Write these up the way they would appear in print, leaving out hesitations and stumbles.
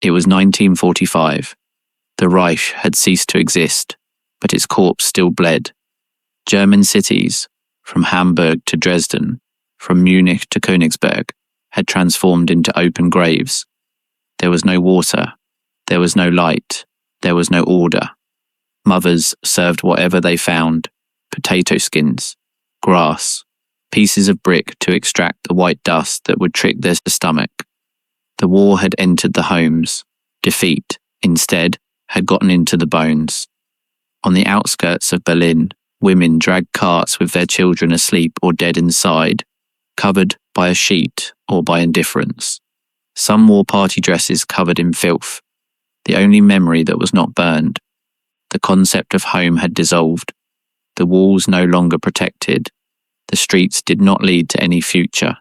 It was 1945. The Reich had ceased to exist, but its corpse still bled. German cities, from Hamburg to Dresden, from Munich to Königsberg, had transformed into open graves. There was no water, there was no light, there was no order. Mothers served whatever they found: potato skins, grass, pieces of brick to extract the white dust that would trick their stomach. The war had entered the homes. Defeat, instead, had gotten into the bones. On the outskirts of Berlin, women dragged carts with their children asleep or dead inside, covered by a sheet or by indifference. Some wore party dresses covered in filth, the only memory that was not burned. The concept of home had dissolved. The walls no longer protected. The streets did not lead to any future.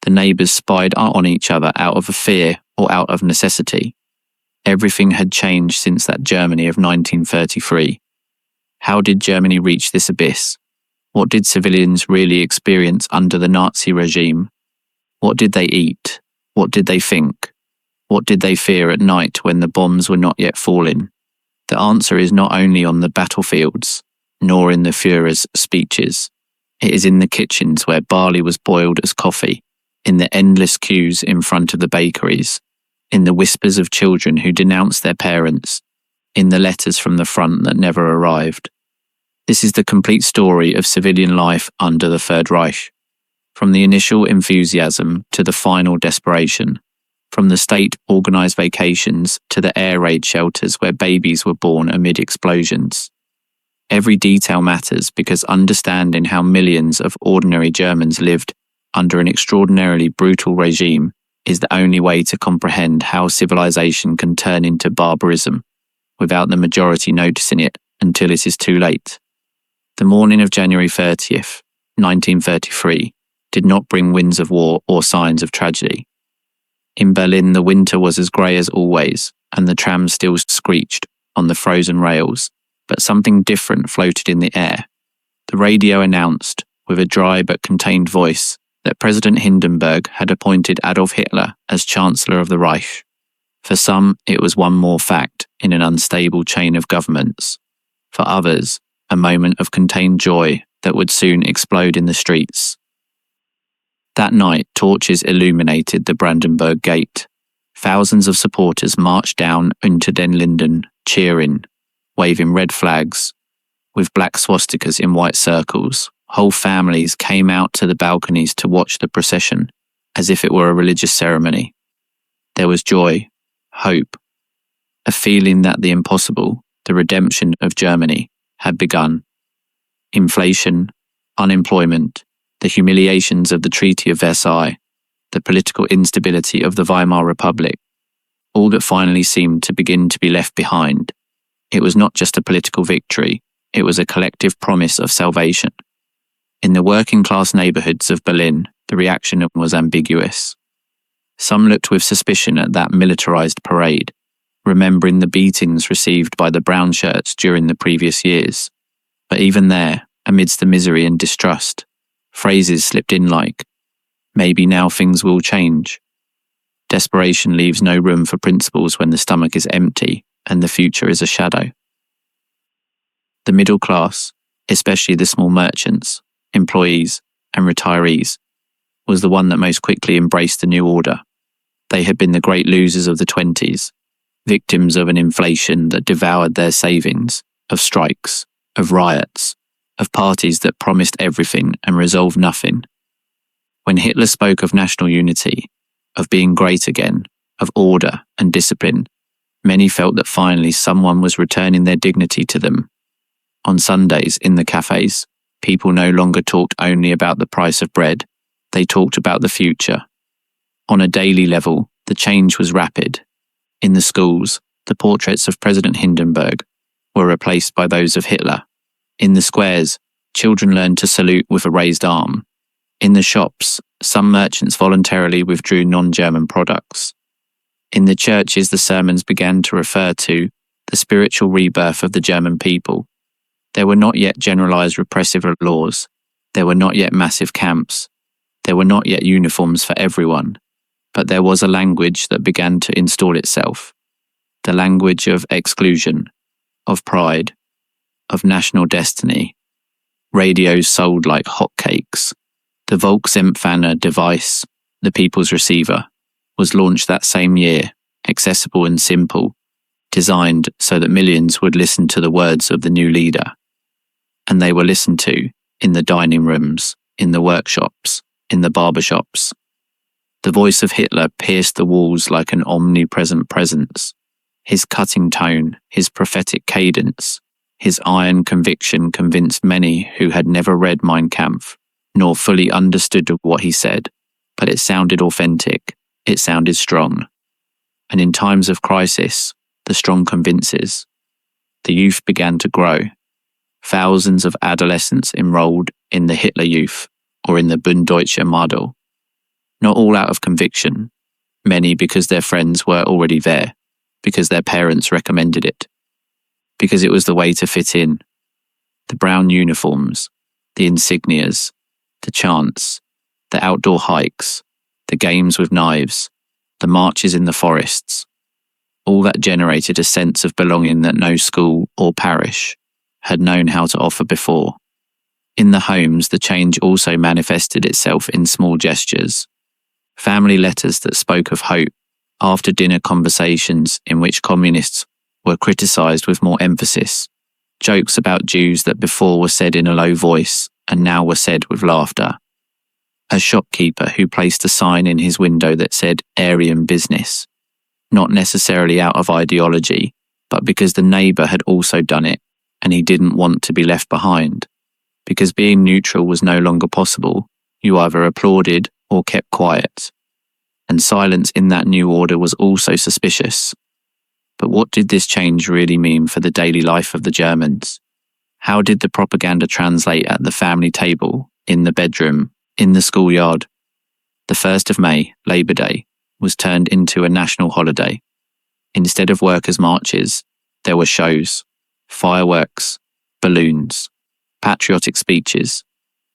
The neighbours spied on each other out of fear or out of necessity. Everything had changed since that Germany of 1933. How did Germany reach this abyss? What did civilians really experience under the Nazi regime? What did they eat? What did they think? What did they fear at night when the bombs were not yet falling? The answer is not only on the battlefields, nor in the Führer's speeches. It is in the kitchens where barley was boiled as coffee, in the endless queues in front of the bakeries, in the whispers of children who denounced their parents, in the letters from the front that never arrived. This is the complete story of civilian life under the Third Reich, from the initial enthusiasm to the final desperation, from the state-organised vacations to the air raid shelters where babies were born amid explosions. Every detail matters because understanding how millions of ordinary Germans lived under an extraordinarily brutal regime is the only way to comprehend how civilization can turn into barbarism without the majority noticing it until it is too late. The morning of January 30th, 1933, did not bring winds of war or signs of tragedy. In Berlin, the winter was as grey as always, and the trams still screeched on the frozen rails, but something different floated in the air. The radio announced, with a dry but contained voice, that President Hindenburg had appointed Adolf Hitler as Chancellor of the Reich. For some, it was one more fact in an unstable chain of governments. For others, a moment of contained joy that would soon explode in the streets. That night, torches illuminated the Brandenburg Gate. Thousands of supporters marched down Unter den Linden, cheering, waving red flags, with black swastikas in white circles. Whole families came out to the balconies to watch the procession, as if it were a religious ceremony. There was joy, hope, a feeling that the impossible, the redemption of Germany, had begun. Inflation, unemployment, the humiliations of the Treaty of Versailles, the political instability of the Weimar Republic, all that finally seemed to begin to be left behind. It was not just a political victory, it was a collective promise of salvation. In the working-class neighbourhoods of Berlin, the reaction was ambiguous. Some looked with suspicion at that militarised parade, remembering the beatings received by the brown shirts during the previous years. But even there, amidst the misery and distrust, phrases slipped in like, "Maybe now things will change." Desperation leaves no room for principles when the stomach is empty and the future is a shadow. The middle class, especially the small merchants, employees, and retirees, was the one that most quickly embraced the new order. They had been the great losers of the 20s, victims of an inflation that devoured their savings, of strikes, of riots, of parties that promised everything and resolved nothing. When Hitler spoke of national unity, of being great again, of order and discipline, many felt that finally someone was returning their dignity to them. On Sundays, in the cafes, people no longer talked only about the price of bread, they talked about the future. On a daily level, the change was rapid. In the schools, the portraits of President Hindenburg were replaced by those of Hitler. In the squares, children learned to salute with a raised arm. In the shops, some merchants voluntarily withdrew non-German products. In the churches, the sermons began to refer to the spiritual rebirth of the German people. There were not yet generalized repressive laws. There were not yet massive camps. There were not yet uniforms for everyone. But there was a language that began to install itself. The language of exclusion, of pride, of national destiny. Radios sold like hotcakes. The Volksempfänger device, the people's receiver, was launched that same year, accessible and simple, designed so that millions would listen to the words of the new leader. And they were listened to in the dining rooms, in the workshops, in the barbershops. The voice of Hitler pierced the walls like an omnipresent presence. His cutting tone, his prophetic cadence, his iron conviction convinced many who had never read Mein Kampf, nor fully understood what he said, but it sounded authentic, it sounded strong. And in times of crisis, the strong convinces. The youth began to grow. Thousands of adolescents enrolled in the Hitler Youth or in the Bund Deutscher Model. Not all out of conviction, many because their friends were already there, because their parents recommended it, because it was the way to fit in. The brown uniforms, the insignias, the chants, the outdoor hikes, the games with knives, the marches in the forests, all that generated a sense of belonging that no school or parish had known how to offer before. In the homes, the change also manifested itself in small gestures. Family letters that spoke of hope, after-dinner conversations in which communists were criticised with more emphasis, jokes about Jews that before were said in a low voice and now were said with laughter. A shopkeeper who placed a sign in his window that said Aryan business, not necessarily out of ideology, but because the neighbour had also done it and he didn't want to be left behind. Because being neutral was no longer possible, you either applauded or kept quiet. And silence in that new order was also suspicious. But what did this change really mean for the daily life of the Germans? How did the propaganda translate at the family table, in the bedroom, in the schoolyard? The 1st of May, Labour Day, was turned into a national holiday. Instead of workers' marches, there were shows, fireworks, balloons, patriotic speeches.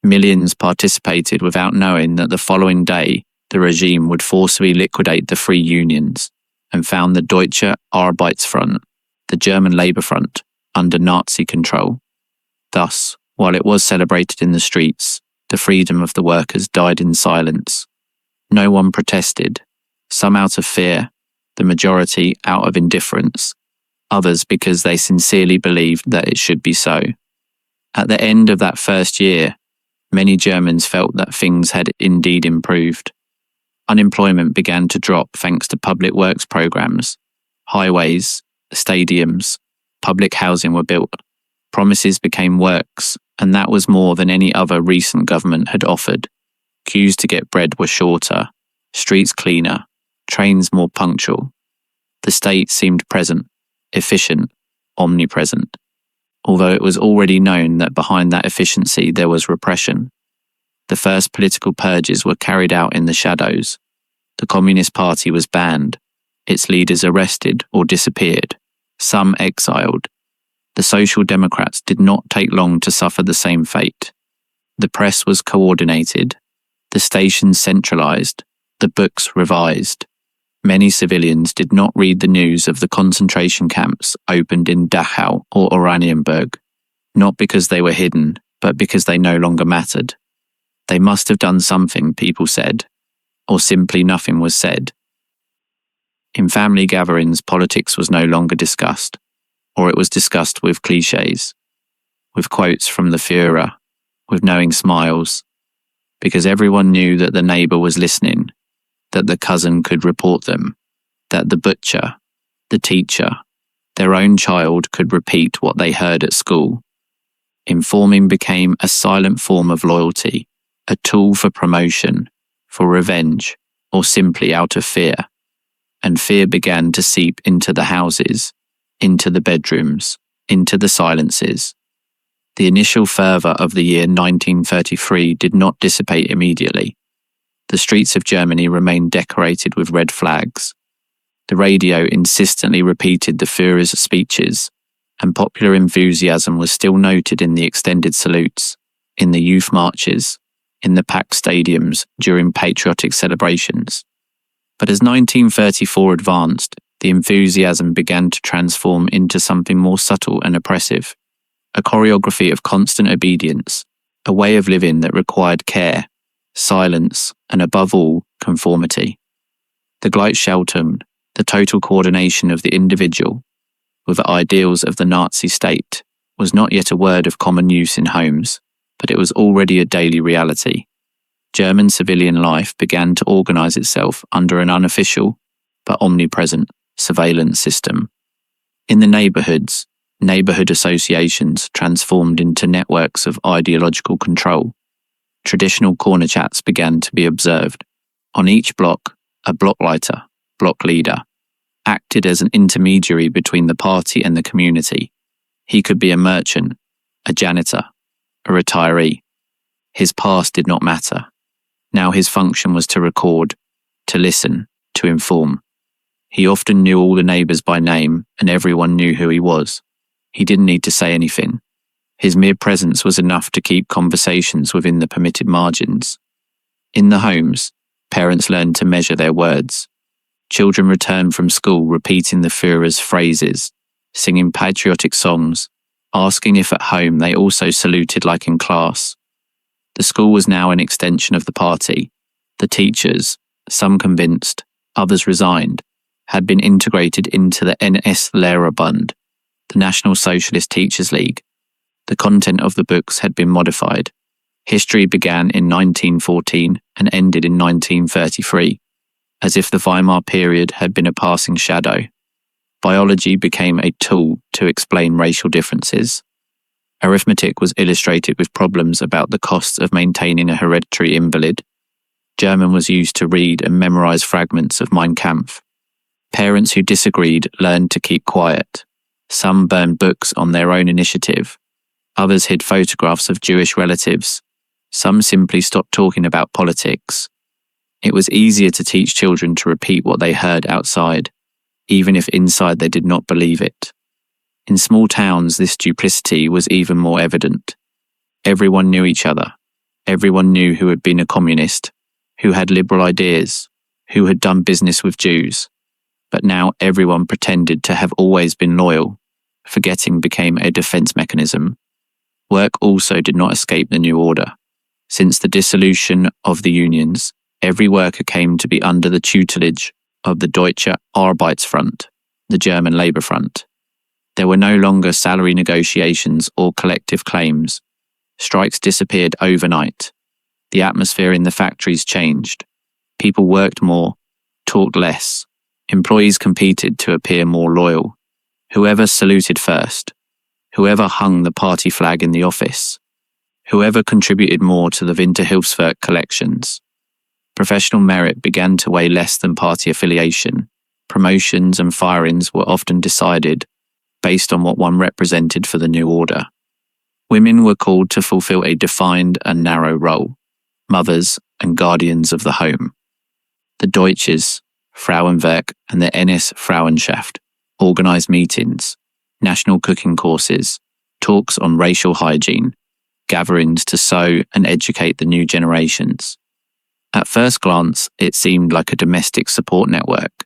Millions participated without knowing that the following day the regime would forcibly liquidate the free unions and found the Deutsche Arbeitsfront, the German Labour Front, under Nazi control. Thus, while it was celebrated in the streets, the freedom of the workers died in silence. No one protested, some out of fear, the majority out of indifference, others because they sincerely believed that it should be so. At the end of that first year, many Germans felt that things had indeed improved. Unemployment began to drop thanks to public works programs. Highways, stadiums, public housing were built. Promises became works, and that was more than any other recent government had offered. Queues to get bread were shorter, streets cleaner, trains more punctual. The state seemed present, efficient, omnipresent. Although it was already known that behind that efficiency there was repression. The first political purges were carried out in the shadows. The Communist Party was banned, its leaders arrested or disappeared, some exiled. The Social Democrats did not take long to suffer the same fate. The press was coordinated, the stations centralized, the books revised. Many civilians did not read the news of the concentration camps opened in Dachau or Oranienburg, not because they were hidden, but because they no longer mattered. They must have done something, people said, or simply nothing was said. In family gatherings, politics was no longer discussed, or it was discussed with clichés, with quotes from the Führer, with knowing smiles, because everyone knew that the neighbour was listening, that the cousin could report them, that the butcher, the teacher, their own child could repeat what they heard at school. Informing became a silent form of loyalty, a tool for promotion, for revenge, or simply out of fear. And fear began to seep into the houses, into the bedrooms, into the silences. The initial fervour of the year 1933 did not dissipate immediately. The streets of Germany remained decorated with red flags. The radio insistently repeated the Führer's speeches, and popular enthusiasm was still noted in the extended salutes, in the youth marches, in the packed stadiums during patriotic celebrations. But as 1934 advanced, the enthusiasm began to transform into something more subtle and oppressive, a choreography of constant obedience, a way of living that required care, silence, and above all, conformity. The Gleichschaltung, the total coordination of the individual with the ideals of the Nazi state, was not yet a word of common use in homes, but it was already a daily reality. German civilian life began to organize itself under an unofficial, but omnipresent, surveillance system. In the neighborhoods, neighborhood associations transformed into networks of ideological control. Traditional corner chats began to be observed. On each block, a blockleiter, block leader, acted as an intermediary between the party and the community. He could be a merchant, a janitor, a retiree. His past did not matter. Now his function was to record, to listen, to inform. He often knew all the neighbors by name, and everyone knew who he was. He didn't need to say anything. His mere presence was enough to keep conversations within the permitted margins. In the homes, parents learned to measure their words. Children returned from school repeating the Führer's phrases, singing patriotic songs, asking if at home they also saluted like in class. The school was now an extension of the party. The teachers, some convinced, others resigned, had been integrated into the NS-Lehrerbund, the National Socialist Teachers League. The content of the books had been modified. History began in 1914 and ended in 1933, as if the Weimar period had been a passing shadow. Biology became a tool to explain racial differences. Arithmetic was illustrated with problems about the costs of maintaining a hereditary invalid. German was used to read and memorize fragments of Mein Kampf. Parents who disagreed learned to keep quiet. Some burned books on their own initiative. Others hid photographs of Jewish relatives. Some simply stopped talking about politics. It was easier to teach children to repeat what they heard outside, even if inside they did not believe it. In small towns, this duplicity was even more evident. Everyone knew each other. Everyone knew who had been a communist, who had liberal ideas, who had done business with Jews. But now everyone pretended to have always been loyal. Forgetting became a defense mechanism. Work also did not escape the new order. Since the dissolution of the unions, every worker came to be under the tutelage of the Deutsche Arbeitsfront, the German Labour Front. There were no longer salary negotiations or collective claims. Strikes disappeared overnight. The atmosphere in the factories changed. People worked more, talked less. Employees competed to appear more loyal. Whoever saluted first, whoever hung the party flag in the office, whoever contributed more to the Winterhilfswerk collections. Professional merit began to weigh less than party affiliation. Promotions and firings were often decided based on what one represented for the new order. Women were called to fulfill a defined and narrow role, mothers and guardians of the home. The Deutsches, Frauenwerk and the NS Frauenschaft organized meetings, national cooking courses, talks on racial hygiene, gatherings to sow and educate the new generations. At first glance, it seemed like a domestic support network,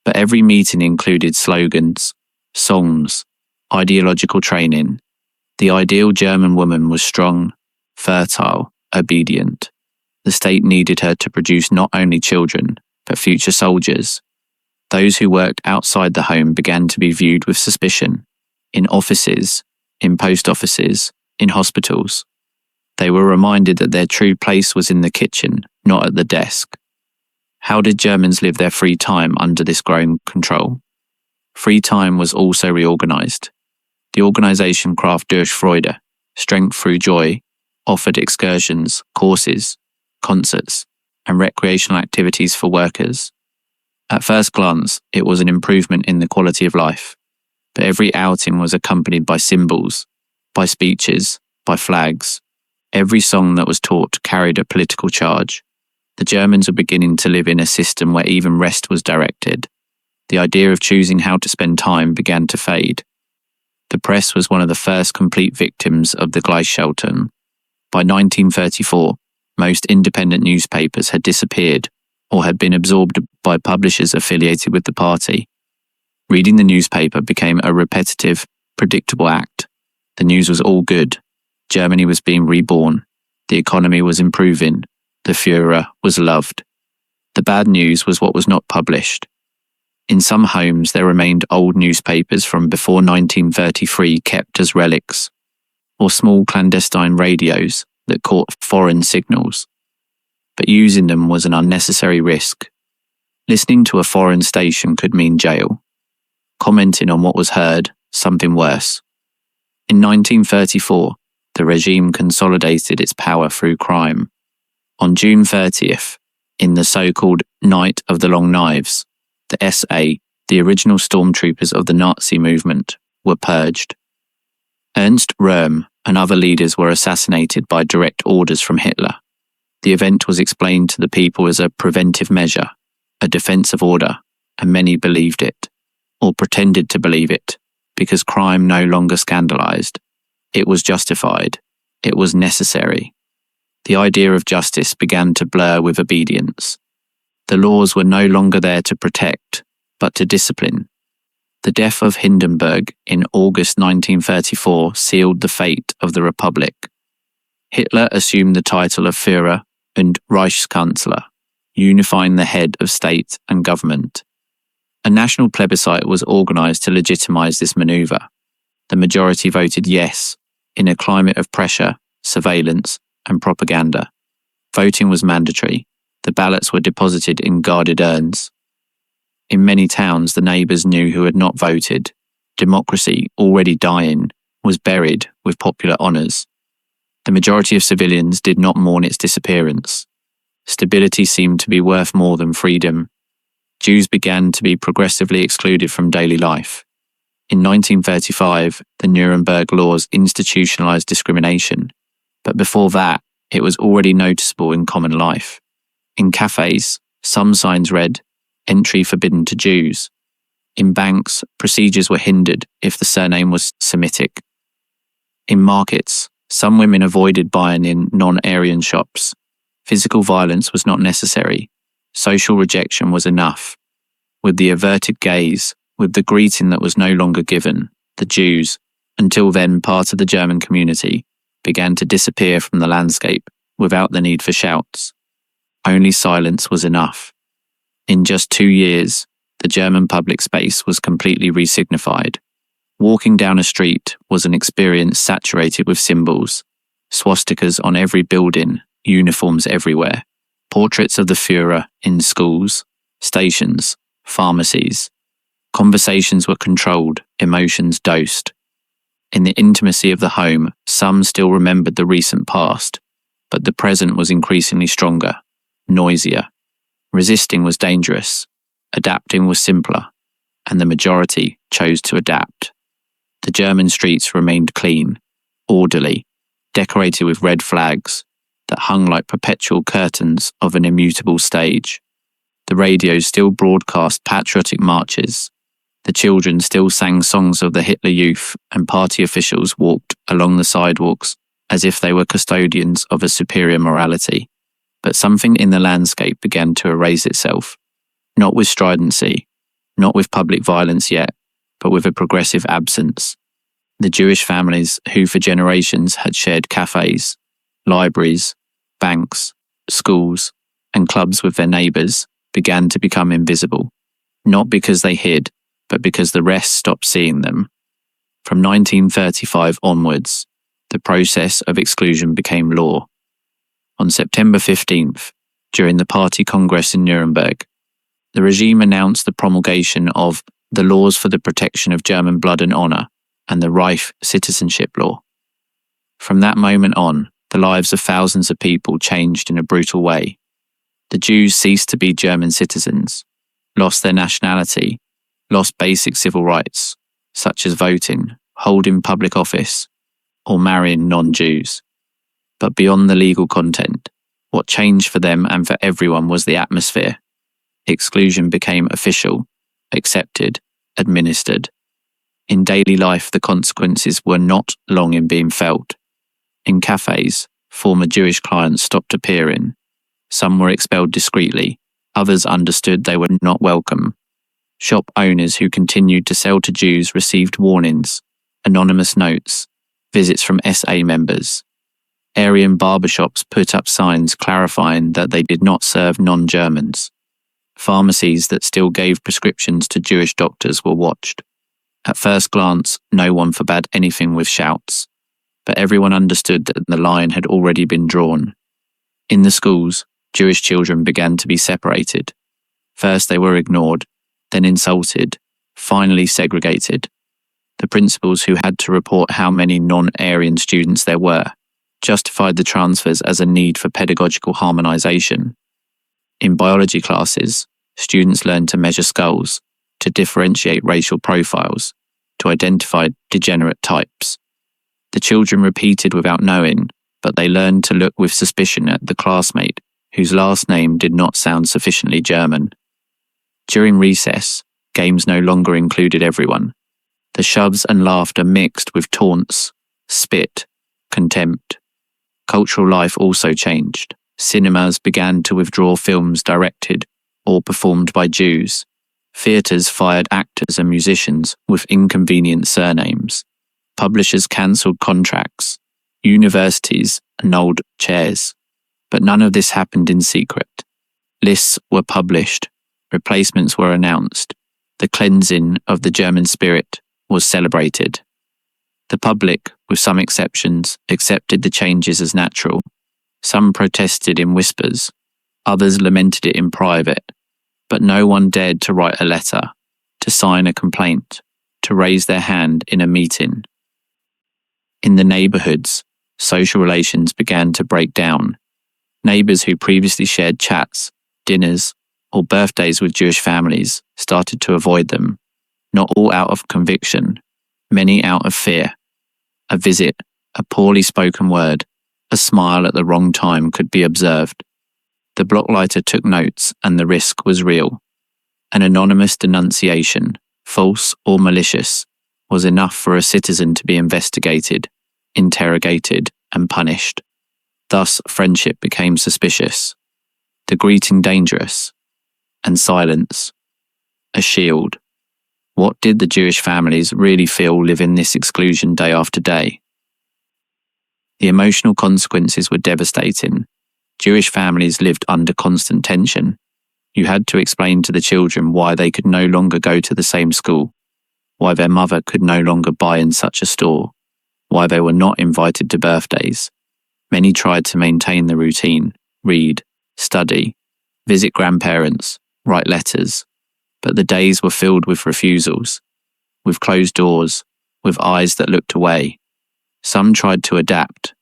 but every meeting included slogans, songs, ideological training. The ideal German woman was strong, fertile, obedient. The state needed her to produce not only children, but future soldiers. Those who worked outside the home began to be viewed with suspicion, in offices, in post offices, in hospitals. They were reminded that their true place was in the kitchen, not at the desk. How did Germans live their free time under this growing control? Free time was also reorganized. The organization Kraft durch Freude, Strength Through Joy, offered excursions, courses, concerts, and recreational activities for workers. At first glance, it was an improvement in the quality of life, but every outing was accompanied by symbols, by speeches, by flags. Every song that was taught carried a political charge. The Germans were beginning to live in a system where even rest was directed. The idea of choosing how to spend time began to fade. The press was one of the first complete victims of the Gleichschaltung. By 1934, most independent newspapers had disappeared, or had been absorbed by publishers affiliated with the party. Reading the newspaper became a repetitive, predictable act. The news was all good. Germany was being reborn. The economy was improving. The Führer was loved. The bad news was what was not published. In some homes there remained old newspapers from before 1933 kept as relics, or small clandestine radios that caught foreign signals. But using them was an unnecessary risk. Listening to a foreign station could mean jail. Commenting on what was heard, something worse. In 1934, the regime consolidated its power through crime. On June 30th, in the so-called Night of the Long Knives, the SA, the original stormtroopers of the Nazi movement, were purged. Ernst Röhm and other leaders were assassinated by direct orders from Hitler. The event was explained to the people as a preventive measure, a defensive order, and many believed it, or pretended to believe it, because crime no longer scandalized. It was justified. It was necessary. The idea of justice began to blur with obedience. The laws were no longer there to protect, but to discipline. The death of Hindenburg in August 1934 sealed the fate of the Republic. Hitler assumed the title of Führer and Reichskanzler, unifying the head of state and government. A national plebiscite was organized to legitimize this maneuver. The majority voted yes, in a climate of pressure, surveillance, and propaganda. Voting was mandatory. The ballots were deposited in guarded urns. In many towns, the neighbours knew who had not voted. Democracy, already dying, was buried with popular honours. The majority of civilians did not mourn its disappearance. Stability seemed to be worth more than freedom. Jews began to be progressively excluded from daily life. In 1935, the Nuremberg laws institutionalized discrimination, but before that, it was already noticeable in common life. In cafes, some signs read, "Entry forbidden to Jews." In banks, procedures were hindered if the surname was Semitic. In markets, some women avoided buying in non-Aryan shops. Physical violence was not necessary. Social rejection was enough. With the averted gaze, with the greeting that was no longer given, the Jews, until then part of the German community, began to disappear from the landscape without the need for shouts. Only silence was enough. In just 2 years, the German public space was completely resignified. Walking down a street was an experience saturated with symbols, swastikas on every building, uniforms everywhere, portraits of the Führer in schools, stations, pharmacies. Conversations were controlled, emotions dosed. In the intimacy of the home, some still remembered the recent past, but the present was increasingly stronger, noisier. Resisting was dangerous, adapting was simpler, and the majority chose to adapt. The German streets remained clean, orderly, decorated with red flags that hung like perpetual curtains of an immutable stage. The radios still broadcast patriotic marches. The children still sang songs of the Hitler Youth, and party officials walked along the sidewalks as if they were custodians of a superior morality. But something in the landscape began to erase itself, not with stridency, not with public violence yet, but with a progressive absence. The Jewish families who for generations had shared cafes, libraries, banks, schools, and clubs with their neighbours began to become invisible, not because they hid, but because the rest stopped seeing them. From 1935 onwards, the process of exclusion became law. On September 15th, during the party congress in Nuremberg, the regime announced the promulgation of the Laws for the Protection of German Blood and Honour and the Reich Citizenship Law. From that moment on, the lives of thousands of people changed in a brutal way. The Jews ceased to be German citizens, lost their nationality, lost basic civil rights, such as voting, holding public office, or marrying non-Jews. But beyond the legal content, what changed for them and for everyone was the atmosphere. Exclusion became official, accepted, administered. In daily life, the consequences were not long in being felt. In cafes, former Jewish clients stopped appearing. Some were expelled discreetly, Others understood they were not welcome. Shop owners who continued to sell to Jews received warnings, anonymous notes, visits from SA members. Aryan barbershops put up signs clarifying that they did not serve non-Germans. Pharmacies that still gave prescriptions to Jewish doctors were watched. At first glance, no one forbade anything with shouts, but everyone understood that the line had already been drawn. In the schools, Jewish children began to be separated. First they were ignored, then insulted, finally segregated. The principals who had to report how many non-Aryan students there were justified the transfers as a need for pedagogical harmonization. In biology classes, students learned to measure skulls, to differentiate racial profiles, to identify degenerate types. The children repeated without knowing, but they learned to look with suspicion at the classmate whose last name did not sound sufficiently German. During recess, games no longer included everyone. The shoves and laughter mixed with taunts, spit, contempt. Cultural life also changed. Cinemas began to withdraw films directed or performed by Jews. Theatres fired actors and musicians with inconvenient surnames. Publishers cancelled contracts. Universities annulled chairs. But none of this happened in secret. Lists were published. Replacements were announced. The cleansing of the German spirit was celebrated. The public, with some exceptions, accepted the changes as natural. Some protested in whispers. Others lamented it in private. But no one dared to write a letter, to sign a complaint, to raise their hand in a meeting. In the neighbourhoods, social relations began to break down. Neighbours who previously shared chats, dinners, or birthdays with Jewish families started to avoid them, not all out of conviction, many out of fear. A visit, a poorly spoken word, a smile at the wrong time could be observed. The blocklighter took notes and the risk was real. An anonymous denunciation, false or malicious, was enough for a citizen to be investigated, interrogated, and punished. Thus, friendship became suspicious, the greeting dangerous, and silence a shield. What did the Jewish families really feel living this exclusion day after day? The emotional consequences were devastating. Jewish families lived under constant tension. You had to explain to the children why they could no longer go to the same school, why their mother could no longer buy in such a store, why they were not invited to birthdays. Many tried to maintain the routine, read, study, visit grandparents, write letters, but the days were filled with refusals, with closed doors, with eyes that looked away. Some tried to adapt.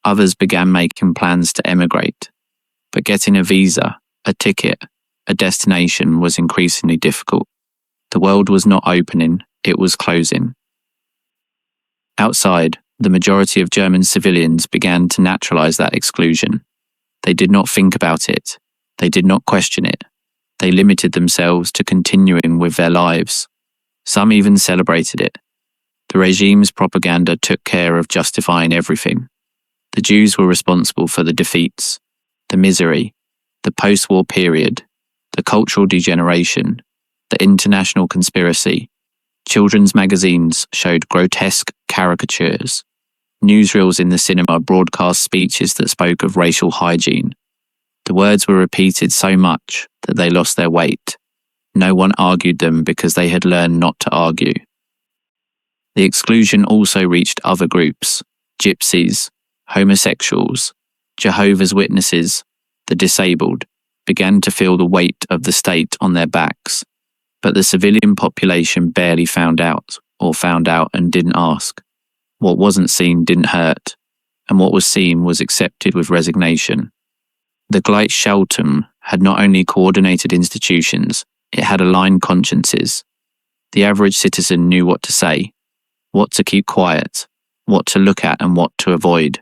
Others began making plans to emigrate. But getting a visa, a ticket, a destination was increasingly difficult. The world was not opening, it was closing. Outside, the majority of German civilians began to naturalize that exclusion. They did not think about it. They did not question it. They limited themselves to continuing with their lives. Some even celebrated it. The regime's propaganda took care of justifying everything. The Jews were responsible for the defeats, the misery, the post-war period, the cultural degeneration, the international conspiracy. Children's magazines showed grotesque caricatures. Newsreels in the cinema broadcast speeches that spoke of racial hygiene. The words were repeated so much that they lost their weight. No one argued them because they had learned not to argue. The exclusion also reached other groups: gypsies, homosexuals, Jehovah's Witnesses, the disabled, began to feel the weight of the state on their backs. But the civilian population barely found out and didn't ask. What wasn't seen didn't hurt, and what was seen was accepted with resignation. The Gleichschaltung had not only coordinated institutions, it had aligned consciences. The average citizen knew what to say, what to keep quiet, what to look at and what to avoid.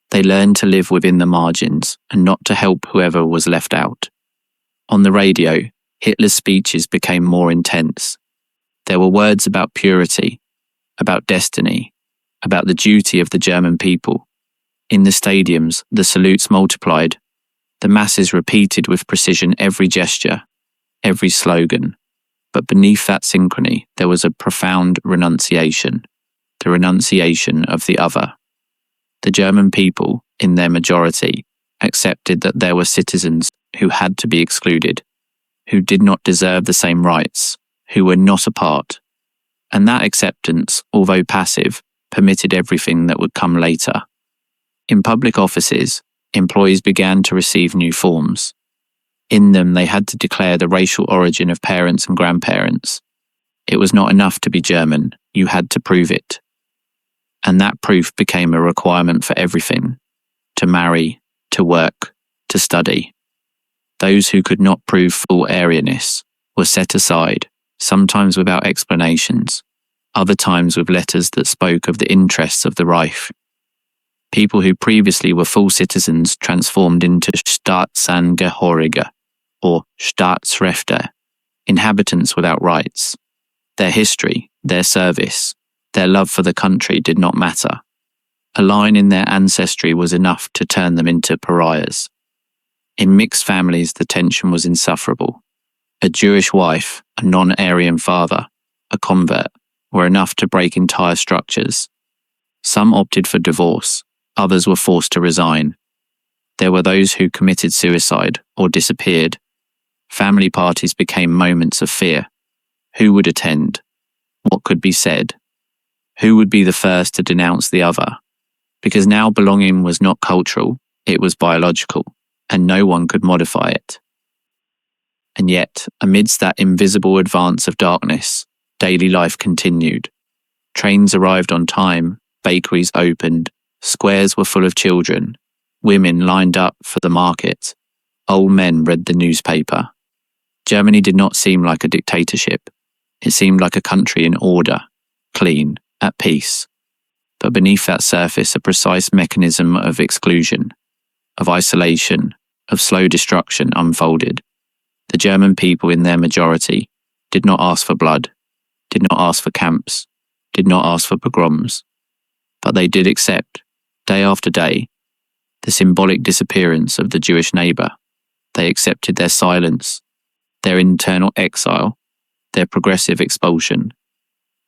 They learned to live within the margins and not to help whoever was left out. On the radio, Hitler's speeches became more intense. There were words about purity, about destiny, about the duty of the German people. In the stadiums, the salutes multiplied. The masses repeated with precision every gesture, every slogan. But beneath that synchrony, there was a profound renunciation, the renunciation of the other. The German people, in their majority, accepted that there were citizens who had to be excluded, who did not deserve the same rights, who were not a part. And that acceptance, although passive, permitted everything that would come later. In public offices, employees began to receive new forms. In them, they had to declare the racial origin of parents and grandparents. It was not enough to be German, you had to prove it. And that proof became a requirement for everything: to marry, to work, to study. Those who could not prove full Aryanism were set aside, sometimes without explanations, other times with letters that spoke of the interests of the Reich. People who previously were full citizens transformed into Staatsangehörige, or Staatsrechte, inhabitants without rights. Their history, their service, their love for the country did not matter. A line in their ancestry was enough to turn them into pariahs. In mixed families, the tension was insufferable. A Jewish wife, a non-Aryan father, a convert, were enough to break entire structures. Some opted for divorce, others were forced to resign. There were those who committed suicide or disappeared. Family parties became moments of fear. Who would attend? What could be said? Who would be the first to denounce the other? Because now belonging was not cultural, it was biological, and no one could modify it. And yet, amidst that invisible advance of darkness, daily life continued. Trains arrived on time, bakeries opened, squares were full of children, women lined up for the market, old men read the newspaper. Germany did not seem like a dictatorship. It seemed like a country in order, clean, at peace. But beneath that surface, a precise mechanism of exclusion, of isolation, of slow destruction unfolded. The German people in their majority did not ask for blood, did not ask for camps, did not ask for pogroms, but they did accept, day after day, the symbolic disappearance of the Jewish neighbour. They accepted their silence, their internal exile, their progressive expulsion,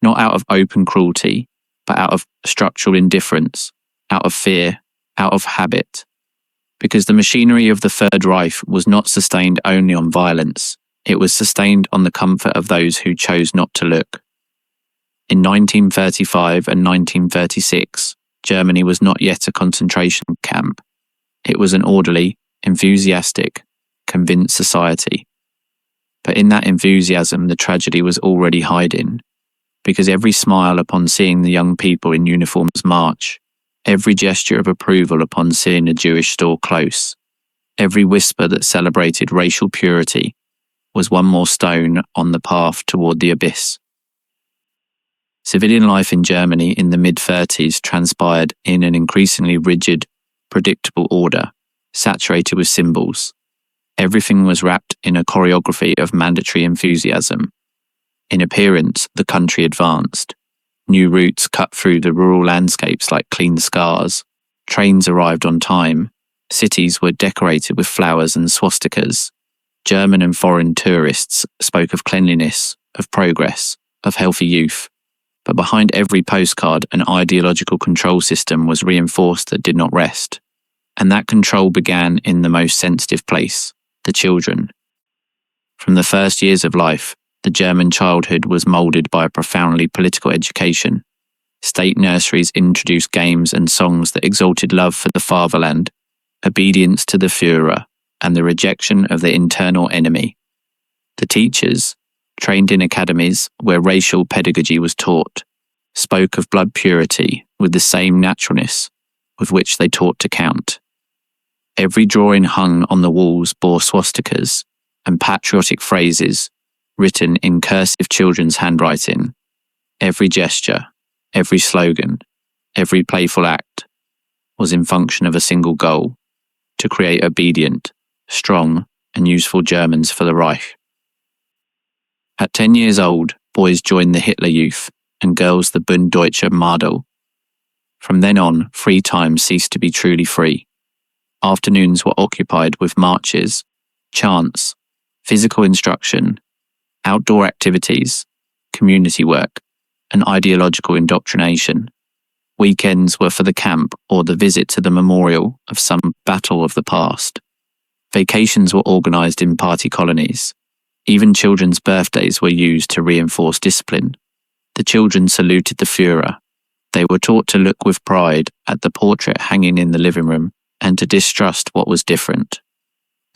not out of open cruelty, but out of structural indifference, out of fear, out of habit. Because the machinery of the Third Reich was not sustained only on violence, it was sustained on the comfort of those who chose not to look. In 1935 and 1936, Germany was not yet a concentration camp. It was an orderly, enthusiastic, convinced society. But in that enthusiasm, the tragedy was already hiding, because every smile upon seeing the young people in uniforms march, every gesture of approval upon seeing a Jewish store close, every whisper that celebrated racial purity was one more stone on the path toward the abyss. Civilian life in Germany in the mid-30s transpired in an increasingly rigid, predictable order, saturated with symbols. Everything was wrapped in a choreography of mandatory enthusiasm. In appearance, the country advanced. New routes cut through the rural landscapes like clean scars. Trains arrived on time. Cities were decorated with flowers and swastikas. German and foreign tourists spoke of cleanliness, of progress, of healthy youth. But behind every postcard, an ideological control system was reinforced that did not rest. And that control began in the most sensitive place, the children. From the first years of life, the German childhood was moulded by a profoundly political education. State nurseries introduced games and songs that exalted love for the fatherland, obedience to the Führer, and the rejection of the internal enemy. The teachers, trained in academies where racial pedagogy was taught, spoke of blood purity with the same naturalness with which they taught to count. Every drawing hung on the walls bore swastikas and patriotic phrases written in cursive children's handwriting. Every gesture, every slogan, every playful act was in function of a single goal: to create obedient, strong, and useful Germans for the Reich. At 10 years old, boys joined the Hitler Youth and girls the Bund Deutscher Madel. From then on, free time ceased to be truly free. Afternoons were occupied with marches, chants, physical instruction, outdoor activities, community work, and ideological indoctrination. Weekends were for the camp or the visit to the memorial of some battle of the past. Vacations were organised in party colonies. Even children's birthdays were used to reinforce discipline. The children saluted the Führer. They were taught to look with pride at the portrait hanging in the living room and to distrust what was different.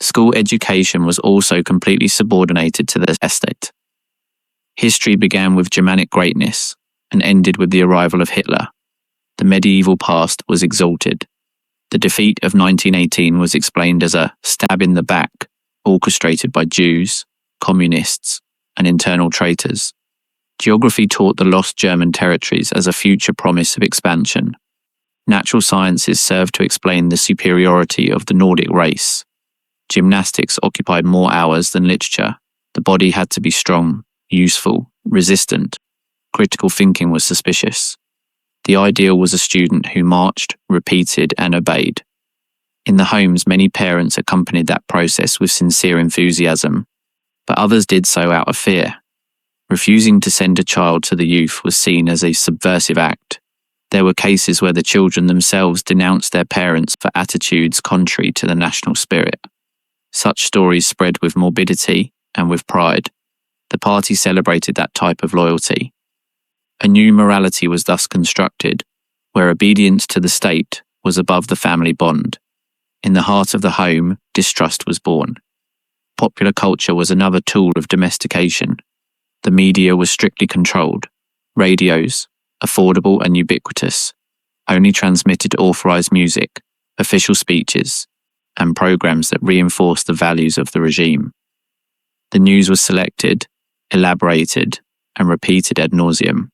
School education was also completely subordinated to the estate. History began with Germanic greatness and ended with the arrival of Hitler. The medieval past was exalted. The defeat of 1918 was explained as a stab in the back orchestrated by Jews, communists, and internal traitors. Geography taught the lost German territories as a future promise of expansion. Natural sciences served to explain the superiority of the Nordic race. Gymnastics occupied more hours than literature. The body had to be strong, useful, resistant. Critical thinking was suspicious. The ideal was a student who marched, repeated, and obeyed. In the homes, many parents accompanied that process with sincere enthusiasm, but others did so out of fear. Refusing to send a child to the youth was seen as a subversive act. There were cases where the children themselves denounced their parents for attitudes contrary to the national spirit. Such stories spread with morbidity and with pride. The party celebrated that type of loyalty. A new morality was thus constructed, where obedience to the state was above the family bond. In the heart of the home, distrust was born. Popular culture was another tool of domestication. The media was strictly controlled. Radios, affordable and ubiquitous, only transmitted authorized music, official speeches, and programs that reinforced the values of the regime. The news was selected, elaborated, and repeated ad nauseum.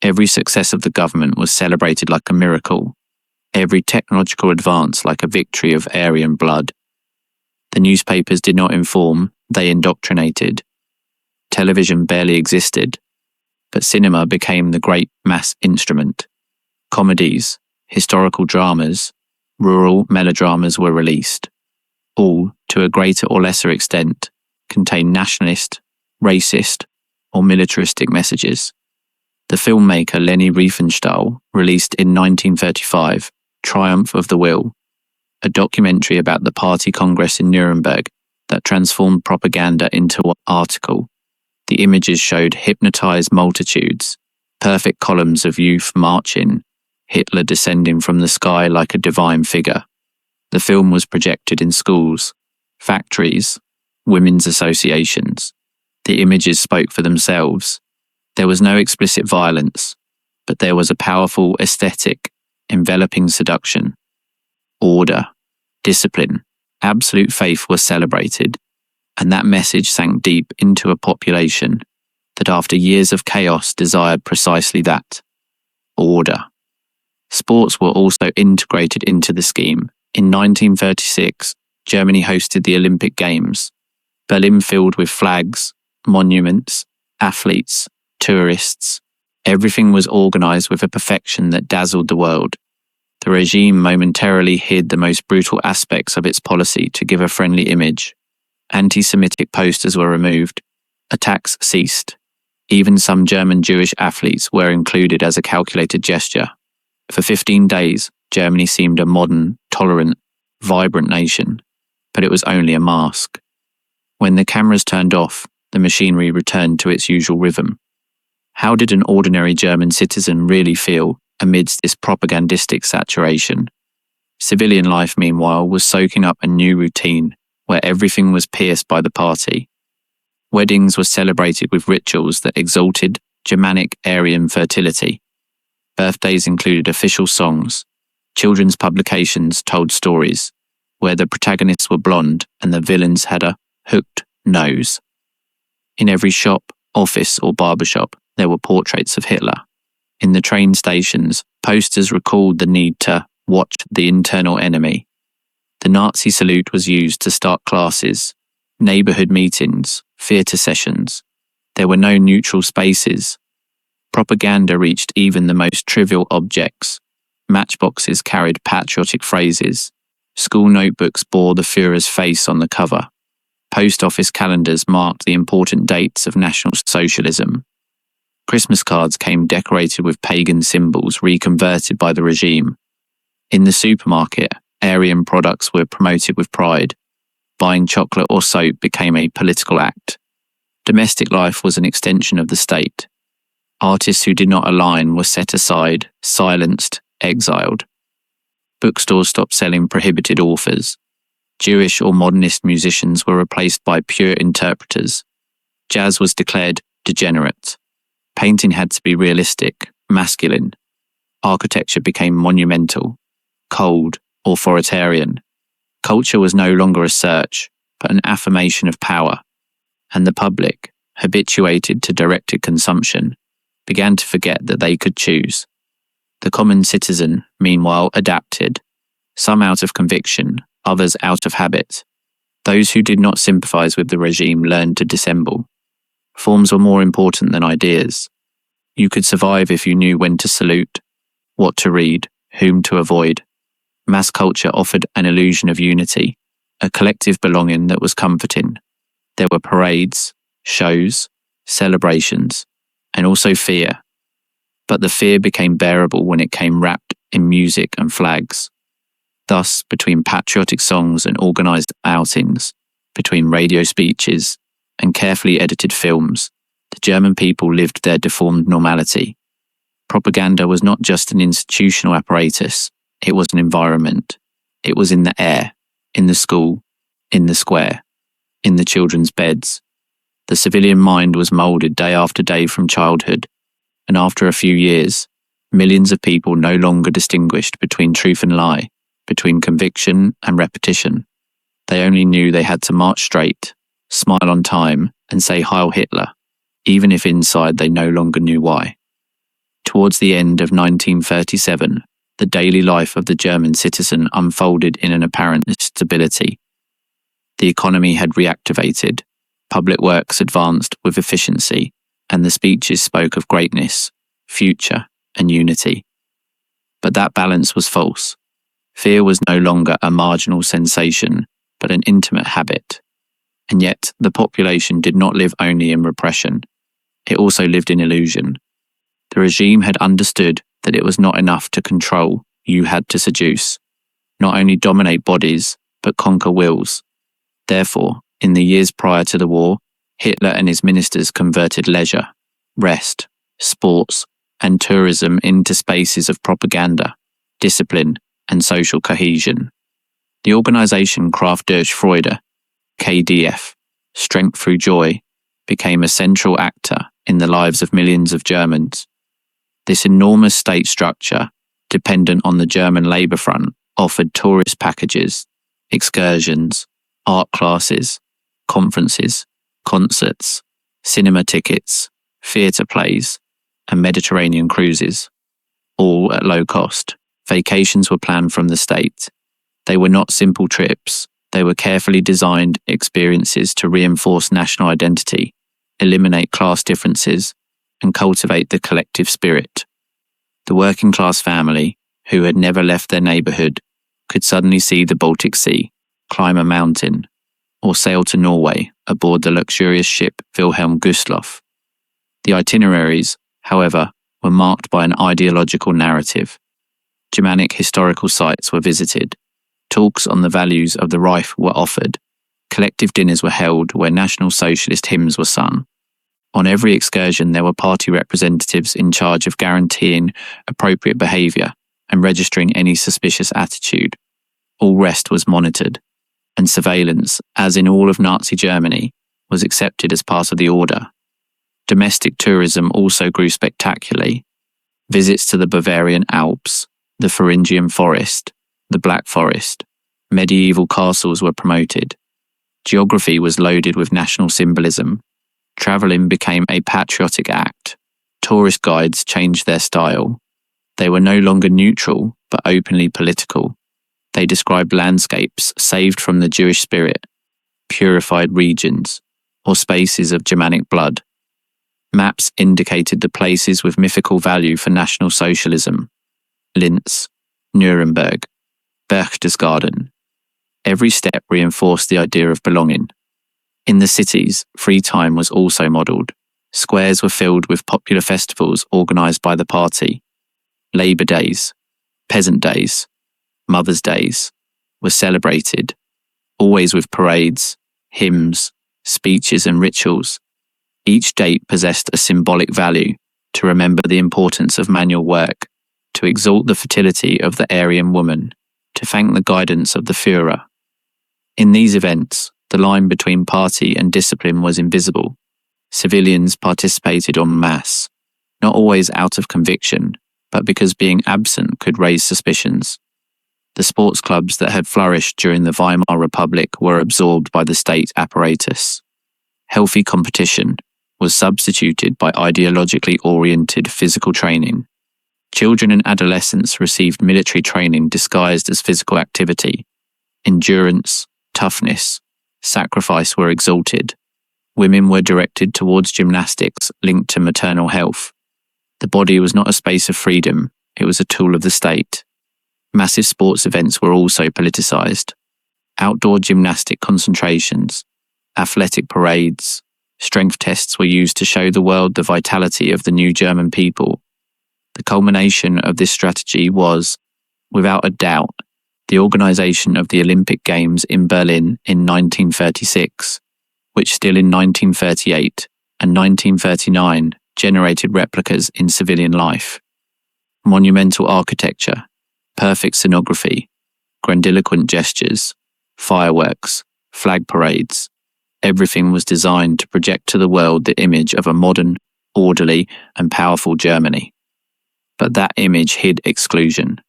Every success of the government was celebrated like a miracle, every technological advance like a victory of Aryan blood. The newspapers did not inform, they indoctrinated. Television barely existed, but cinema became the great mass instrument. Comedies, historical dramas, rural melodramas were released. All, to a greater or lesser extent, contained nationalist, racist, or militaristic messages. The filmmaker Leni Riefenstahl released in 1935 Triumph of the Will, a documentary about the party congress in Nuremberg that transformed propaganda into an article. The images showed hypnotized multitudes, perfect columns of youth marching, Hitler descending from the sky like a divine figure. The film was projected in schools, factories, women's associations. The images spoke for themselves. There was no explicit violence, but there was a powerful aesthetic, enveloping seduction. Order, discipline, absolute faith were celebrated, and that message sank deep into a population that after years of chaos desired precisely that, order. Sports were also integrated into the scheme. In 1936, Germany hosted the Olympic Games, Berlin filled with flags, monuments, athletes, tourists. Everything was organized with a perfection that dazzled the world. The regime momentarily hid the most brutal aspects of its policy to give a friendly image. Anti-Semitic posters were removed. Attacks ceased. Even some German Jewish athletes were included as a calculated gesture. For 15 days, Germany seemed a modern, tolerant, vibrant nation, but it was only a mask. When the cameras turned off, the machinery returned to its usual rhythm. How did an ordinary German citizen really feel amidst this propagandistic saturation? Civilian life, meanwhile, was soaking up a new routine where everything was pierced by the party. Weddings were celebrated with rituals that exalted Germanic Aryan fertility. Birthdays included official songs. Children's publications told stories where the protagonists were blonde and the villains had a hooked nose. In every shop, office, or barbershop, there were portraits of Hitler. In the train stations, posters recalled the need to watch the internal enemy. The Nazi salute was used to start classes, neighborhood meetings, theater sessions. There were no neutral spaces. Propaganda reached even the most trivial objects. Matchboxes carried patriotic phrases. School notebooks bore the Führer's face on the cover. Post office calendars marked the important dates of National Socialism. Christmas cards came decorated with pagan symbols reconverted by the regime. In the supermarket, Aryan products were promoted with pride. Buying chocolate or soap became a political act. Domestic life was an extension of the state. Artists who did not align were set aside, silenced, exiled. Bookstores stopped selling prohibited authors. Jewish or modernist musicians were replaced by pure interpreters. Jazz was declared degenerate. Painting had to be realistic, masculine. Architecture became monumental, cold, authoritarian. Culture was no longer a search, but an affirmation of power. And the public, habituated to directed consumption, began to forget that they could choose. The common citizen, meanwhile, adapted, some out of conviction, others out of habit. Those who did not sympathize with the regime learned to dissemble. Forms were more important than ideas. You could survive if you knew when to salute, what to read, whom to avoid. Mass culture offered an illusion of unity, a collective belonging that was comforting. There were parades, shows, celebrations, and also fear. But the fear became bearable when it came wrapped in music and flags. Thus, between patriotic songs and organized outings, between radio speeches and carefully edited films, the German people lived their deformed normality. Propaganda was not just an institutional apparatus, it was an environment. It was in the air, in the school, in the square, in the children's beds. The civilian mind was moulded day after day from childhood, and after a few years, millions of people no longer distinguished between truth and lie, between conviction and repetition. They only knew they had to march straight, smile on time, and say Heil Hitler, even if inside they no longer knew why. Towards the end of 1937, the daily life of the German citizen unfolded in an apparent stability. The economy had reactivated, public works advanced with efficiency, and the speeches spoke of greatness, future, and unity. But that balance was false. Fear was no longer a marginal sensation, but an intimate habit. And yet, the population did not live only in repression. It also lived in illusion. The regime had understood that it was not enough to control, you had to seduce. Not only dominate bodies, but conquer wills. Therefore, in the years prior to the war, Hitler and his ministers converted leisure, rest, sports, and tourism into spaces of propaganda, discipline, and social cohesion. The organization Kraft durch Freude, KDF, Strength Through Joy, became a central actor in the lives of millions of Germans. This enormous state structure, dependent on the German Labour Front, offered tourist packages, excursions, art classes, conferences, concerts, cinema tickets, theatre plays, and Mediterranean cruises, all at low cost. Vacations were planned from the state. They were not simple trips. They were carefully designed experiences to reinforce national identity, eliminate class differences, and cultivate the collective spirit. The working class family, who had never left their neighbourhood, could suddenly see the Baltic Sea, climb a mountain, or sail to Norway aboard the luxurious ship Wilhelm Gustloff. The itineraries, however, were marked by an ideological narrative. Germanic historical sites were visited. Talks on the values of the Reich were offered. Collective dinners were held where National Socialist hymns were sung. On every excursion, there were party representatives in charge of guaranteeing appropriate behaviour and registering any suspicious attitude. All rest was monitored, and surveillance, as in all of Nazi Germany, was accepted as part of the order. Domestic tourism also grew spectacularly. Visits to the Bavarian Alps, the Thuringian Forest, the Black Forest, medieval castles were promoted. Geography was loaded with national symbolism. Travelling became a patriotic act. Tourist guides changed their style. They were no longer neutral, but openly political. They described landscapes saved from the Jewish spirit, purified regions, or spaces of Germanic blood. Maps indicated the places with mythical value for National Socialism: Linz, Nuremberg, Berchtesgaden, Every step reinforced the idea of belonging. In the cities, free time was also modelled. Squares were filled with popular festivals organised by the party. Labour Days, Peasant Days, Mother's Days were celebrated, always with parades, hymns, speeches and rituals. Each date possessed a symbolic value: to remember the importance of manual work, to exalt the fertility of the Aryan woman, to thank the guidance of the Führer. In these events, the line between party and discipline was invisible. Civilians participated en masse, not always out of conviction, but because being absent could raise suspicions. The sports clubs that had flourished during the Weimar Republic were absorbed by the state apparatus. Healthy competition was substituted by ideologically oriented physical training. Children and adolescents received military training disguised as physical activity. Endurance, toughness, sacrifice were exalted. Women were directed towards gymnastics linked to maternal health. The body was not a space of freedom, it was a tool of the state. Massive sports events were also politicized. Outdoor gymnastic concentrations, athletic parades, strength tests were used to show the world the vitality of the new German people. The culmination of this strategy was, without a doubt, the organization of the Olympic Games in Berlin in 1936, which still in 1938 and 1939 generated replicas in civilian life. Monumental architecture, perfect scenography, grandiloquent gestures, fireworks, flag parades. Everything was designed to project to the world the image of a modern, orderly, and powerful Germany. But that image hid exclusion.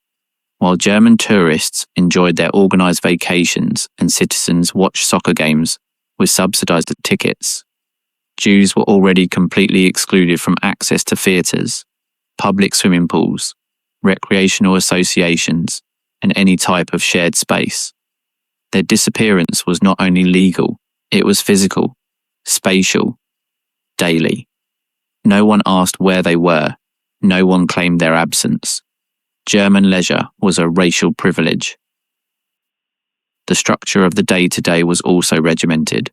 While German tourists enjoyed their organized vacations and citizens watched soccer games with subsidized tickets, Jews were already completely excluded from access to theaters, public swimming pools, recreational associations, and any type of shared space. Their disappearance was not only legal, it was physical, spatial, daily. No one asked where they were, no one claimed their absence. German leisure was a racial privilege. The structure of the day-to-day was also regimented.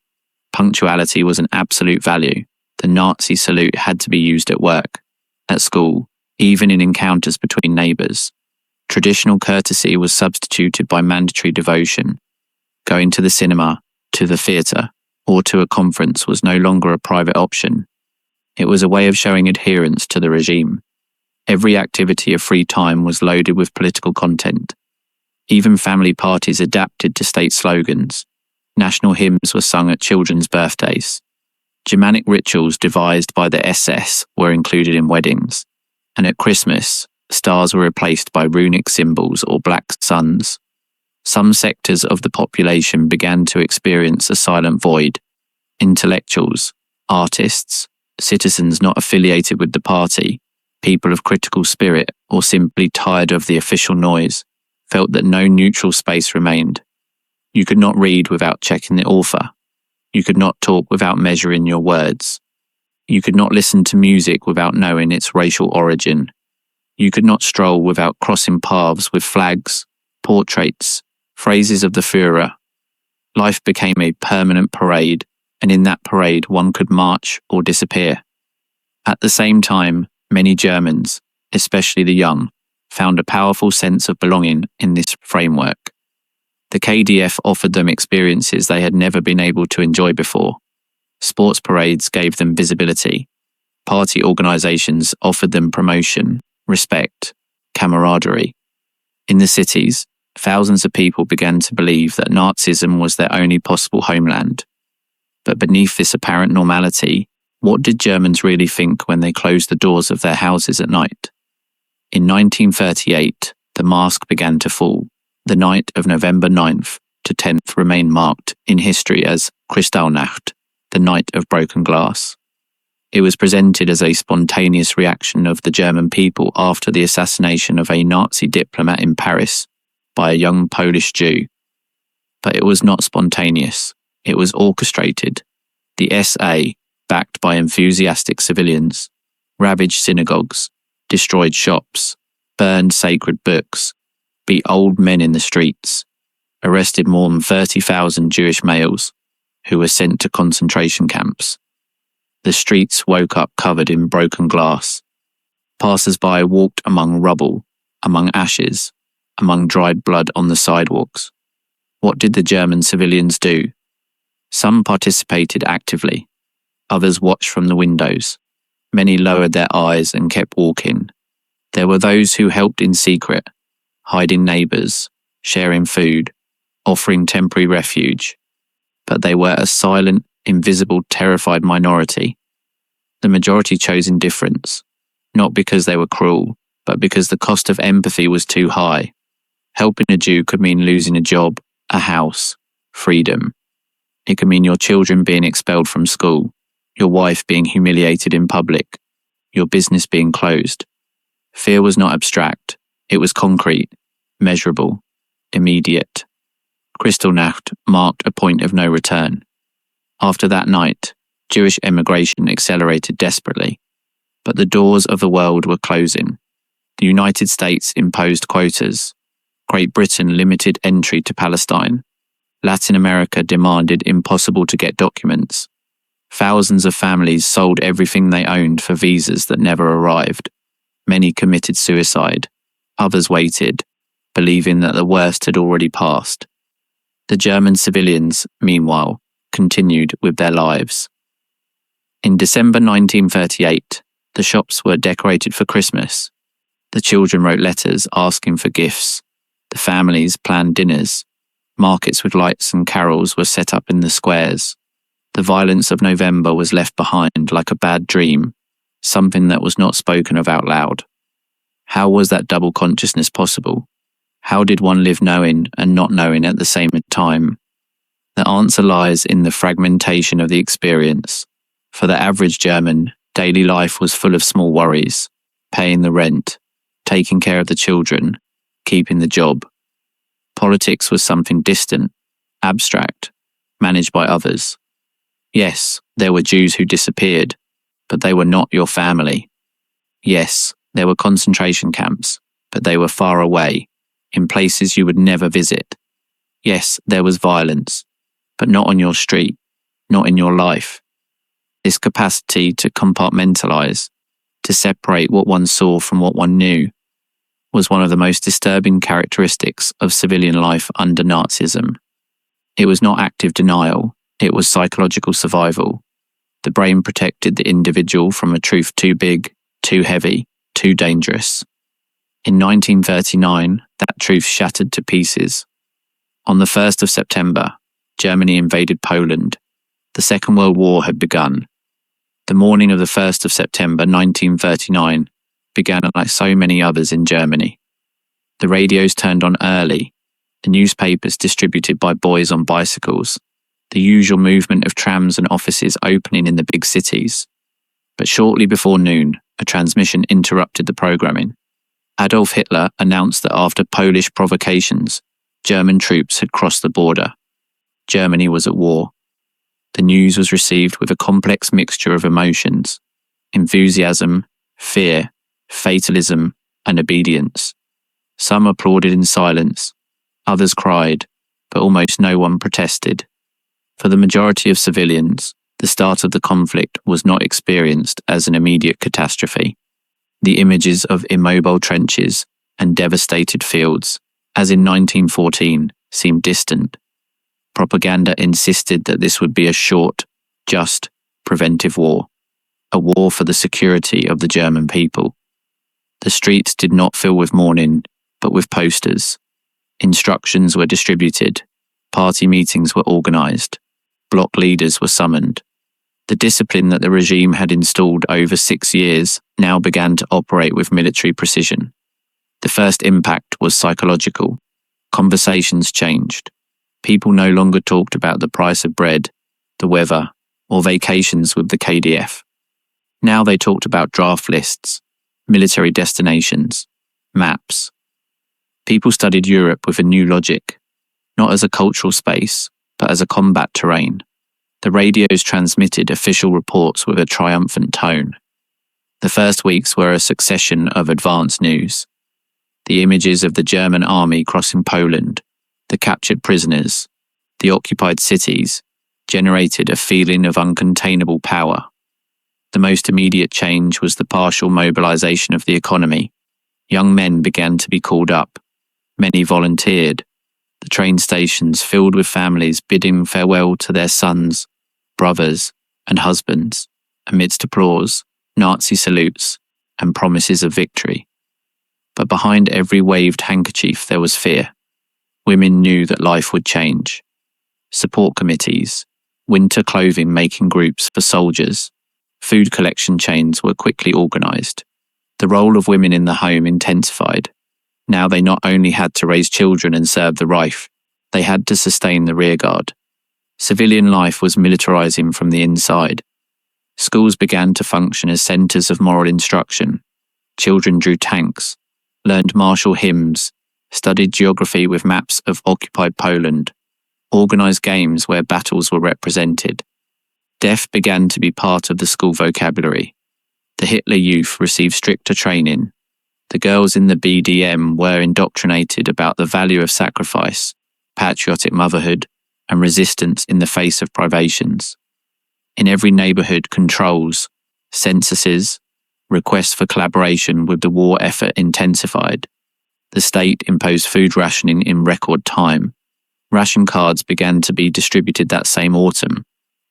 Punctuality was an absolute value. The Nazi salute had to be used at work, at school, even in encounters between neighbours. Traditional courtesy was substituted by mandatory devotion. Going to the cinema, to the theatre, or to a conference was no longer a private option. It was a way of showing adherence to the regime. Every activity of free time was loaded with political content. Even family parties adapted to state slogans. National hymns were sung at children's birthdays. Germanic rituals devised by the SS were included in weddings. And at Christmas, stars were replaced by runic symbols or black suns. Some sectors of the population began to experience a silent void. Intellectuals, artists, citizens not affiliated with the party, people of critical spirit or simply tired of the official noise, felt that no neutral space remained. You could not read without checking the author. You could not talk without measuring your words. You could not listen to music without knowing its racial origin. You could not stroll without crossing paths with flags, portraits, phrases of the Führer. Life became a permanent parade, and in that parade one could march or disappear. At the same time, many Germans, especially the young, found a powerful sense of belonging in this framework. The KDF offered them experiences they had never been able to enjoy before. Sports parades gave them visibility. Party organizations offered them promotion, respect, camaraderie. In the cities, thousands of people began to believe that Nazism was their only possible homeland. But beneath this apparent normality, what did Germans really think when they closed the doors of their houses at night? In 1938, the mask began to fall. The night of November 9th to 10th remained marked in history as Kristallnacht, the night of broken glass. It was presented as a spontaneous reaction of the German people after the assassination of a Nazi diplomat in Paris by a young Polish Jew. But it was not spontaneous. It was orchestrated. The SA, backed by enthusiastic civilians, ravaged synagogues, destroyed shops, burned sacred books, beat old men in the streets, arrested more than 30,000 Jewish males who were sent to concentration camps. The streets woke up covered in broken glass. Passers-by walked among rubble, among ashes, among dried blood on the sidewalks. What did the German civilians do? Some participated actively. Others watched from the windows. Many lowered their eyes and kept walking. There were those who helped in secret, hiding neighbours, sharing food, offering temporary refuge. But they were a silent, invisible, terrified minority. The majority chose indifference, not because they were cruel, but because the cost of empathy was too high. Helping a Jew could mean losing a job, a house, freedom. It could mean your children being expelled from school, your wife being humiliated in public, your business being closed. Fear was not abstract. It was concrete, measurable, immediate. Kristallnacht marked a point of no return. After that night, Jewish emigration accelerated desperately, but the doors of the world were closing. The United States imposed quotas. Great Britain limited entry to Palestine. Latin America demanded impossible to get documents. Thousands of families sold everything they owned for visas that never arrived. Many committed suicide. Others waited, believing that the worst had already passed. The German civilians, meanwhile, continued with their lives. In December 1938, the shops were decorated for Christmas. The children wrote letters asking for gifts. The families planned dinners. Markets with lights and carols were set up in the squares. The violence of November was left behind like a bad dream, something that was not spoken of out loud. How was that double consciousness possible? How did one live knowing and not knowing at the same time? The answer lies in the fragmentation of the experience. For the average German, daily life was full of small worries: paying the rent, taking care of the children, keeping the job. Politics was something distant, abstract, managed by others. Yes, there were Jews who disappeared, but they were not your family. Yes, there were concentration camps, but they were far away, in places you would never visit. Yes, there was violence, but not on your street, not in your life. This capacity to compartmentalize, to separate what one saw from what one knew, was one of the most disturbing characteristics of civilian life under Nazism. It was not active denial, it was psychological survival. The brain protected the individual from a truth too big, too heavy, too dangerous. In 1939, that truth shattered to pieces. On the 1st of September, Germany invaded Poland. The Second World War had begun. The morning of the 1st of September 1939 began like so many others in Germany. The radios turned on early, the newspapers distributed by boys on bicycles, the usual movement of trams and offices opening in the big cities. But shortly before noon, a transmission interrupted the programming. Adolf Hitler announced that after Polish provocations, German troops had crossed the border. Germany was at war. The news was received with a complex mixture of emotions: enthusiasm, fear, fatalism, and obedience. Some applauded in silence, others cried, but almost no one protested. For the majority of civilians, the start of the conflict was not experienced as an immediate catastrophe. The images of immobile trenches and devastated fields, as in 1914, seemed distant. Propaganda insisted that this would be a short, just, preventive war, a war for the security of the German people. The streets did not fill with mourning, but with posters. Instructions were distributed. Party meetings were organized. Bloc leaders were summoned. The discipline that the regime had installed over 6 years now began to operate with military precision. The first impact was psychological. Conversations changed. People no longer talked about the price of bread, the weather, or vacations with the KDF. Now they talked about draft lists, military destinations, maps. People studied Europe with a new logic, not as a cultural space, but as a combat terrain. The radios transmitted official reports with a triumphant tone. The first weeks were a succession of advance news. The images of the German army crossing Poland, The captured prisoners, the occupied cities, generated a feeling of uncontainable power. The most immediate change was the partial mobilization of the economy. Young men began to be called up. Many volunteered. The train stations filled with families bidding farewell to their sons, brothers, and husbands, amidst applause, Nazi salutes, and promises of victory. But behind every waved handkerchief there was fear. Women knew that life would change. Support committees, winter clothing making groups for soldiers, food collection chains were quickly organized. The role of women in the home intensified. Now they not only had to raise children and serve the Reich, they had to sustain the rearguard. Civilian life was militarizing from the inside. Schools began to function as centers of moral instruction. Children drew tanks, learned martial hymns, studied geography with maps of occupied Poland, organized games where battles were represented. Death began to be part of the school vocabulary. The Hitler Youth received stricter training. The girls in the BDM were indoctrinated about the value of sacrifice, patriotic motherhood, and resistance in the face of privations. In every neighborhood, controls, censuses, requests for collaboration with the war effort intensified. The state imposed food rationing in record time. Ration cards began to be distributed that same autumn.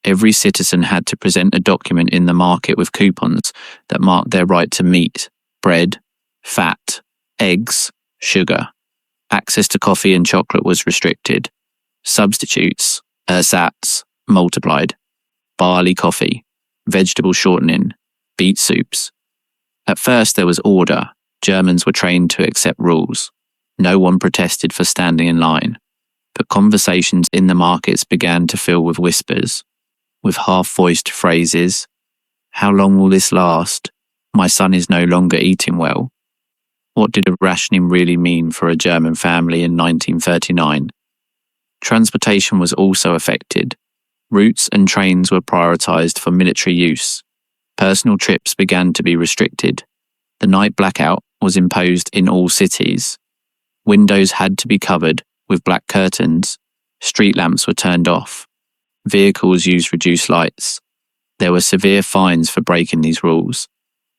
Every citizen had to present a document in the market with coupons that marked their right to meat, bread, fat, eggs, sugar. Access to coffee and chocolate was restricted. Substitutes, ersatz, multiplied. Barley coffee, vegetable shortening, beet soups. At first there was order. Germans were trained to accept rules. No one protested for standing in line. But conversations in the markets began to fill with whispers, with half-voiced phrases. How long will this last? My son is no longer eating well. What did a rationing really mean for a German family in 1939? Transportation was also affected. Routes and trains were prioritized for military use. Personal trips began to be restricted. The night blackout was imposed in all cities. Windows had to be covered with black curtains. Street lamps were turned off. Vehicles used reduced lights. There were severe fines for breaking these rules.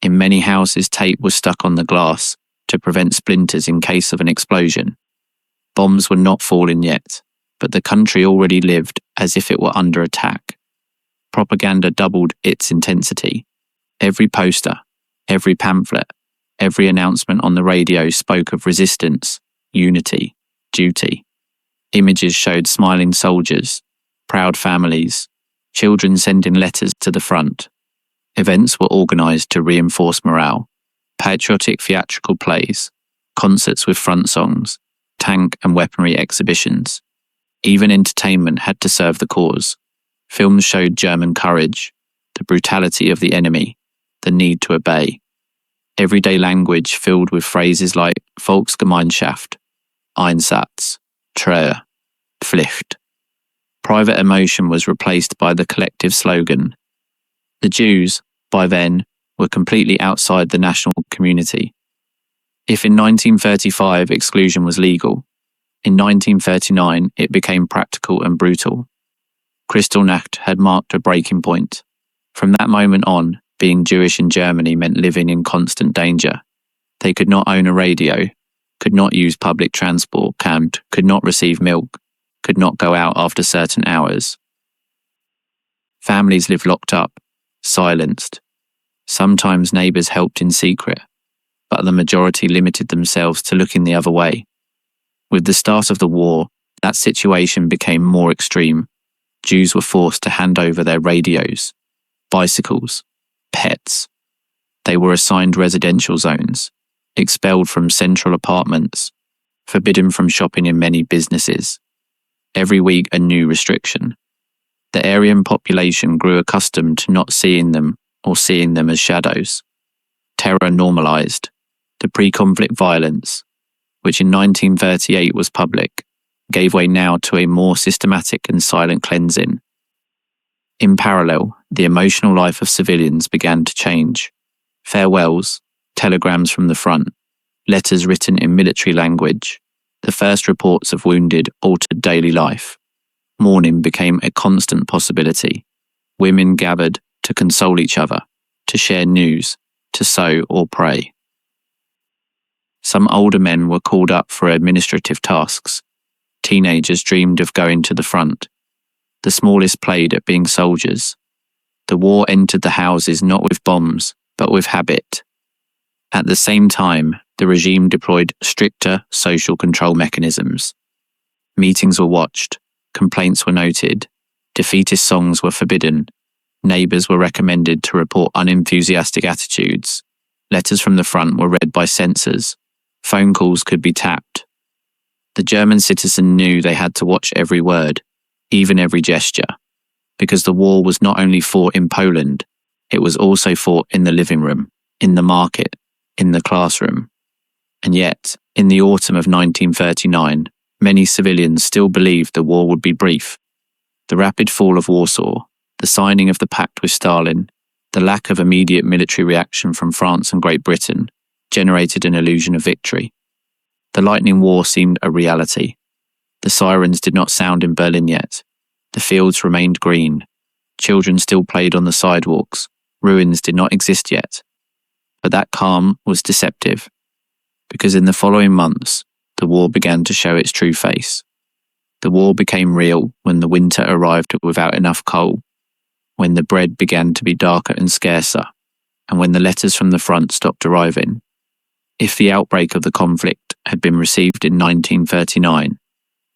In many houses, tape was stuck on the glass to prevent splinters in case of an explosion. Bombs were not falling yet, but the country already lived as if it were under attack. Propaganda doubled its intensity. Every poster, every pamphlet, every announcement on the radio spoke of resistance, unity, duty. Images showed smiling soldiers, proud families, children sending letters to the front. Events were organized to reinforce morale. Patriotic theatrical plays, concerts with front songs, tank and weaponry exhibitions. Even entertainment had to serve the cause. Films showed German courage, the brutality of the enemy, the need to obey. Everyday language filled with phrases like Volksgemeinschaft, Einsatz, Treue, Pflicht. Private emotion was replaced by the collective slogan. The Jews, by then, were completely outside the national community. If in 1935 exclusion was legal, in 1939 it became practical and brutal. Kristallnacht had marked a breaking point. From that moment on, being Jewish in Germany meant living in constant danger. They could not own a radio, could not use public transport, and could not receive milk, could not go out after certain hours. Families lived locked up, silenced. Sometimes neighbours helped in secret, but the majority limited themselves to looking the other way. With the start of the war, that situation became more extreme. Jews were forced to hand over their radios, bicycles, pets. They were assigned residential zones, expelled from central apartments, forbidden from shopping in many businesses. Every week a new restriction. The Aryan population grew accustomed to not seeing them or seeing them as shadows. Terror normalized. The pre-conflict violence, which in 1938 was public, gave way now to a more systematic and silent cleansing. In parallel, the emotional life of civilians began to change. Farewells, telegrams from the front, letters written in military language, The first reports of wounded altered daily life. Mourning became a constant possibility. Women gathered to console each other, to share news, to sew or pray. Some older men were called up for administrative tasks. Teenagers dreamed of going to the front. The smallest played at being soldiers. The war entered the houses not with bombs, but with habit. At the same time, the regime deployed stricter social control mechanisms. Meetings were watched, complaints were noted, defeatist songs were forbidden, neighbours were recommended to report unenthusiastic attitudes, letters from the front were read by censors, phone calls could be tapped. The German citizen knew they had to watch every word, even every gesture, because the war was not only fought in Poland, it was also fought in the living room, in the market, in the classroom. And yet, in the autumn of 1939, many civilians still believed the war would be brief. The rapid fall of Warsaw, the signing of the pact with Stalin, the lack of immediate military reaction from France and Great Britain generated an illusion of victory. The lightning war seemed a reality. The sirens did not sound in Berlin yet. The fields remained green. Children still played on the sidewalks. Ruins did not exist yet. But that calm was deceptive, because in the following months, the war began to show its true face. The war became real when the winter arrived without enough coal, when the bread began to be darker and scarcer, and when the letters from the front stopped arriving. If the outbreak of the conflict had been received in 1939,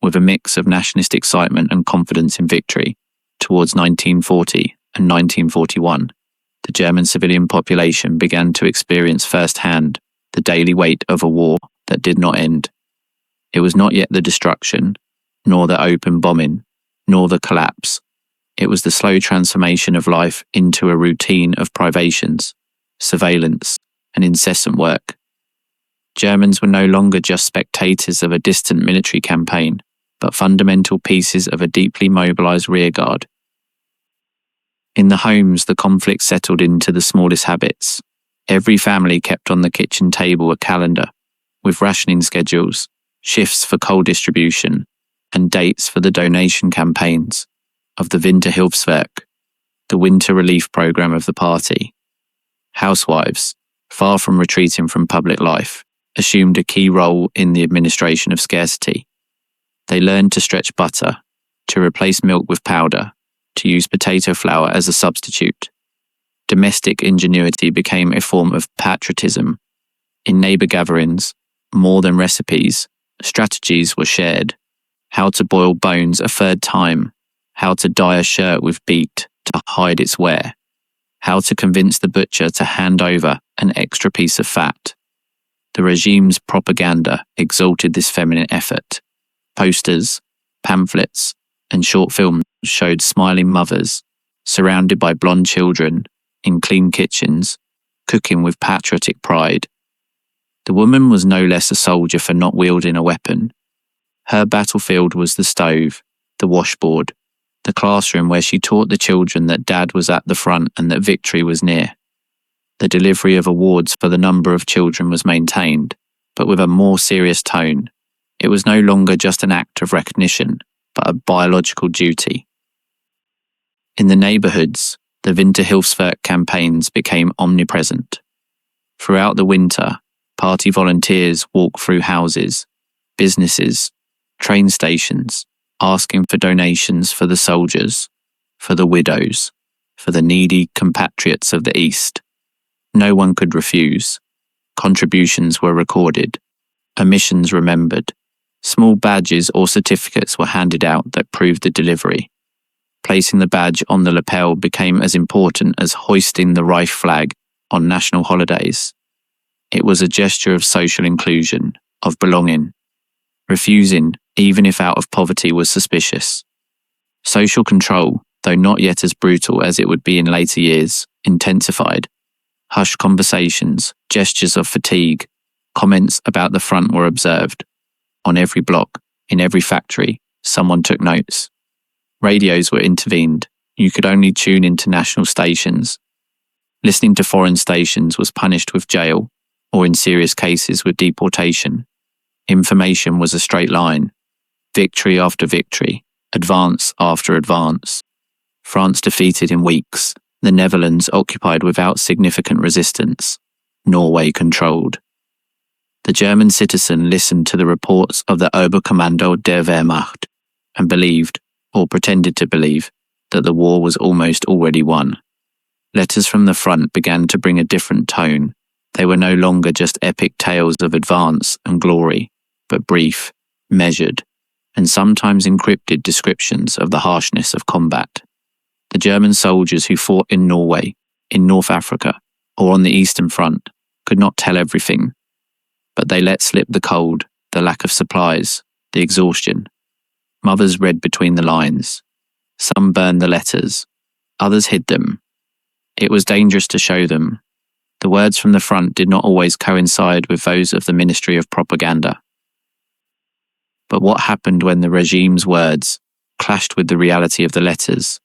with a mix of nationalist excitement and confidence in victory, towards 1940 and 1941, the German civilian population began to experience firsthand the daily weight of a war that did not end. It was not yet the destruction, nor the open bombing, nor the collapse. It was the slow transformation of life into a routine of privations, surveillance, and incessant work. Germans were no longer just spectators of a distant military campaign, but fundamental pieces of a deeply mobilized rearguard. In the homes, the conflict settled into the smallest habits. Every family kept on the kitchen table a calendar, with rationing schedules, shifts for coal distribution, and dates for the donation campaigns of the Winterhilfswerk, the winter relief program of the party. Housewives, far from retreating from public life, assumed a key role in the administration of scarcity. They learned to stretch butter, to replace milk with powder, to use potato flour as a substitute. Domestic ingenuity became a form of patriotism. In neighbour gatherings, more than recipes, strategies were shared. How to boil bones a third time, how to dye a shirt with beet to hide its wear, how to convince the butcher to hand over an extra piece of fat. The regime's propaganda exalted this feminine effort. Posters, pamphlets, and short films showed smiling mothers, surrounded by blonde children, in clean kitchens, cooking with patriotic pride. The woman was no less a soldier for not wielding a weapon. Her battlefield was the stove, the washboard, the classroom where she taught the children that Dad was at the front and that victory was near. The delivery of awards for the number of children was maintained, but with a more serious tone. It was no longer just an act of recognition, but a biological duty. In the neighbourhoods, the Winterhilfswerk campaigns became omnipresent. Throughout the winter, party volunteers walked through houses, businesses, train stations, asking for donations for the soldiers, for the widows, for the needy compatriots of the East. No one could refuse. Contributions were recorded, omissions remembered. Small badges or certificates were handed out that proved the delivery. Placing the badge on the lapel became as important as hoisting the Reich flag on national holidays. It was a gesture of social inclusion, of belonging. Refusing, even if out of poverty, was suspicious. Social control, though not yet as brutal as it would be in later years, intensified. Hushed conversations, gestures of fatigue, comments about the front were observed. On every block, in every factory, someone took notes. Radios were intervened. You could only tune into national stations. Listening to foreign stations was punished with jail, or in serious cases with deportation. Information was a straight line. Victory after victory, advance after advance. France defeated in weeks, the Netherlands occupied without significant resistance, Norway controlled. The German citizen listened to the reports of the Oberkommando der Wehrmacht and believed, or pretended to believe, that the war was almost already won. Letters from the front began to bring a different tone. They were no longer just epic tales of advance and glory, but brief, measured, and sometimes encrypted descriptions of the harshness of combat. The German soldiers who fought in Norway, in North Africa, or on the Eastern Front could not tell everything, but they let slip the cold, the lack of supplies, the exhaustion. Mothers read between the lines. Some burned the letters, others hid them. It was dangerous to show them. The words from the front did not always coincide with those of the Ministry of Propaganda. But what happened when the regime's words clashed with the reality of the letters?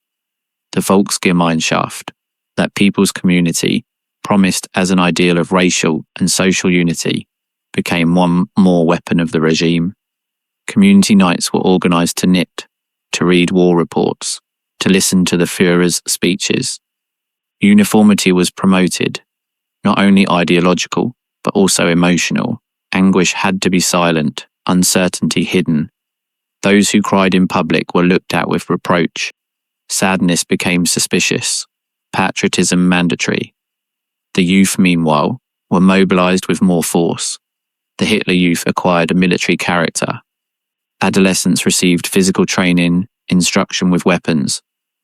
The Volksgemeinschaft, that people's community, promised as an ideal of racial and social unity, became one more weapon of the regime. Community nights were organized to knit, to read war reports, to listen to the Führer's speeches. Uniformity was promoted, not only ideological, but also emotional. Anguish had to be silent, uncertainty hidden. Those who cried in public were looked at with reproach. Sadness became suspicious, patriotism mandatory. The youth, meanwhile, were mobilized with more force. The Hitler Youth acquired a military character. Adolescents received physical training, instruction with weapons,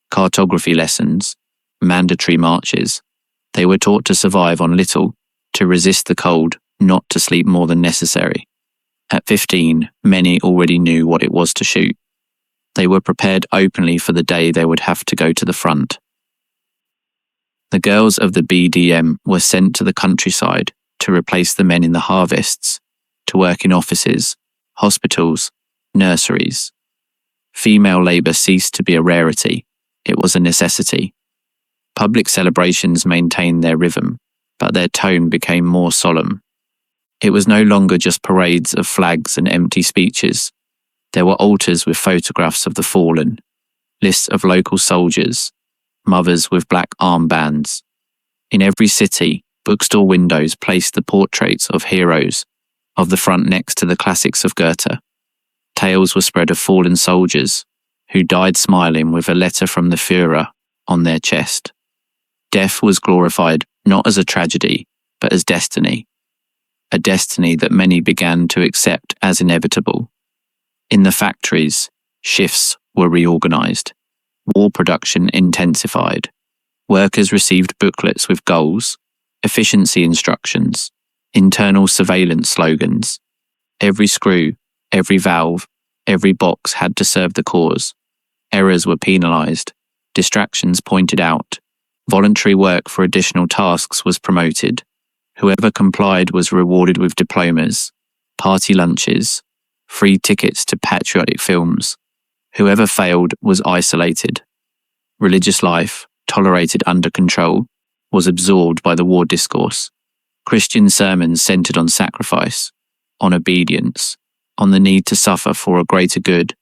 cartography lessons, mandatory marches. They were taught to survive on little, to resist the cold, not to sleep more than necessary. At 15, many already knew what it was to shoot. They were prepared openly for the day they would have to go to the front. The girls of the BDM were sent to the countryside to replace the men in the harvests, to work in offices, hospitals, nurseries. Female labour ceased to be a rarity, it was a necessity. Public celebrations maintained their rhythm, but their tone became more solemn. It was no longer just parades of flags and empty speeches. There were altars with photographs of the fallen, lists of local soldiers, mothers with black armbands. In every city, bookstore windows placed the portraits of heroes, of the front next to the classics of Goethe. Tales were spread of fallen soldiers, who died smiling with a letter from the Führer on their chest. Death was glorified not as a tragedy, but as destiny. A destiny that many began to accept as inevitable. In the factories, shifts were reorganized. War production intensified. Workers received booklets with goals, efficiency instructions, internal surveillance slogans. Every screw, every valve, every box had to serve the cause. Errors were penalized, distractions pointed out. Voluntary work for additional tasks was promoted. Whoever complied was rewarded with diplomas, party lunches, free tickets to patriotic films. Whoever failed was isolated. Religious life, tolerated under control, was absorbed by the war discourse. Christian sermons centered on sacrifice, on obedience, on the need to suffer for a greater good.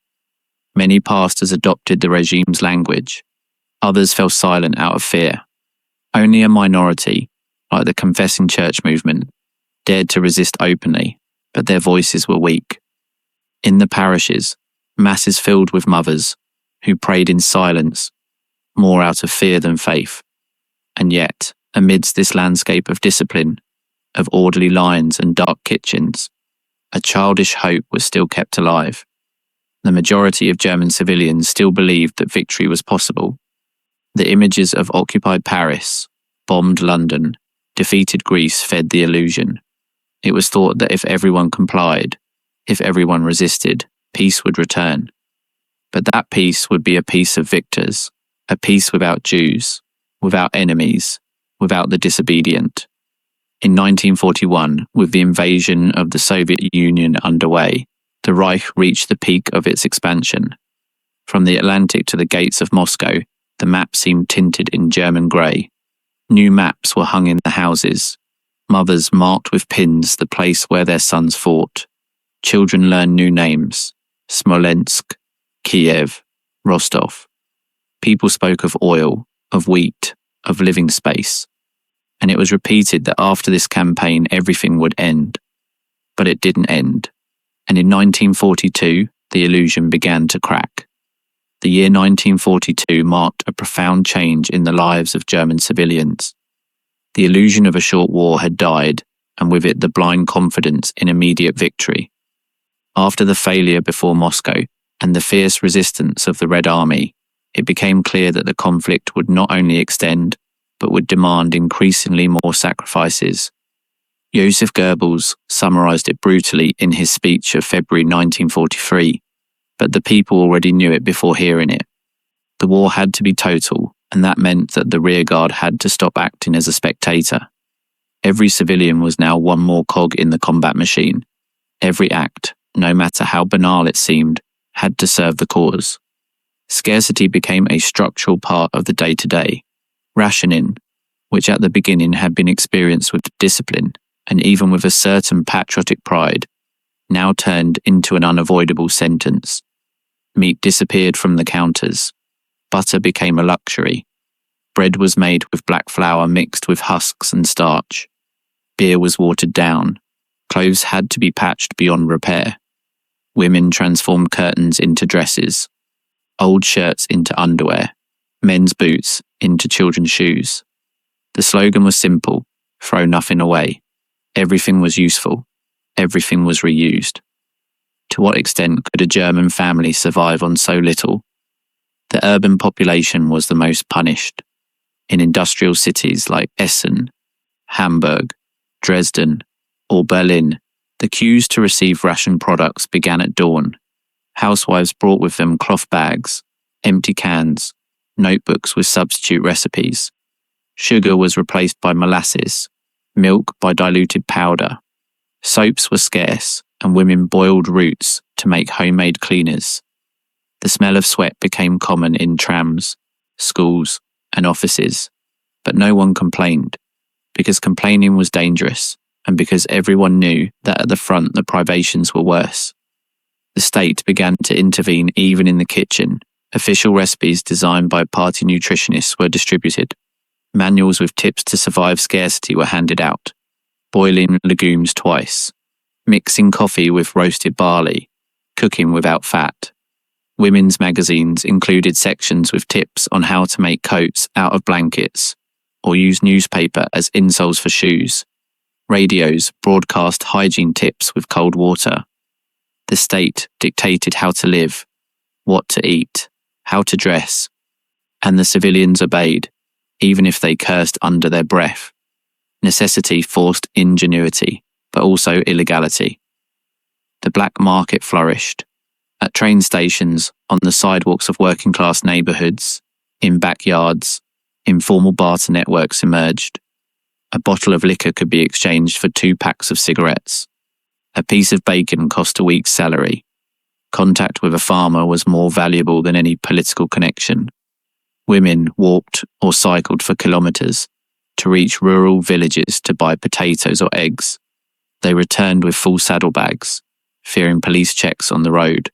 Many pastors adopted the regime's language. Others fell silent out of fear. Only a minority, like the Confessing Church movement, dared to resist openly, but their voices were weak. In the parishes, masses filled with mothers who prayed in silence, more out of fear than faith. And yet, amidst this landscape of discipline, of orderly lines and dark kitchens, a childish hope was still kept alive. The majority of German civilians still believed that victory was possible. The images of occupied Paris, bombed London, defeated Greece fed the illusion. It was thought that if everyone complied, if everyone resisted, peace would return. But that peace would be a peace of victors, a peace without Jews, without enemies, without the disobedient. In 1941, with the invasion of the Soviet Union underway, the Reich reached the peak of its expansion. From the Atlantic to the gates of Moscow, the map seemed tinted in German grey. New maps were hung in the houses. Mothers marked with pins the place where their sons fought. Children learned new names: Smolensk, Kiev, Rostov. People spoke of oil, of wheat, of living space. And it was repeated that after this campaign everything would end. But it didn't end. And in 1942, the illusion began to crack. The year 1942 marked a profound change in the lives of German civilians. The illusion of a short war had died, and with it the blind confidence in immediate victory. After the failure before Moscow and the fierce resistance of the Red Army, it became clear that the conflict would not only extend, but would demand increasingly more sacrifices. Joseph Goebbels summarized it brutally in his speech of February 1943, but the people already knew it before hearing it. The war had to be total, and that meant that the rearguard had to stop acting as a spectator. Every civilian was now one more cog in the combat machine. Every act, no matter how banal it seemed, had to serve the cause. Scarcity became a structural part of the day-to-day. Rationing, which at the beginning had been experienced with discipline and even with a certain patriotic pride, now turned into an unavoidable sentence. Meat disappeared from the counters. Butter became a luxury. Bread was made with black flour mixed with husks and starch. Beer was watered down. Clothes had to be patched beyond repair. Women transformed curtains into dresses, old shirts into underwear, men's boots into children's shoes. The slogan was simple: throw nothing away. Everything was useful. Everything was reused. To what extent could a German family survive on so little? The urban population was the most punished. In industrial cities like Essen, Hamburg, Dresden, or Berlin, the queues to receive ration products began at dawn. Housewives brought with them cloth bags, empty cans, notebooks with substitute recipes. Sugar was replaced by molasses, milk by diluted powder. Soaps were scarce, and women boiled roots to make homemade cleaners. The smell of sweat became common in trams, schools, and offices, but no one complained, because complaining was dangerous, and because everyone knew that at the front the privations were worse. The state began to intervene even in the kitchen. Official recipes designed by party nutritionists were distributed. Manuals with tips to survive scarcity were handed out. Boiling legumes twice, mixing coffee with roasted barley, cooking without fat. Women's magazines included sections with tips on how to make coats out of blankets or use newspaper as insoles for shoes. Radios broadcast hygiene tips with cold water. The state dictated how to live, what to eat, how to dress, and the civilians obeyed, even if they cursed under their breath. Necessity forced ingenuity, but also illegality. The black market flourished. At train stations, on the sidewalks of working-class neighbourhoods, in backyards, informal barter networks emerged. A bottle of liquor could be exchanged for 2 packs of cigarettes. A piece of bacon cost a week's salary. Contact with a farmer was more valuable than any political connection. Women walked or cycled for kilometres to reach rural villages to buy potatoes or eggs. They returned with full saddlebags, fearing police checks on the road.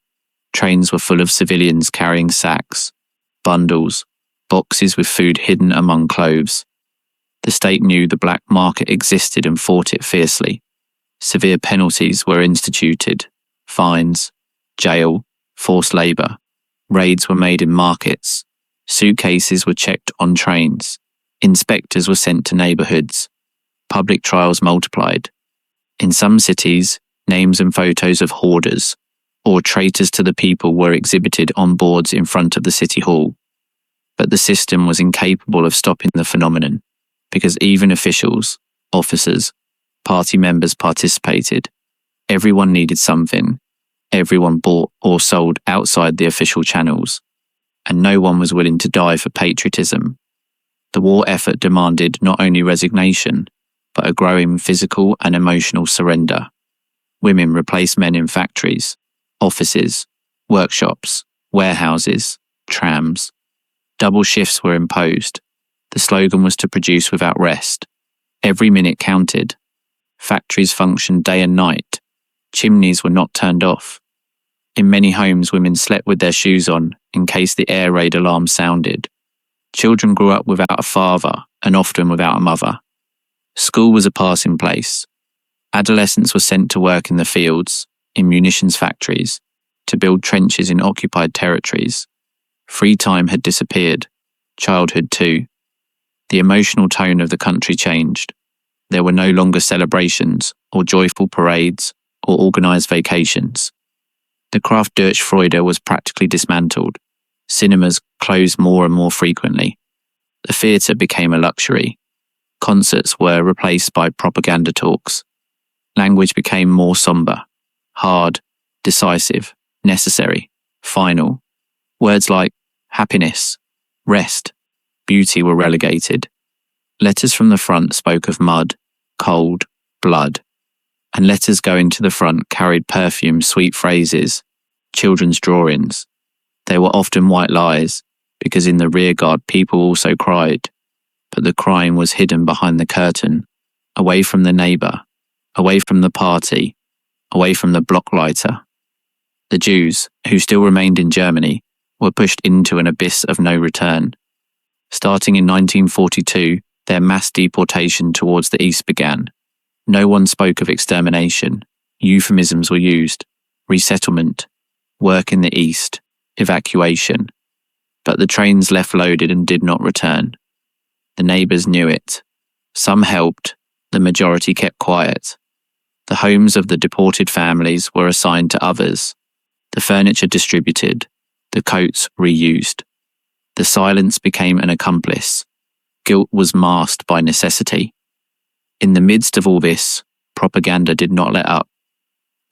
Trains were full of civilians carrying sacks, bundles, boxes with food hidden among clothes. The state knew the black market existed and fought it fiercely. Severe penalties were instituted: fines, jail, forced labour. Raids were made in markets. Suitcases were checked on trains. Inspectors were sent to neighbourhoods. Public trials multiplied. In some cities, names and photos of hoarders or traitors to the people were exhibited on boards in front of the city hall. But the system was incapable of stopping the phenomenon, because even officials, officers, party members participated. Everyone needed something. Everyone bought or sold outside the official channels, and no one was willing to die for patriotism. The war effort demanded not only resignation, but a growing physical and emotional surrender. Women replaced men in factories, offices, workshops, warehouses, trams. Double shifts were imposed. The slogan was to produce without rest. Every minute counted. Factories functioned day and night. Chimneys were not turned off. In many homes, women slept with their shoes on in case the air raid alarm sounded. Children grew up without a father and often without a mother. School was a passing place. Adolescents were sent to work in the fields, in munitions factories, to build trenches in occupied territories. Free time had disappeared, childhood too. The emotional tone of the country changed. There were no longer celebrations or joyful parades or organised vacations. The Kraft durch Freude was practically dismantled. Cinemas closed more and more frequently. The theatre became a luxury. Concerts were replaced by propaganda talks. Language became more sombre, hard, decisive, necessary, final. Words like happiness, rest, beauty were relegated. Letters from the front spoke of mud, cold, blood. And letters going to the front carried perfume, sweet phrases, children's drawings. They were often white lies, because in the rearguard people also cried. But the crying was hidden behind the curtain, away from the neighbour, away from the party, away from the block lighter. The Jews, who still remained in Germany, were pushed into an abyss of no return. Starting in 1942, their mass deportation towards the east began. No one spoke of extermination. Euphemisms were used: resettlement, work in the east, evacuation. But the trains left loaded and did not return. The neighbours knew it. Some helped, the majority kept quiet. The homes of the deported families were assigned to others, the furniture distributed, the coats reused. The silence became an accomplice. Guilt was masked by necessity. In the midst of all this, propaganda did not let up.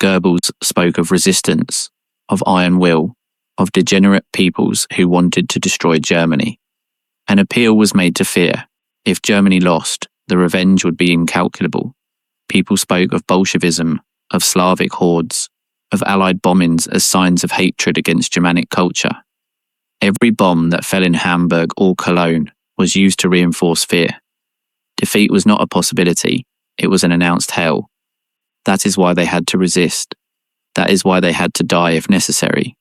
Goebbels spoke of resistance, of iron will, of degenerate peoples who wanted to destroy Germany. An appeal was made to fear. If Germany lost, the revenge would be incalculable. People spoke of Bolshevism, of Slavic hordes, of Allied bombings as signs of hatred against Germanic culture. Every bomb that fell in Hamburg or Cologne was used to reinforce fear. Defeat was not a possibility, it was an announced hell. That is why they had to resist. That is why they had to die if necessary.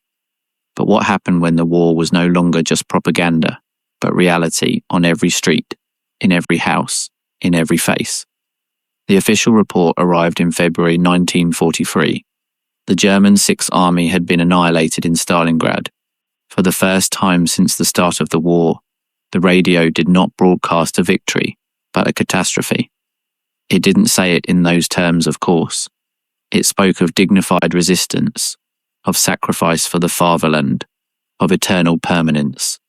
But what happened when the war was no longer just propaganda, but reality on every street, in every house, in every face? The official report arrived in February 1943. The German Sixth Army had been annihilated in Stalingrad. For the first time since the start of the war, the radio did not broadcast a victory, but a catastrophe. It didn't say it in those terms, of course. It spoke of dignified resistance, of sacrifice for the fatherland, of eternal permanence.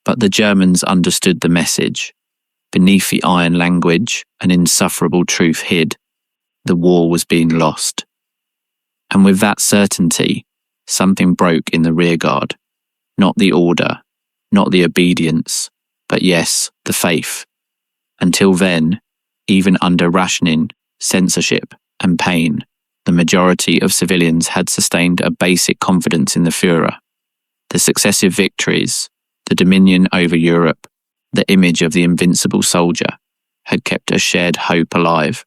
But the Germans understood the message. Beneath the iron language, an insufferable truth hid. The war was being lost. And with that certainty, something broke in the rearguard. Not the order, not the obedience, but yes, the faith. Until then, even under rationing, censorship, and pain, the majority of civilians had sustained a basic confidence in the Führer. The successive victories, the dominion over Europe, the image of the invincible soldier, had kept a shared hope alive.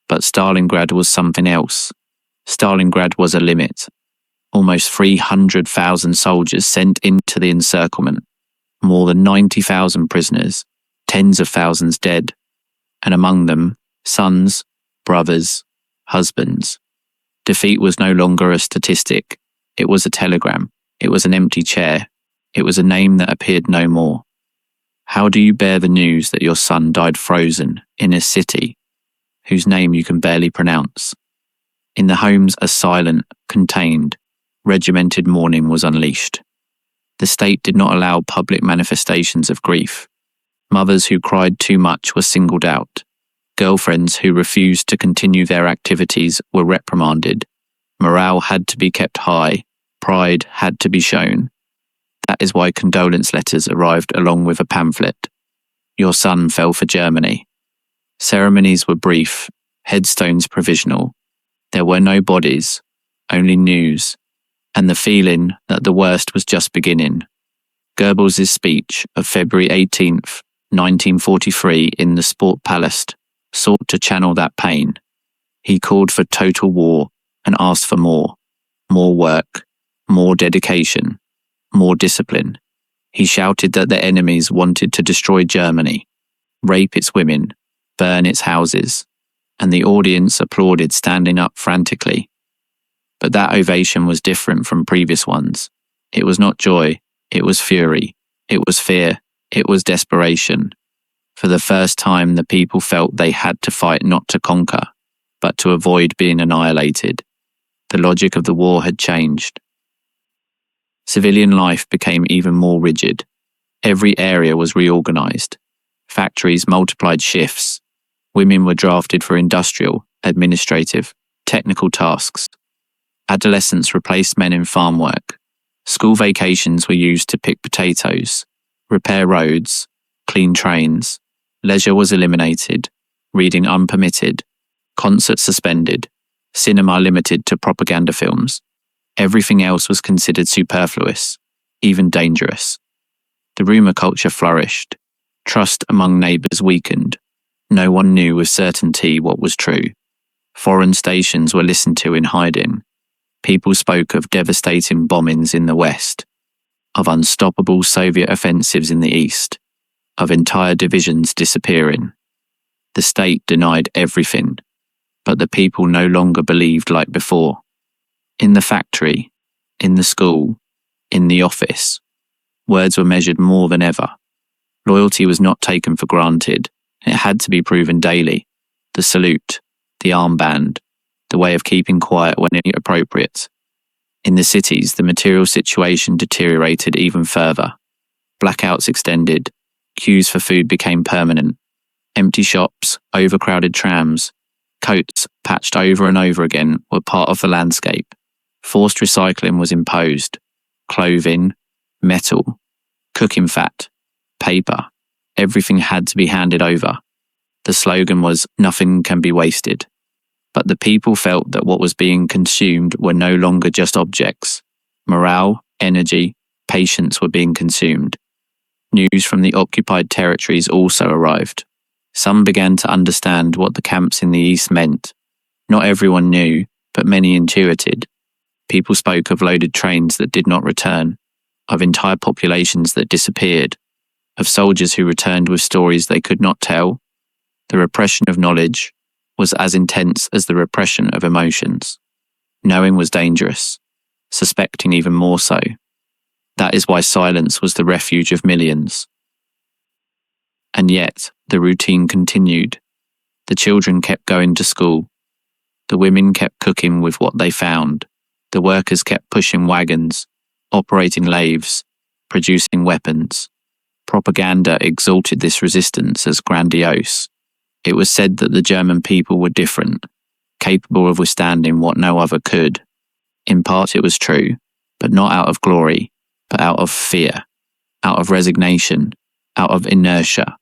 But Stalingrad was something else. Stalingrad was a limit. Almost 300,000 soldiers sent into the encirclement, more than 90,000 prisoners, tens of thousands dead, and among them, sons, brothers, husbands. Defeat was no longer a statistic. It was a telegram. It was an empty chair. It was a name that appeared no more. How do you bear the news that your son died frozen in a city whose name you can barely pronounce? In the homes, a silent, contained, regimented mourning was unleashed. The state did not allow public manifestations of grief. Mothers who cried too much were singled out. Girlfriends who refused to continue their activities were reprimanded. Morale had to be kept high. Pride had to be shown. That is why condolence letters arrived along with a pamphlet. Your son fell for Germany. Ceremonies were brief, headstones provisional. There were no bodies, only news, and the feeling that the worst was just beginning. Goebbels' speech of February 18th, 1943 in the Sportpalast sought to channel that pain. He called for total war, and asked for more work, more dedication, more discipline. He shouted that the enemies wanted to destroy Germany, rape its women, burn its houses, and the audience applauded, standing up frantically. But that ovation was different from previous ones. It was not joy, it was fury, it was fear, it was desperation. For the first time, the people felt they had to fight not to conquer, but to avoid being annihilated. The logic of the war had changed. Civilian life became even more rigid. Every area was reorganized. Factories multiplied shifts. Women were drafted for industrial, administrative, technical tasks. Adolescents replaced men in farm work. School vacations were used to pick potatoes, repair roads, clean trains. Leisure was eliminated, reading unpermitted, concerts suspended, cinema limited to propaganda films. Everything else was considered superfluous, even dangerous. The rumour culture flourished. Trust among neighbours weakened. No one knew with certainty what was true. Foreign stations were listened to in hiding. People spoke of devastating bombings in the West, of unstoppable Soviet offensives in the East, of entire divisions disappearing. The state denied everything, but the people no longer believed like before. In the factory, in the school, in the office, words were measured more than ever. Loyalty was not taken for granted. It had to be proven daily. The salute, the armband, the way of keeping quiet when appropriate. In the cities, the material situation deteriorated even further. Blackouts extended. Queues for food became permanent. Empty shops, overcrowded trams, coats patched over and over again were part of the landscape. Forced recycling was imposed. Clothing, metal, cooking fat, paper, everything had to be handed over. The slogan was, "Nothing can be wasted." But the people felt that what was being consumed were no longer just objects. Morale, energy, patience were being consumed. News from the occupied territories also arrived. Some began to understand what the camps in the east meant. Not everyone knew, but many intuited. People spoke of loaded trains that did not return, of entire populations that disappeared, of soldiers who returned with stories they could not tell. The repression of knowledge was as intense as the repression of emotions. Knowing was dangerous, suspecting even more so. That is why silence was the refuge of millions. And yet, the routine continued. The children kept going to school. The women kept cooking with what they found. The workers kept pushing wagons, operating lathes, producing weapons. Propaganda exalted this resistance as grandiose. It was said that the German people were different, capable of withstanding what no other could. In part it was true, but not out of glory, but out of fear, out of resignation, out of inertia.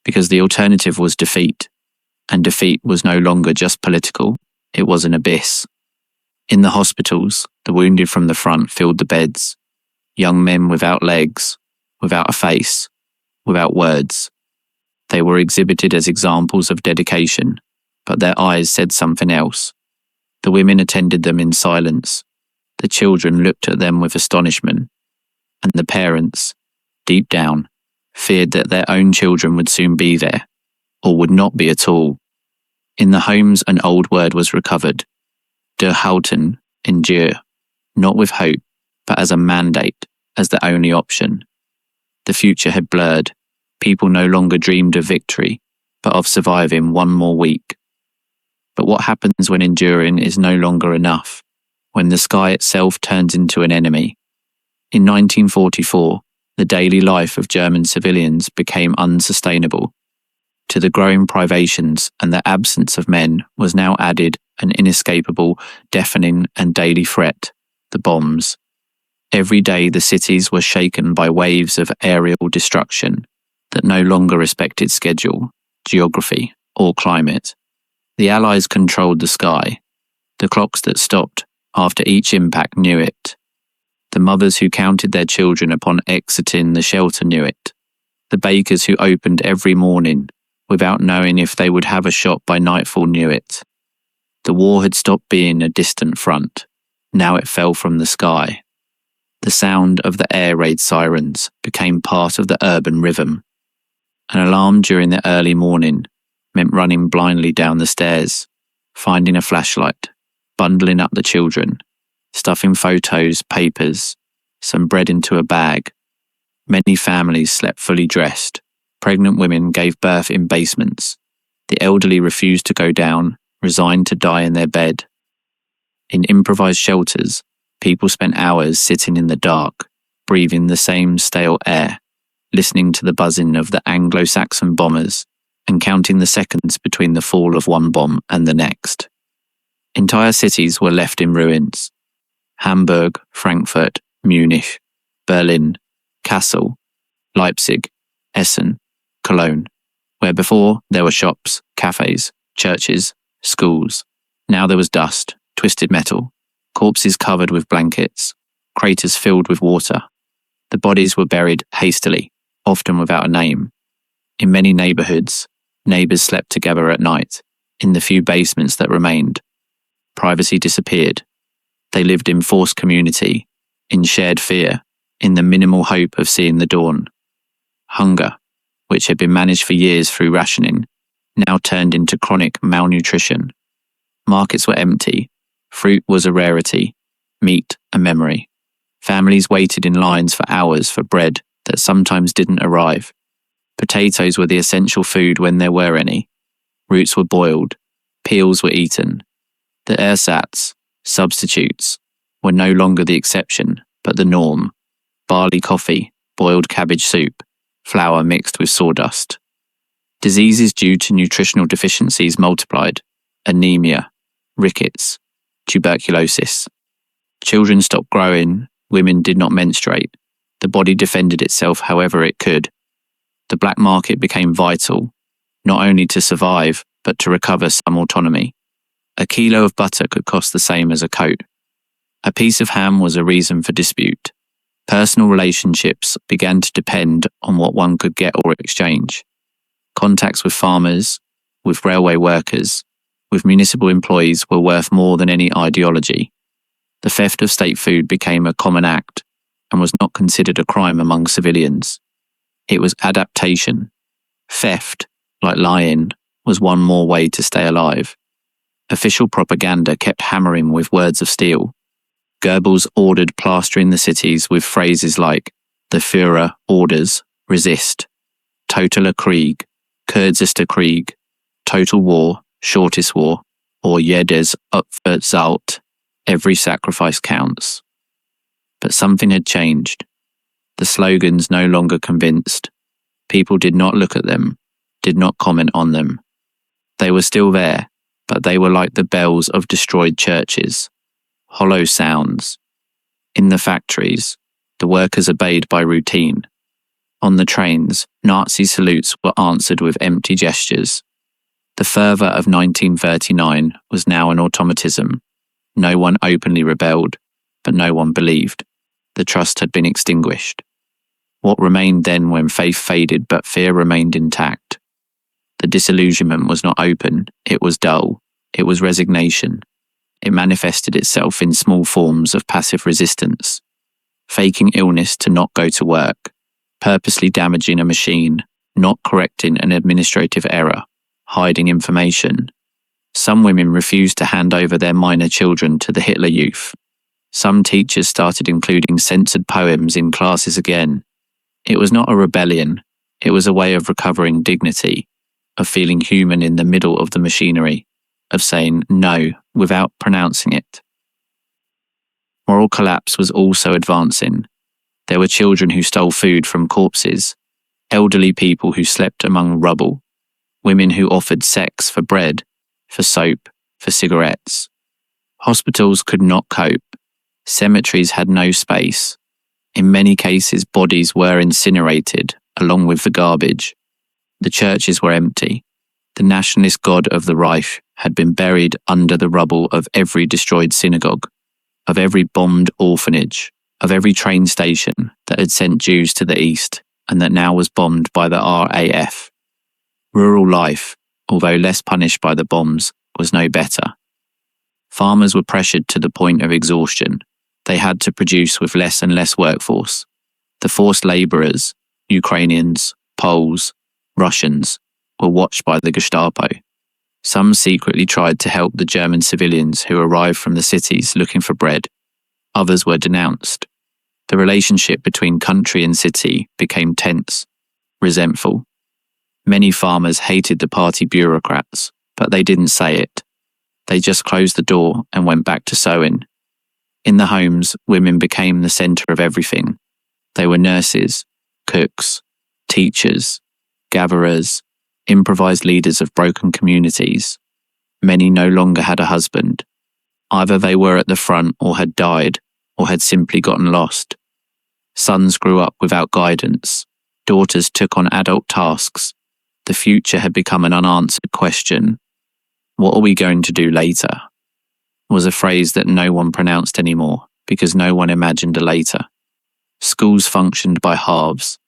Because the alternative was defeat, and defeat was no longer just political, it was an abyss. In the hospitals, the wounded from the front filled the beds. Young men without legs, without a face, without words. They were exhibited as examples of dedication, but their eyes said something else. The women attended them in silence. The children looked at them with astonishment. And the parents, deep down, feared that their own children would soon be there, or would not be at all. In the homes, an old word was recovered. Durchhalten, endure, not with hope, but as a mandate, as the only option. The future had blurred. People no longer dreamed of victory, but of surviving one more week. But what happens when enduring is no longer enough, when the sky itself turns into an enemy? In 1944, the daily life of German civilians became unsustainable. To the growing privations and the absence of men was now added an inescapable, deafening and daily threat, the bombs. Every day the cities were shaken by waves of aerial destruction that no longer respected schedule, geography, or climate. The Allies controlled the sky. The clocks that stopped after each impact knew it. The mothers who counted their children upon exiting the shelter knew it. The bakers who opened every morning without knowing if they would have a shop by nightfall knew it. The war had stopped being a distant front. Now it fell from the sky. The sound of the air raid sirens became part of the urban rhythm. An alarm during the early morning meant running blindly down the stairs, finding a flashlight, bundling up the children, stuffing photos, papers, some bread into a bag. Many families slept fully dressed. Pregnant women gave birth in basements. The elderly refused to go down, resigned to die in their bed. In improvised shelters, people spent hours sitting in the dark, breathing the same stale air, listening to the buzzing of the Anglo-Saxon bombers and counting the seconds between the fall of one bomb and the next. Entire cities were left in ruins. Hamburg, Frankfurt, Munich, Berlin, Kassel, Leipzig, Essen, Cologne, where before there were shops, cafes, churches, schools. Now there was dust, twisted metal, corpses covered with blankets, craters filled with water. The bodies were buried hastily, often without a name. In many neighborhoods, neighbors slept together at night, in the few basements that remained. Privacy disappeared. They lived in forced community, in shared fear, in the minimal hope of seeing the dawn. Hunger, which had been managed for years through rationing, now turned into chronic malnutrition. Markets were empty. Fruit was a rarity, meat a memory. Families waited in lines for hours for bread that sometimes didn't arrive. Potatoes were the essential food when there were any. Roots were boiled. Peels were eaten. The ersatz, substitutes, were no longer the exception, but the norm. Barley coffee, boiled cabbage soup, flour mixed with sawdust. Diseases due to nutritional deficiencies multiplied. Anemia, rickets, tuberculosis. Children stopped growing, women did not menstruate. The body defended itself however it could. The black market became vital, not only to survive, but to recover some autonomy. A kilo of butter could cost the same as a coat. A piece of ham was a reason for dispute. Personal relationships began to depend on what one could get or exchange. Contacts with farmers, with railway workers, with municipal employees were worth more than any ideology. The theft of state food became a common act and was not considered a crime among civilians. It was adaptation. Theft, like lying, was one more way to stay alive. Official propaganda kept hammering with words of steel. Goebbels ordered plastering the cities with phrases like, "The Führer orders, resist," "Totaler Krieg," "Kürzester Krieg," "Total War," "Shortest War," or "Jedes Opfer zählt," "Every sacrifice counts." But something had changed. The slogans no longer convinced. People did not look at them, did not comment on them. They were still there, but they were like the bells of destroyed churches. Hollow sounds. In the factories, the workers obeyed by routine. On the trains, Nazi salutes were answered with empty gestures. The fervour of 1939 was now an automatism. No one openly rebelled, but no one believed. The trust had been extinguished. What remained then when faith faded but fear remained intact? The disillusionment was not open, it was dull, it was resignation. It manifested itself in small forms of passive resistance. Faking illness to not go to work, purposely damaging a machine, not correcting an administrative error, hiding information. Some women refused to hand over their minor children to the Hitler Youth. Some teachers started including censored poems in classes again. It was not a rebellion, it was a way of recovering dignity, of feeling human in the middle of the machinery, of saying no without pronouncing it. Moral collapse was also advancing. There were children who stole food from corpses, elderly people who slept among rubble, women who offered sex for bread, for soap, for cigarettes. Hospitals could not cope. Cemeteries had no space. In many cases, bodies were incinerated along with the garbage. The churches were empty. The nationalist god of the Reich had been buried under the rubble of every destroyed synagogue, of every bombed orphanage, of every train station that had sent Jews to the east and that now was bombed by the RAF. Rural life, although less punished by the bombs, was no better. Farmers were pressured to the point of exhaustion. They had to produce with less and less workforce. The forced labourers, Ukrainians, Poles, Russians, were watched by the Gestapo. Some secretly tried to help the German civilians who arrived from the cities looking for bread. Others were denounced. The relationship between country and city became tense, resentful. Many farmers hated the party bureaucrats, but they didn't say it. They just closed the door and went back to sowing. In the homes, women became the centre of everything. They were nurses, cooks, teachers, gatherers, improvised leaders of broken communities. Many no longer had a husband. Either they were at the front or had died, or had simply gotten lost. Sons grew up without guidance. Daughters took on adult tasks. The future had become an unanswered question. What are we going to do later? Was a phrase that no one pronounced anymore because no one imagined a later. Schools functioned by halves.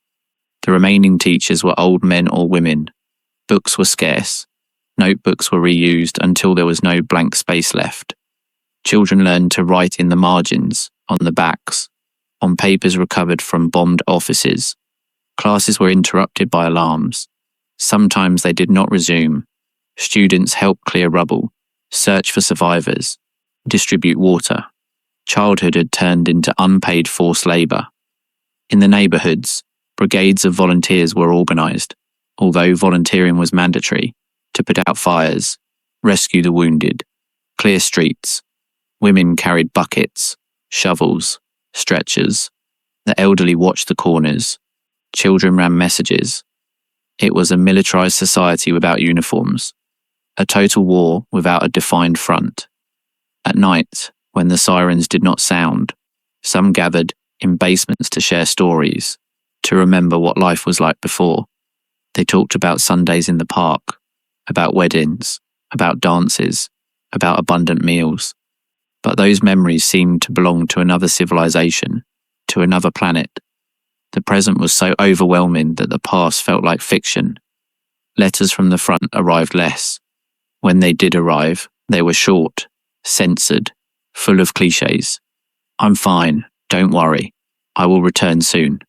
The remaining teachers were old men or women. Books were scarce. Notebooks were reused until there was no blank space left. Children learned to write in the margins, on the backs, on papers recovered from bombed offices. Classes were interrupted by alarms. Sometimes they did not resume. Students helped clear rubble, search for survivors, distribute water. Childhood had turned into unpaid forced labour. In the neighbourhoods, brigades of volunteers were organised, although volunteering was mandatory, to put out fires, rescue the wounded, clear streets. Women carried buckets, shovels, stretchers. The elderly watched the corners. Children ran messages. It was a militarised society without uniforms, a total war without a defined front. At night, when the sirens did not sound, some gathered in basements to share stories, to remember what life was like before. They talked about Sundays in the park, about weddings, about dances, about abundant meals. But those memories seemed to belong to another civilization, to another planet. The present was so overwhelming that the past felt like fiction. Letters from the front arrived less. When they did arrive, they were short, censored, full of cliches. I'm fine, don't worry, I will return soon.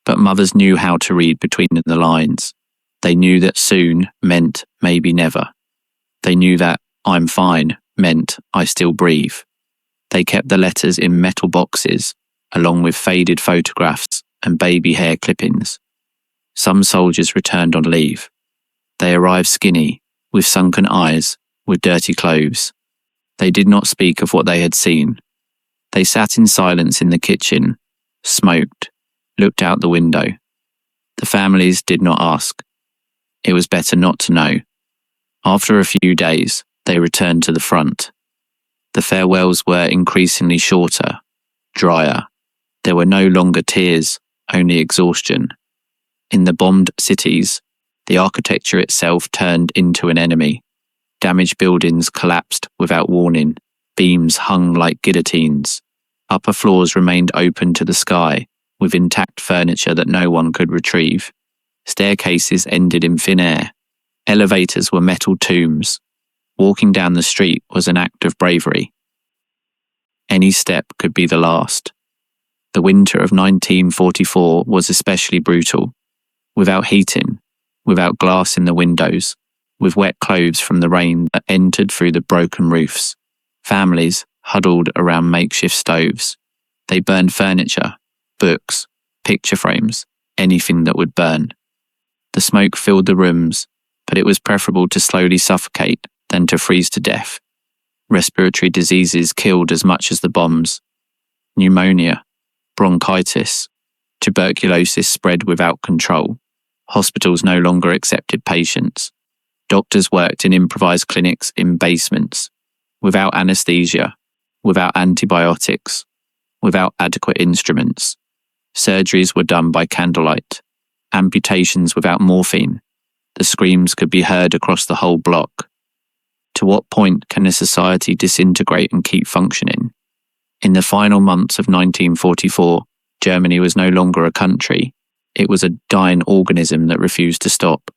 But mothers knew how to read between the lines. They knew that soon meant maybe never. They knew that I'm fine meant I still breathe. They kept the letters in metal boxes, along with faded photographs and baby hair clippings. Some soldiers returned on leave. They arrived skinny, with sunken eyes, with dirty clothes. They did not speak of what they had seen. They sat in silence in the kitchen, smoked, looked out the window. The families did not ask. It was better not to know. After a few days, they returned to the front. The farewells were increasingly shorter, drier. There were no longer tears, only exhaustion. In the bombed cities, the architecture itself turned into an enemy. Damaged buildings collapsed without warning. Beams hung like guillotines. Upper floors remained open to the sky, with intact furniture that no one could retrieve. Staircases ended in thin air. Elevators were metal tombs. Walking down the street was an act of bravery. Any step could be the last. The winter of 1944 was especially brutal. Without heating, without glass in the windows, with wet clothes from the rain that entered through the broken roofs. Families huddled around makeshift stoves. They burned furniture, books, picture frames, anything that would burn. The smoke filled the rooms, but it was preferable to slowly suffocate than to freeze to death. Respiratory diseases killed as much as the bombs. Pneumonia, bronchitis, tuberculosis spread without control. Hospitals no longer accepted patients. Doctors worked in improvised clinics in basements, without anesthesia, without antibiotics, without adequate instruments. Surgeries were done by candlelight, amputations without morphine. The screams could be heard across the whole block. To what point can a society disintegrate and keep functioning? In the final months of 1944, Germany was no longer a country. It was a dying organism that refused to stop.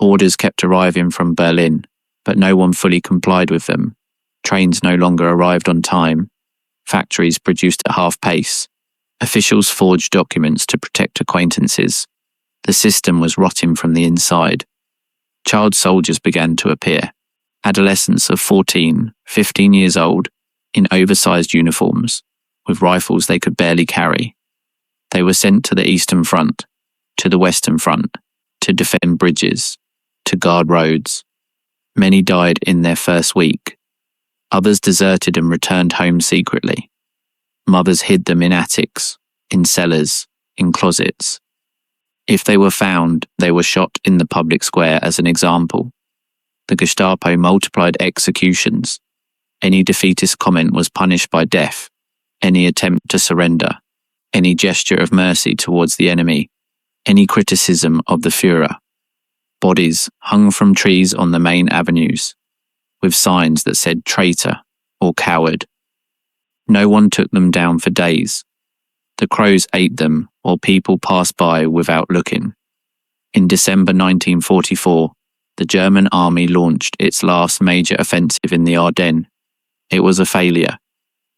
Orders kept arriving from Berlin, but no one fully complied with them. Trains no longer arrived on time. Factories produced at half pace. Officials forged documents to protect acquaintances. The system was rotting from the inside. Child soldiers began to appear. Adolescents of 14, 15 years old, in oversized uniforms, with rifles they could barely carry. They were sent to the Eastern Front, to the Western Front, to defend bridges, to guard roads. Many died in their first week. Others deserted and returned home secretly. Mothers hid them in attics, in cellars, in closets. If they were found, they were shot in the public square as an example. The Gestapo multiplied executions. Any defeatist comment was punished by death. Any attempt to surrender, any gesture of mercy towards the enemy, any criticism of the Führer. Bodies hung from trees on the main avenues, with signs that said traitor or coward. No one took them down for days. The crows ate them while people passed by without looking. In December 1944, the German army launched its last major offensive in the Ardennes. It was a failure,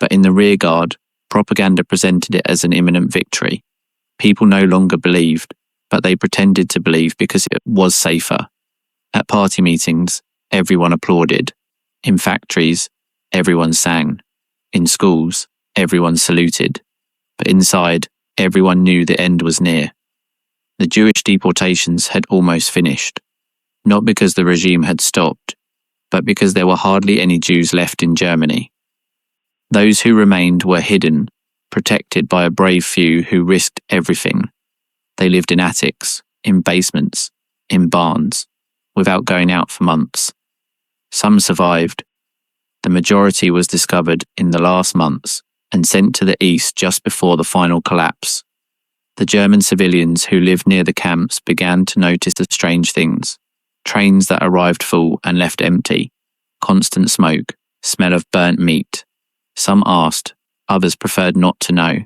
but in the rearguard, propaganda presented it as an imminent victory. People no longer believed, but they pretended to believe because it was safer. At party meetings, everyone applauded. In factories, everyone sang. In schools, everyone saluted. But inside, everyone knew the end was near. The Jewish deportations had almost finished, not because the regime had stopped, but because there were hardly any Jews left in Germany. Those who remained were hidden, protected by a brave few who risked everything. They lived in attics, in basements, in barns, without going out for months. Some survived. The majority was discovered in the last months and sent to the east just before the final collapse. The German civilians who lived near the camps began to notice the strange things. Trains that arrived full and left empty, constant smoke, smell of burnt meat. Some asked, others preferred not to know.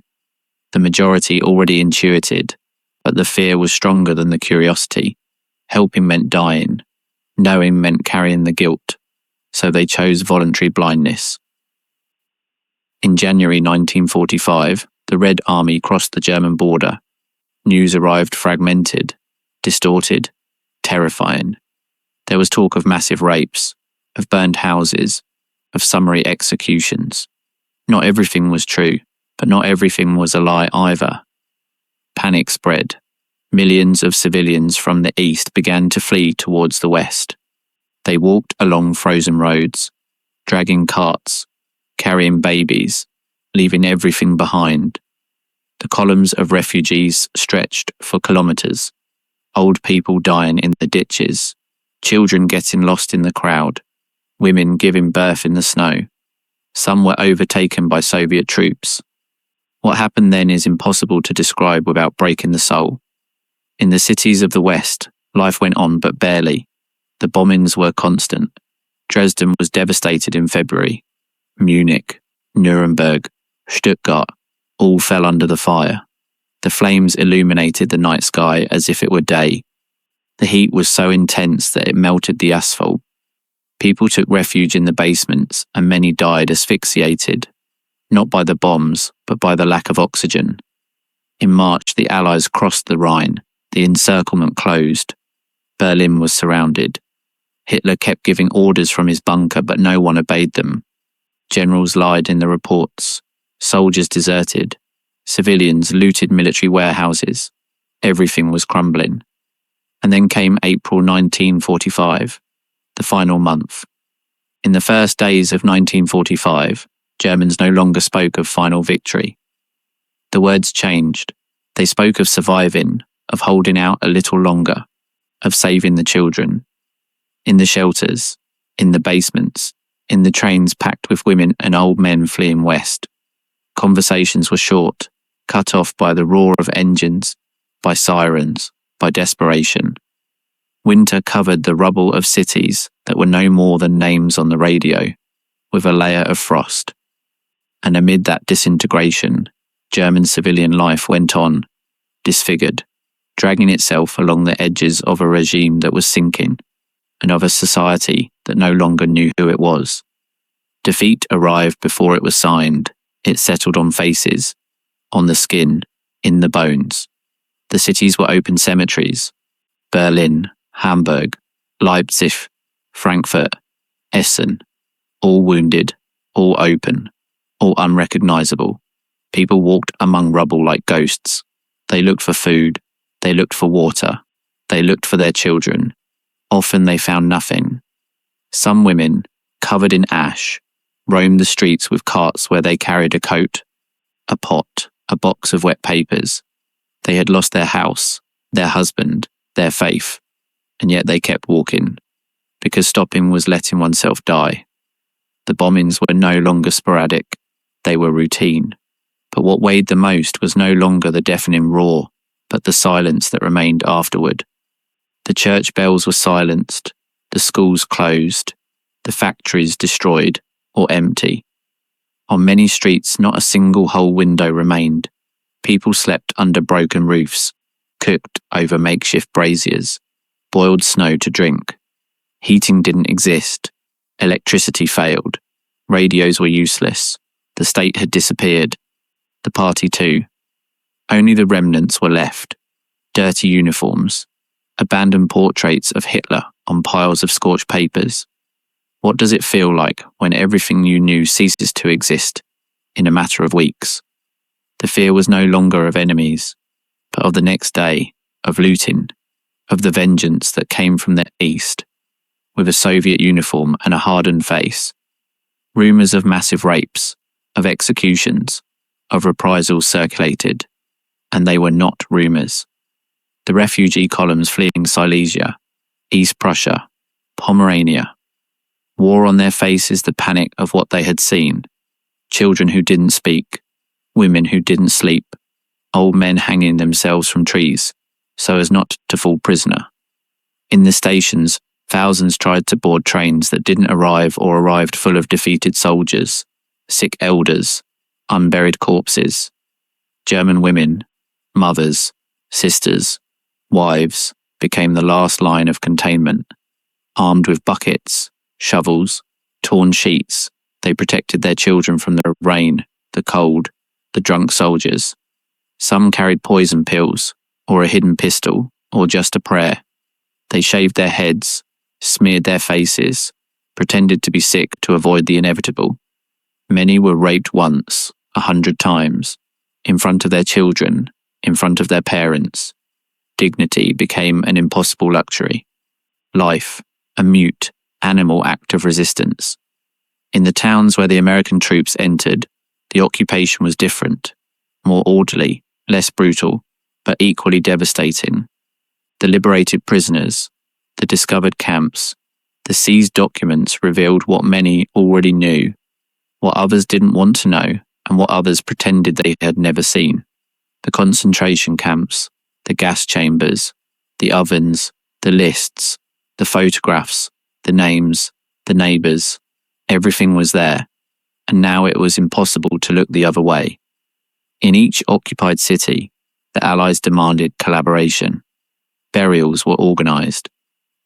The majority already intuited, but the fear was stronger than the curiosity. Helping meant dying. Knowing meant carrying the guilt. So they chose voluntary blindness. In January 1945, the Red Army crossed the German border. News arrived fragmented, distorted, terrifying. There was talk of massive rapes, of burned houses, of summary executions. Not everything was true, but not everything was a lie either. Panic spread. Millions of civilians from the east began to flee towards the west. They walked along frozen roads, dragging carts, carrying babies, leaving everything behind. The columns of refugees stretched for kilometers. Old people dying in the ditches, children getting lost in the crowd, women giving birth in the snow. Some were overtaken by Soviet troops. What happened then is impossible to describe without breaking the soul. In the cities of the West, life went on but barely. The bombings were constant. Dresden was devastated in February. Munich, Nuremberg, Stuttgart, all fell under the fire. The flames illuminated the night sky as if it were day. The heat was so intense that it melted the asphalt. People took refuge in the basements and many died asphyxiated, not by the bombs, but by the lack of oxygen. In March, the Allies crossed the Rhine. The encirclement closed. Berlin was surrounded. Hitler kept giving orders from his bunker, but no one obeyed them. Generals lied in the reports. Soldiers deserted. Civilians looted military warehouses. Everything was crumbling. And then came April 1945, the final month. In the first days of 1945, Germans no longer spoke of final victory. The words changed. They spoke of surviving, of holding out a little longer, of saving the children. In the shelters, in the basements, in the trains packed with women and old men fleeing west. Conversations were short, cut off by the roar of engines, by sirens, by desperation. Winter covered the rubble of cities that were no more than names on the radio, with a layer of frost. And amid that disintegration, German civilian life went on, disfigured, dragging itself along the edges of a regime that was sinking, and of a society that no longer knew who it was. Defeat arrived before it was signed. It settled on faces, on the skin, in the bones. The cities were open cemeteries. Berlin, Hamburg, Leipzig, Frankfurt, Essen, all wounded, all open, all unrecognizable. People walked among rubble like ghosts. They looked for food. They looked for water. They looked for their children. Often they found nothing. Some women, covered in ash, roamed the streets with carts where they carried a coat, a pot, a box of wet papers. They had lost their house, their husband, their faith, and yet they kept walking, because stopping was letting oneself die. The bombings were no longer sporadic, they were routine. But what weighed the most was no longer the deafening roar, but the silence that remained afterward. The church bells were silenced, the schools closed, the factories destroyed or empty. On many streets, not a single whole window remained. People slept under broken roofs, cooked over makeshift braziers, boiled snow to drink. Heating didn't exist. Electricity failed. Radios were useless. The state had disappeared. The party too. Only the remnants were left. Dirty uniforms. Abandoned portraits of Hitler on piles of scorched papers. What does it feel like when everything you knew ceases to exist in a matter of weeks? The fear was no longer of enemies, but of the next day, of looting, of the vengeance that came from the east, with a Soviet uniform and a hardened face. Rumours of massive rapes, of executions, of reprisals circulated, and they were not rumours. The refugee columns fleeing Silesia, East Prussia, Pomerania, wore on their faces the panic of what they had seen. Children who didn't speak, women who didn't sleep, old men hanging themselves from trees, so as not to fall prisoner. In the stations, thousands tried to board trains that didn't arrive or arrived full of defeated soldiers, sick elders, unburied corpses. German women, mothers, sisters, wives became the last line of containment. Armed with buckets, shovels, torn sheets, they protected their children from the rain, the cold, the drunk soldiers. Some carried poison pills, or a hidden pistol, or just a prayer. They shaved their heads, smeared their faces, pretended to be sick to avoid the inevitable. Many were raped once, 100 times, in front of their children, in front of their parents. Dignity became an impossible luxury. Life, a mute, animal act of resistance. In the towns where the American troops entered, the occupation was different, more orderly, less brutal, but equally devastating. The liberated prisoners, the discovered camps, the seized documents revealed what many already knew, what others didn't want to know, and what others pretended they had never seen. The concentration camps, the gas chambers, the ovens, the lists, the photographs, the names, the neighbours, everything was there, and now it was impossible to look the other way. In each occupied city, the Allies demanded collaboration. Burials were organised.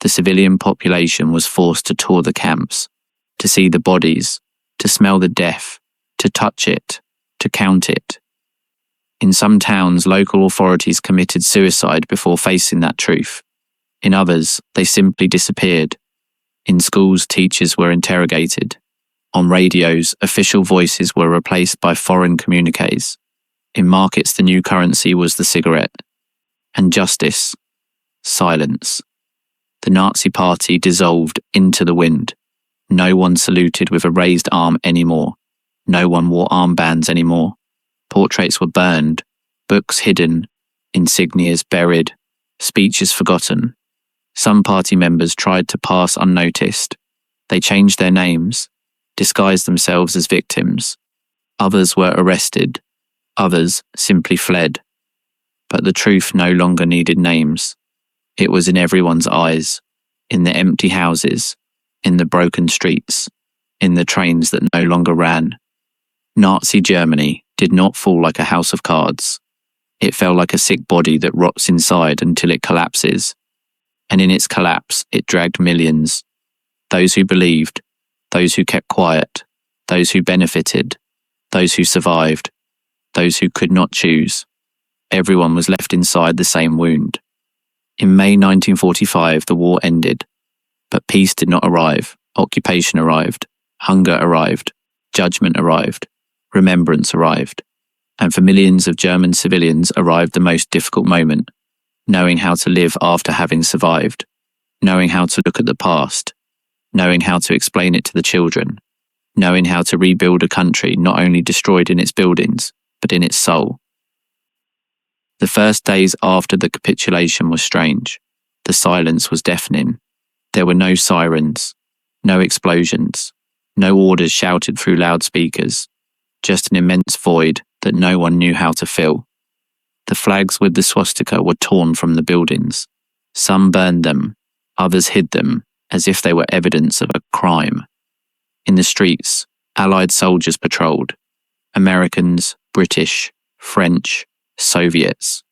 The civilian population was forced to tour the camps, to see the bodies, to smell the death, to touch it, to count it. In some towns, local authorities committed suicide before facing that truth. In others, they simply disappeared. In schools, teachers were interrogated. On radios, official voices were replaced by foreign communiques. In markets, the new currency was the cigarette. And justice, silence. The Nazi Party dissolved into the wind. No one saluted with a raised arm anymore. No one wore armbands anymore. Portraits were burned, books hidden, insignias buried, speeches forgotten. Some party members tried to pass unnoticed. They changed their names, disguised themselves as victims. Others were arrested. Others simply fled. But the truth no longer needed names. It was in everyone's eyes, in the empty houses, in the broken streets, in the trains that no longer ran. Nazi Germany did not fall like a house of cards. It fell like a sick body that rots inside until it collapses. And in its collapse, it dragged millions. Those who believed, those who kept quiet, those who benefited, those who survived, those who could not choose. Everyone was left inside the same wound. In May 1945, the war ended, but peace did not arrive. Occupation arrived, hunger arrived, judgment arrived, remembrance arrived, and for millions of German civilians arrived the most difficult moment, knowing how to live after having survived, knowing how to look at the past, knowing how to explain it to the children, knowing how to rebuild a country not only destroyed in its buildings, but in its soul. The first days after the capitulation were strange. The silence was deafening. There were no sirens, no explosions, no orders shouted through loudspeakers, just an immense void that no one knew how to fill. The flags with the swastika were torn from the buildings. Some burned them, others hid them, as if they were evidence of a crime. In the streets, Allied soldiers patrolled. Americans, British, French, Soviets.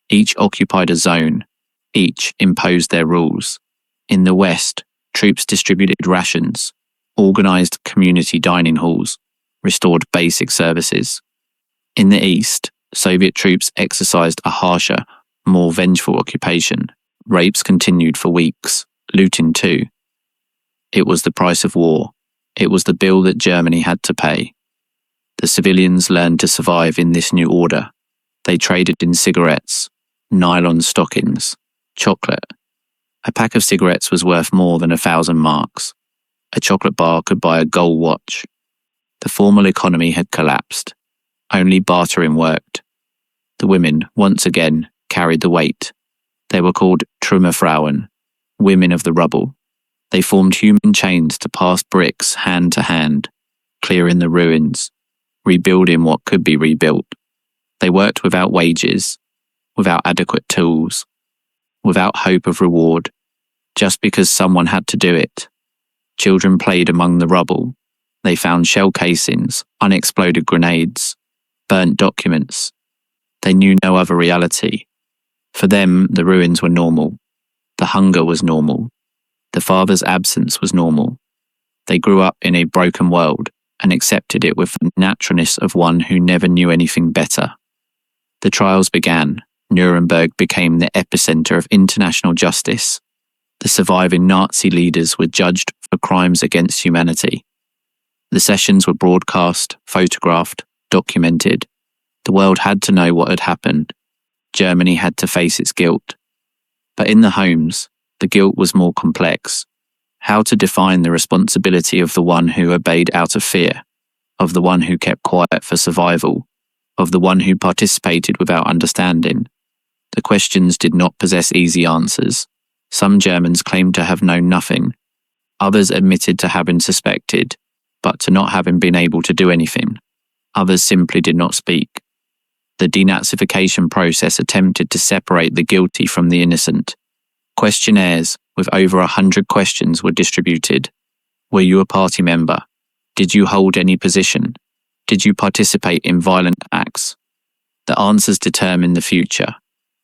Each occupied a zone. Each imposed their rules. In the West, troops distributed rations, organized community dining halls, restored basic services. In the East, Soviet troops exercised a harsher, more vengeful occupation. Rapes continued for weeks, looting too. It was the price of war. It was the bill that Germany had to pay. The civilians learned to survive in this new order. They traded in cigarettes, nylon stockings, chocolate. A pack of cigarettes was worth more than 1,000 marks. A chocolate bar could buy a gold watch. The formal economy had collapsed. Only bartering worked. The women, once again, carried the weight. They were called Trümmerfrauen, women of the rubble. They formed human chains to pass bricks hand to hand, clearing the ruins, rebuilding what could be rebuilt. They worked without wages, without adequate tools, without hope of reward, just because someone had to do it. Children played among the rubble. They found shell casings, unexploded grenades, burnt documents. They knew no other reality. For them, the ruins were normal. The hunger was normal. The father's absence was normal. They grew up in a broken world and accepted it with the naturalness of one who never knew anything better. The trials began. Nuremberg became the epicenter of international justice. The surviving Nazi leaders were judged for crimes against humanity. The sessions were broadcast, photographed, documented. The world had to know what had happened. Germany had to face its guilt. But in the homes, the guilt was more complex. How to define the responsibility of the one who obeyed out of fear, of the one who kept quiet for survival, of the one who participated without understanding. The questions did not possess easy answers. Some Germans claimed to have known nothing. Others admitted to having suspected, but to not having been able to do anything. Others simply did not speak. The denazification process attempted to separate the guilty from the innocent. Questionnaires with over 100 questions were distributed. Were you a party member? Did you hold any position? Did you participate in violent acts? The answers determined the future.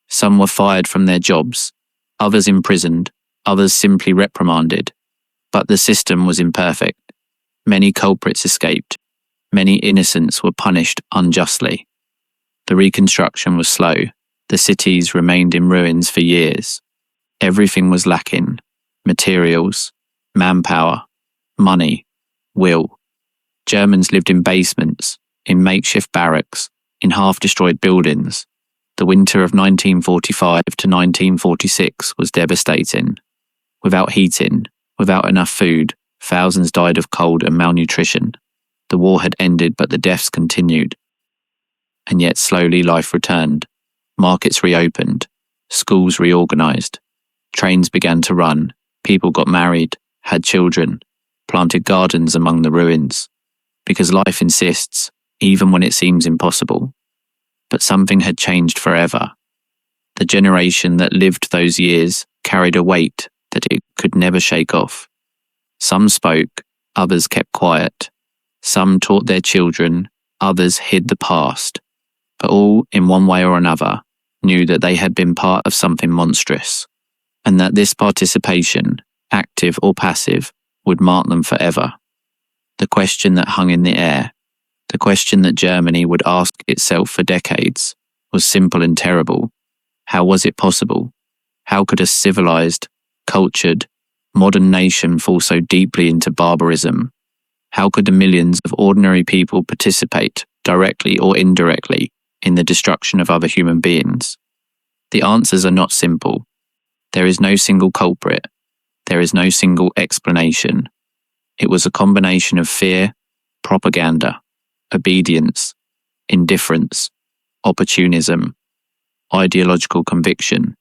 Some were fired from their jobs, others imprisoned, others simply reprimanded. But the system was imperfect. Many culprits escaped. Many innocents were punished unjustly. The reconstruction was slow. The cities remained in ruins for years. Everything was lacking: materials, manpower, money, will. Germans lived in basements, in makeshift barracks, in half-destroyed buildings. The winter of 1945 to 1946 was devastating. Without heating, without enough food, thousands died of cold and malnutrition. The war had ended, but the deaths continued. And yet slowly life returned. Markets reopened. Schools reorganized. Trains began to run. People got married, had children, planted gardens among the ruins. Because life insists, even when it seems impossible. But something had changed forever. The generation that lived those years carried a weight that it could never shake off. Some spoke, others kept quiet. Some taught their children, others hid the past. But all, in one way or another, knew that they had been part of something monstrous, and that this participation, active or passive, would mark them forever. The question that hung in the air, the question that Germany would ask itself for decades, was simple and terrible. How was it possible? How could a civilized, cultured, modern nation fall so deeply into barbarism? How could the millions of ordinary people participate, directly or indirectly, in the destruction of other human beings? The answers are not simple. There is no single culprit. There is no single explanation. It was a combination of fear, propaganda, obedience, indifference, opportunism, ideological conviction.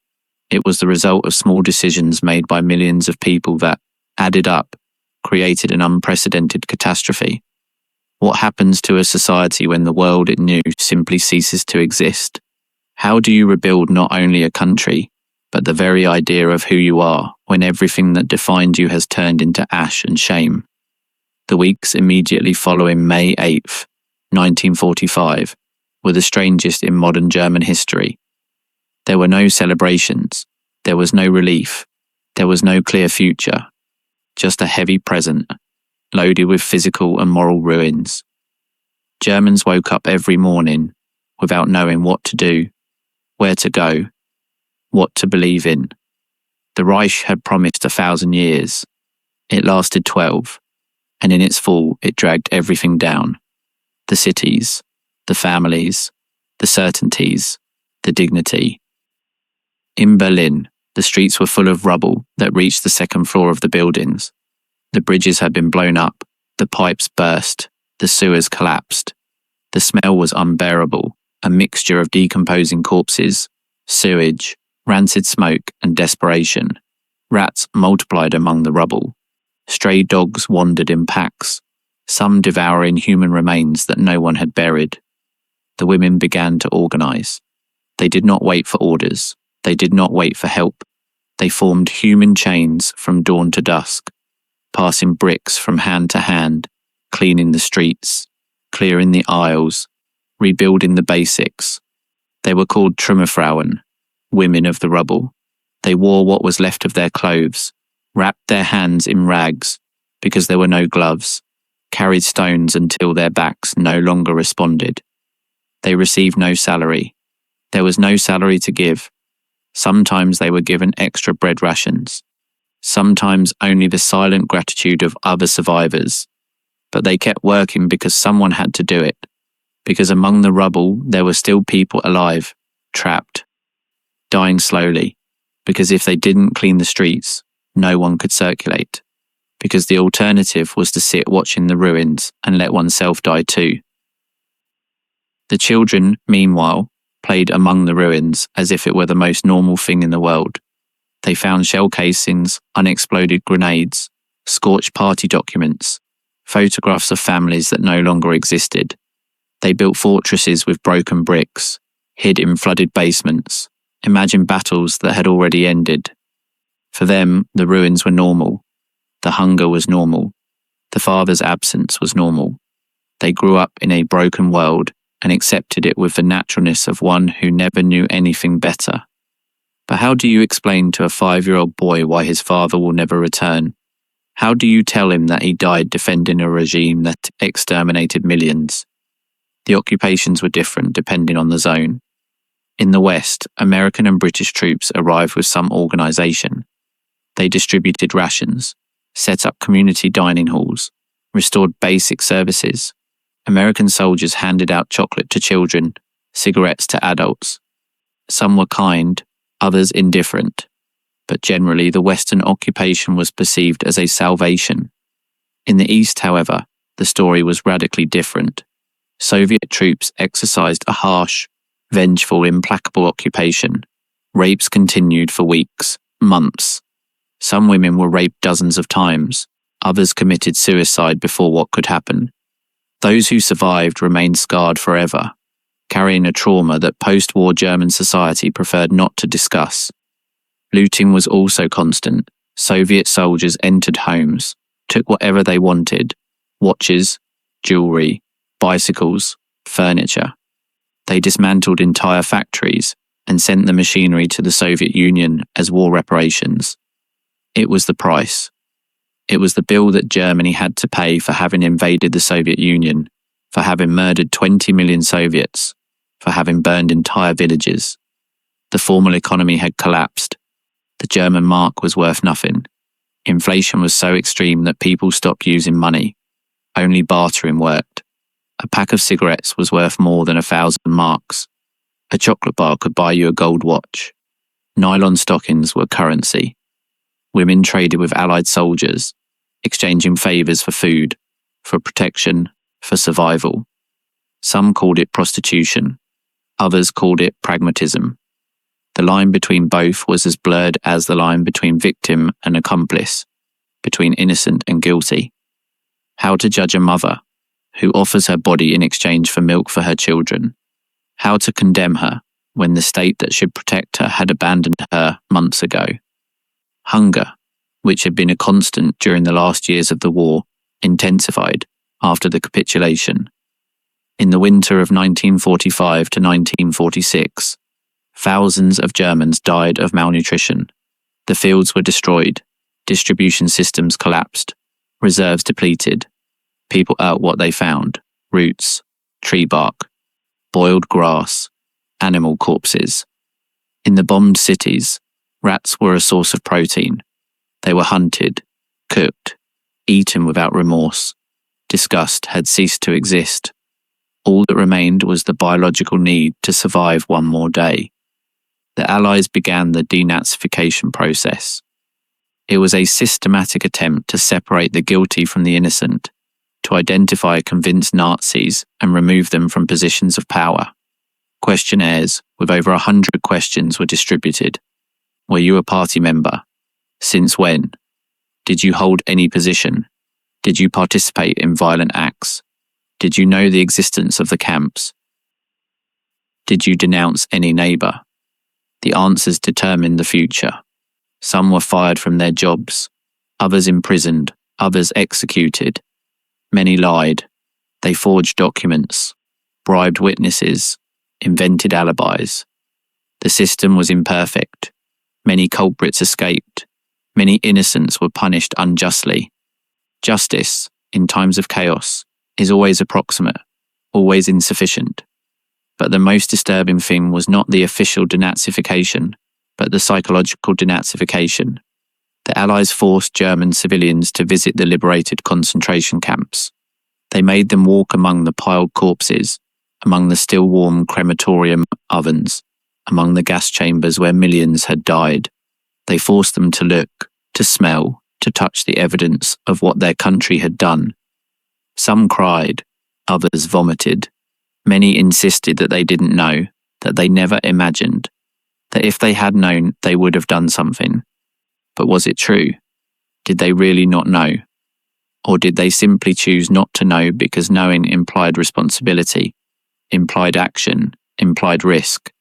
It was the result of small decisions made by millions of people that, added up, created an unprecedented catastrophe. What happens to a society when the world it knew simply ceases to exist? How do you rebuild not only a country, but the very idea of who you are when everything that defined you has turned into ash and shame? The weeks immediately following May 8th, 1945, were the strangest in modern German history. There were no celebrations, there was no relief, there was no clear future, just a heavy present, loaded with physical and moral ruins. Germans woke up every morning without knowing what to do, where to go, what to believe in. The Reich had promised 1,000 years. It lasted 12, and in its fall it dragged everything down. The cities, the families, the certainties, the dignity. In Berlin, the streets were full of rubble that reached the second floor of the buildings. The bridges had been blown up, the pipes burst, the sewers collapsed. The smell was unbearable, a mixture of decomposing corpses, sewage, rancid smoke, and desperation. Rats multiplied among the rubble. Stray dogs wandered in packs, some devouring human remains that no one had buried. The women began to organize. They did not wait for orders. They did not wait for help. They formed human chains from dawn to dusk, passing bricks from hand to hand, cleaning the streets, clearing the aisles, rebuilding the basics. They were called Trümmerfrauen, women of the rubble. They wore what was left of their clothes, wrapped their hands in rags because there were no gloves, carried stones until their backs no longer responded. They received no salary. There was no salary to give. Sometimes they were given extra bread rations. Sometimes only the silent gratitude of other survivors. But they kept working because someone had to do it. Because among the rubble there were still people alive, trapped, dying slowly. Because if they didn't clean the streets, no one could circulate. Because the alternative was to sit watching the ruins and let oneself die too. The children, meanwhile, played among the ruins as if it were the most normal thing in the world. They found shell casings, unexploded grenades, scorched party documents, photographs of families that no longer existed. They built fortresses with broken bricks, hid in flooded basements, imagined battles that had already ended. For them, the ruins were normal. The hunger was normal. The father's absence was normal. They grew up in a broken world and accepted it with the naturalness of one who never knew anything better. But how do you explain to a 5-year-old boy why his father will never return? How do you tell him that he died defending a regime that exterminated millions? The occupations were different depending on the zone. In the West, American and British troops arrived with some organization. They distributed rations, set up community dining halls, restored basic services. American soldiers handed out chocolate to children, cigarettes to adults. Some were kind, others indifferent, but generally the Western occupation was perceived as a salvation. In the East, however, the story was radically different. Soviet troops exercised a harsh, vengeful, implacable occupation. Rapes continued for weeks, months. Some women were raped dozens of times. Others committed suicide before what could happen. Those who survived remained scarred forever, carrying a trauma that post-war German society preferred not to discuss. Looting was also constant. Soviet soldiers entered homes, took whatever they wanted: watches, jewelry, bicycles, furniture. They dismantled entire factories and sent the machinery to the Soviet Union as war reparations. It was the price. It was the bill that Germany had to pay for having invaded the Soviet Union, for having murdered 20 million Soviets, for having burned entire villages. The formal economy had collapsed. The German mark was worth nothing. Inflation was so extreme that people stopped using money. Only bartering worked. A pack of cigarettes was worth more than 1,000 marks. A chocolate bar could buy you a gold watch. Nylon stockings were currency. Women traded with Allied soldiers, exchanging favours for food, for protection, for survival. Some called it prostitution. Others called it pragmatism. The line between both was as blurred as the line between victim and accomplice, between innocent and guilty. How to judge a mother who offers her body in exchange for milk for her children. How to condemn her when the state that should protect her had abandoned her months ago. Hunger, which had been a constant during the last years of the war, intensified after the capitulation. In the winter of 1945 to 1946, thousands of Germans died of malnutrition. The fields were destroyed, distribution systems collapsed, reserves depleted. People ate what they found: roots, tree bark, boiled grass, animal corpses. In the bombed cities, rats were a source of protein. They were hunted, cooked, eaten without remorse. Disgust had ceased to exist. All that remained was the biological need to survive one more day. The Allies began the denazification process. It was a systematic attempt to separate the guilty from the innocent, to identify convinced Nazis and remove them from positions of power. Questionnaires with over 100 questions were distributed. Were you a party member? Since when? Did you hold any position? Did you participate in violent acts? Did you know the existence of the camps? Did you denounce any neighbour? The answers determined the future. Some were fired from their jobs, others imprisoned, others executed. Many lied. They forged documents, bribed witnesses, invented alibis. The system was imperfect. Many culprits escaped. Many innocents were punished unjustly. Justice, in times of chaos, is always approximate, always insufficient. But the most disturbing thing was not the official denazification, but the psychological denazification. The Allies forced German civilians to visit the liberated concentration camps. They made them walk among the piled corpses, among the still warm crematorium ovens, among the gas chambers where millions had died. They forced them to look, to smell, to touch the evidence of what their country had done. Some cried, others vomited. Many insisted that they didn't know, that they never imagined, that if they had known, they would have done something. But was it true? Did they really not know? Or did they simply choose not to know because knowing implied responsibility, implied action, implied risk?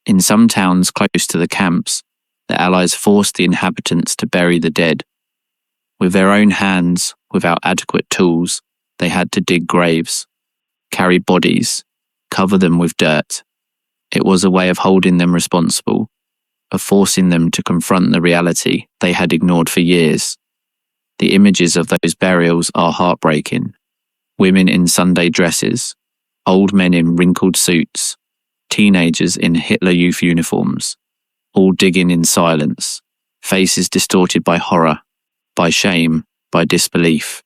In some towns close to the camps, the Allies forced the inhabitants to bury the dead. With their own hands, without adequate tools, they had to dig graves, carry bodies, cover them with dirt. It was a way of holding them responsible, of forcing them to confront the reality they had ignored for years. The images of those burials are heartbreaking. Women in Sunday dresses, old men in wrinkled suits, teenagers in Hitler Youth uniforms, all digging in silence, faces distorted by horror, by shame, by disbelief.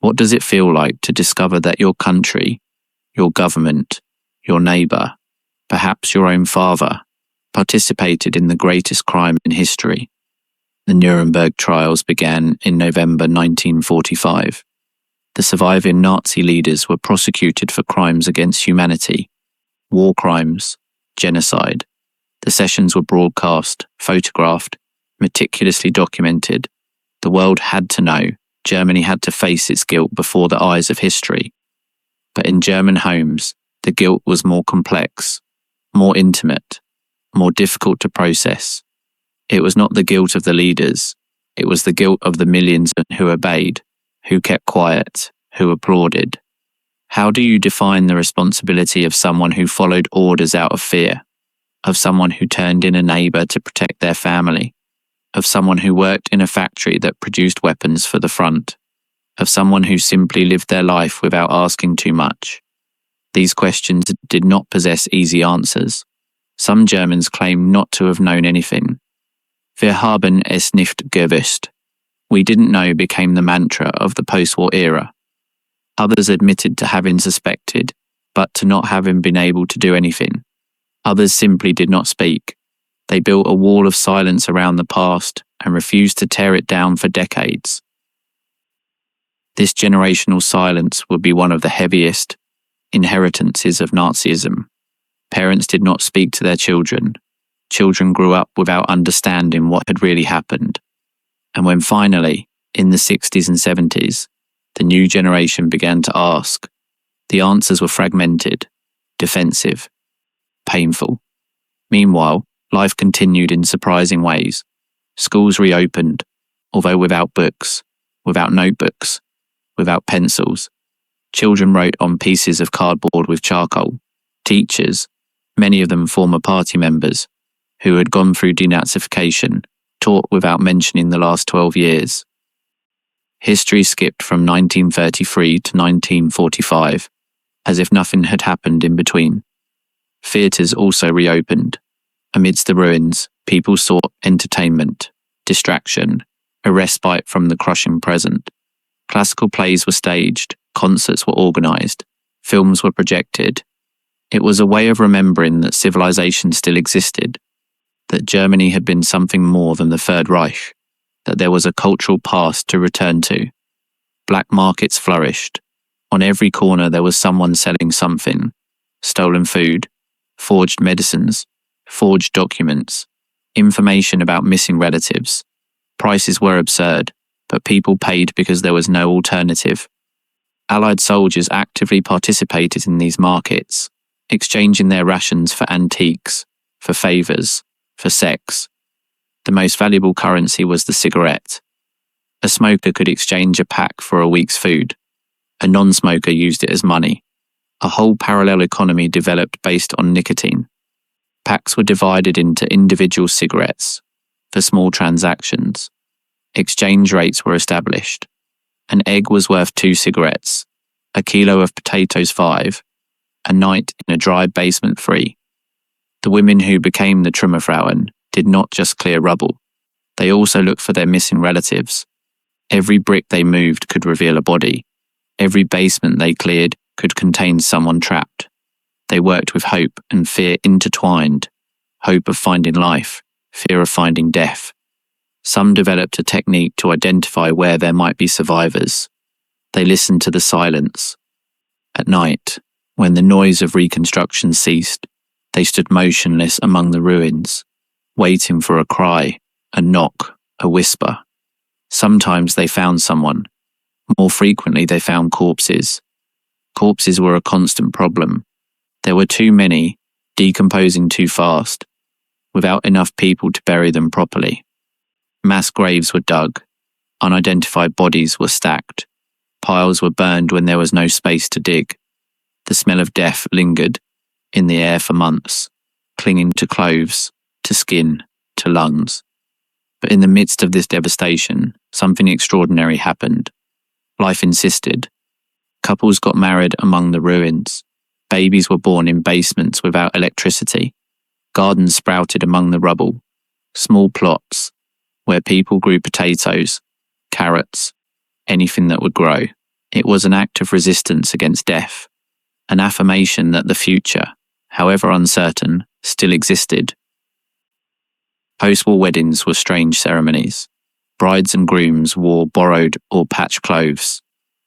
What does it feel like to discover that your country, your government, your neighbour, perhaps your own father, participated in the greatest crime in history? The Nuremberg trials began in November 1945. The surviving Nazi leaders were prosecuted for crimes against humanity, war crimes, genocide. The sessions were broadcast, photographed, meticulously documented. The world had to know. Germany had to face its guilt before the eyes of history. But in German homes, the guilt was more complex, more intimate, more difficult to process. It was not the guilt of the leaders. It was the guilt of the millions who obeyed, who kept quiet, who applauded. How do you define the responsibility of someone who followed orders out of fear, of someone who turned in a neighbour to protect their family? of someone who worked in a factory that produced weapons for the front, of someone who simply lived their life without asking too much. These questions did not possess easy answers. Some Germans claimed not to have known anything. Wir haben es nicht gewusst. We didn't know became the mantra of the post-war era. Others admitted to having suspected, but to not having been able to do anything. Others simply did not speak. They built a wall of silence around the past and refused to tear it down for decades. This generational silence would be one of the heaviest inheritances of Nazism. Parents did not speak to their children. Children grew up without understanding what had really happened. And when finally, in the 60s and 70s, the new generation began to ask, the answers were fragmented, defensive, painful. Meanwhile, life continued in surprising ways. Schools reopened, although without books, without notebooks, without pencils. Children wrote on pieces of cardboard with charcoal. Teachers, many of them former party members, who had gone through denazification, taught without mentioning the last 12 years. History skipped from 1933 to 1945, as if nothing had happened in between. Theatres also reopened. Amidst the ruins, people sought entertainment, distraction, a respite from the crushing present. Classical plays were staged, concerts were organised, films were projected. It was a way of remembering that civilization still existed, that Germany had been something more than the Third Reich, that there was a cultural past to return to. Black markets flourished. On every corner there was someone selling something: stolen food, forged medicines, forged documents, information about missing relatives. Prices were absurd, but people paid because there was no alternative. Allied soldiers actively participated in these markets, exchanging their rations for antiques, for favours, for sex. The most valuable currency was the cigarette. A smoker could exchange a pack for a week's food. A non-smoker used it as money. A whole parallel economy developed based on nicotine. Packs were divided into individual cigarettes for small transactions. Exchange rates were established. An egg was worth 2 cigarettes, a kilo of potatoes 5, a night in a dry basement 3. The women who became the Trümmerfrauen did not just clear rubble. They also looked for their missing relatives. Every brick they moved could reveal a body. Every basement they cleared could contain someone trapped. They worked with hope and fear intertwined. Hope of finding life, fear of finding death. Some developed a technique to identify where there might be survivors. They listened to the silence. At night, when the noise of reconstruction ceased, they stood motionless among the ruins, waiting for a cry, a knock, a whisper. Sometimes they found someone. More frequently, they found corpses. Corpses were a constant problem. There were too many, decomposing too fast, without enough people to bury them properly. Mass graves were dug. Unidentified bodies were stacked. Piles were burned when there was no space to dig. The smell of death lingered in the air for months, clinging to clothes, to skin, to lungs. But in the midst of this devastation, something extraordinary happened. Life insisted. Couples got married among the ruins. Babies were born in basements without electricity. Gardens sprouted among the rubble. Small plots where people grew potatoes, carrots, anything that would grow. It was an act of resistance against death, an affirmation that the future, however uncertain, still existed. Post-war weddings were strange ceremonies. Brides and grooms wore borrowed or patched clothes.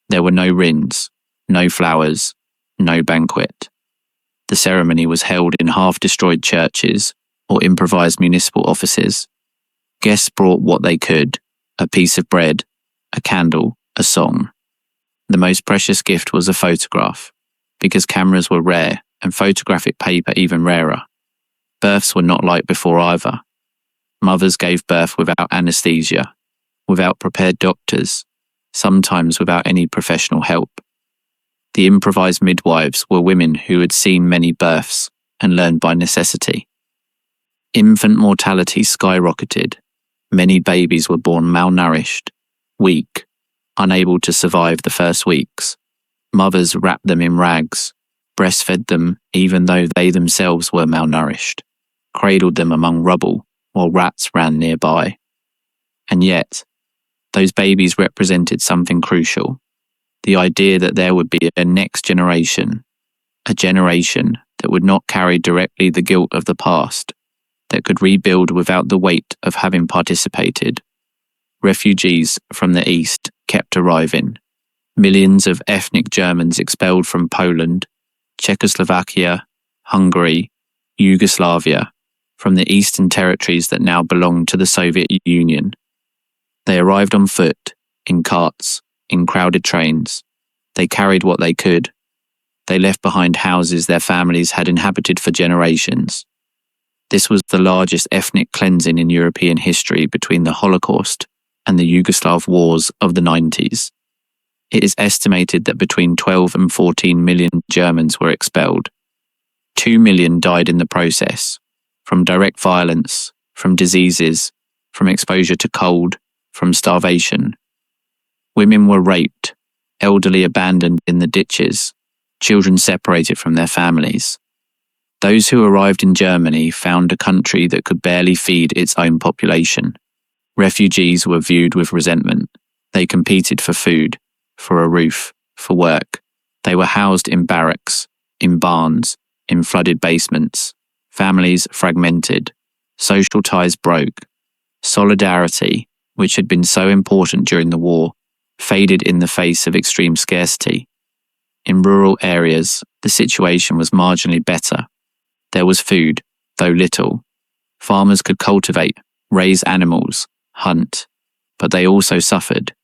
There were no rings, no flowers, no banquet. The ceremony was held in half-destroyed churches or improvised municipal offices. Guests brought what they could: a piece of bread, a candle, a song. The most precious gift was a photograph, because cameras were rare and photographic paper even rarer. Births were not like before either. Mothers gave birth without anesthesia, without prepared doctors, sometimes without any professional help. The improvised midwives were women who had seen many births and learned by necessity. Infant mortality skyrocketed. Many babies were born malnourished, weak, unable to survive the first weeks. Mothers wrapped them in rags, breastfed them even though they themselves were malnourished, cradled them among rubble while rats ran nearby. And yet, those babies represented something crucial: the idea that there would be a next generation, a generation that would not carry directly the guilt of the past, that could rebuild without the weight of having participated. Refugees from the East kept arriving. Millions of ethnic Germans expelled from Poland, Czechoslovakia, Hungary, Yugoslavia, from the eastern territories that now belonged to the Soviet Union. They arrived on foot, in carts, in crowded trains. They carried what they could. They left behind houses their families had inhabited for generations. This was the largest ethnic cleansing in European history between the Holocaust and the Yugoslav wars of the 90s. It is estimated that between 12 and 14 million Germans were expelled. 2 million died in the process, from direct violence, from diseases, from exposure to cold, from starvation. Women were raped, elderly abandoned in the ditches, children separated from their families. Those who arrived in Germany found a country that could barely feed its own population. Refugees were viewed with resentment. They competed for food, for a roof, for work. They were housed in barracks, in barns, in flooded basements. Families fragmented. Social ties broke. Solidarity, which had been so important during the war, faded in the face of extreme scarcity. In rural areas, the situation was marginally better. There was food, though little. Farmers could cultivate, raise animals, hunt, but they also suffered.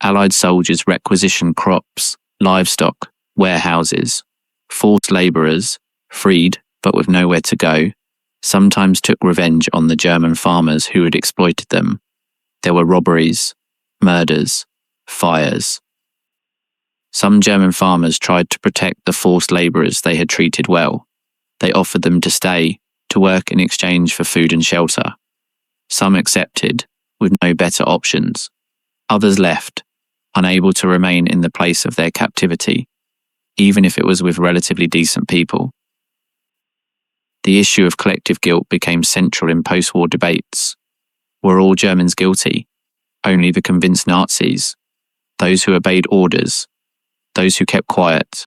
Allied soldiers requisitioned crops, livestock, warehouses. Forced labourers, freed but with nowhere to go, sometimes took revenge on the German farmers who had exploited them. There were robberies, murders, fires. Some German farmers tried to protect the forced labourers they had treated well. They offered them to stay, to work in exchange for food and shelter. Some accepted, with no better options. Others left, unable to remain in the place of their captivity, even if it was with relatively decent people. The issue of collective guilt became central in post-war debates. Were all Germans guilty? Only the convinced Nazis? Those who obeyed orders? Those who kept quiet?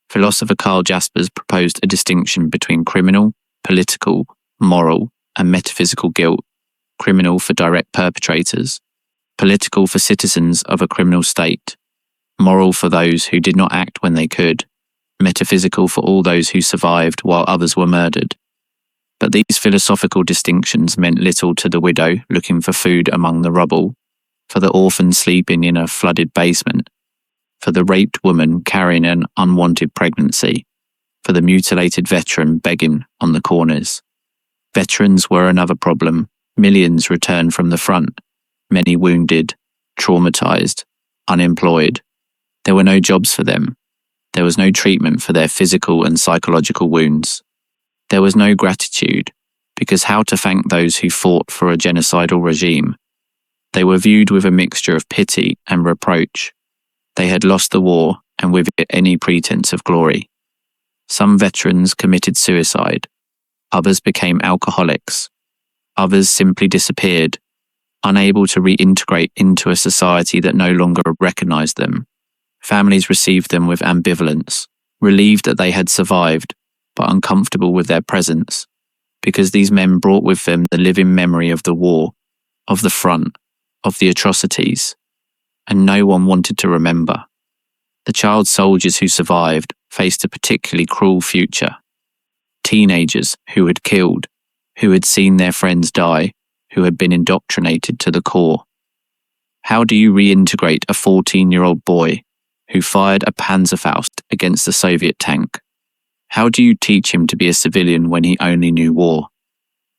Philosopher Karl Jaspers proposed a distinction between criminal, political, moral, and metaphysical guilt. Criminal for direct perpetrators, political for citizens of a criminal state, moral for those who did not act when they could, metaphysical for all those who survived while others were murdered. But these philosophical distinctions meant little to the widow looking for food among the rubble, for the orphan sleeping in a flooded basement, for the raped woman carrying an unwanted pregnancy, for the mutilated veteran begging on the corners. Veterans were another problem. Millions returned from the front, many wounded, traumatized, unemployed. There were no jobs for them. There was no treatment for their physical and psychological wounds. There was no gratitude, because how to thank those who fought for a genocidal regime? They were viewed with a mixture of pity and reproach. They had lost the war, and with it any pretense of glory. Some veterans committed suicide. Others became alcoholics. Others simply disappeared, unable to reintegrate into a society that no longer recognized them. Families received them with ambivalence, relieved that they had survived, but uncomfortable with their presence, because these men brought with them the living memory of the war, of the front, of the atrocities, and no one wanted to remember. The child soldiers who survived faced a particularly cruel future. Teenagers who had killed, who had seen their friends die, who had been indoctrinated to the core. How do you reintegrate a 14-year-old boy who fired a Panzerfaust against a Soviet tank? How do you teach him to be a civilian when he only knew war?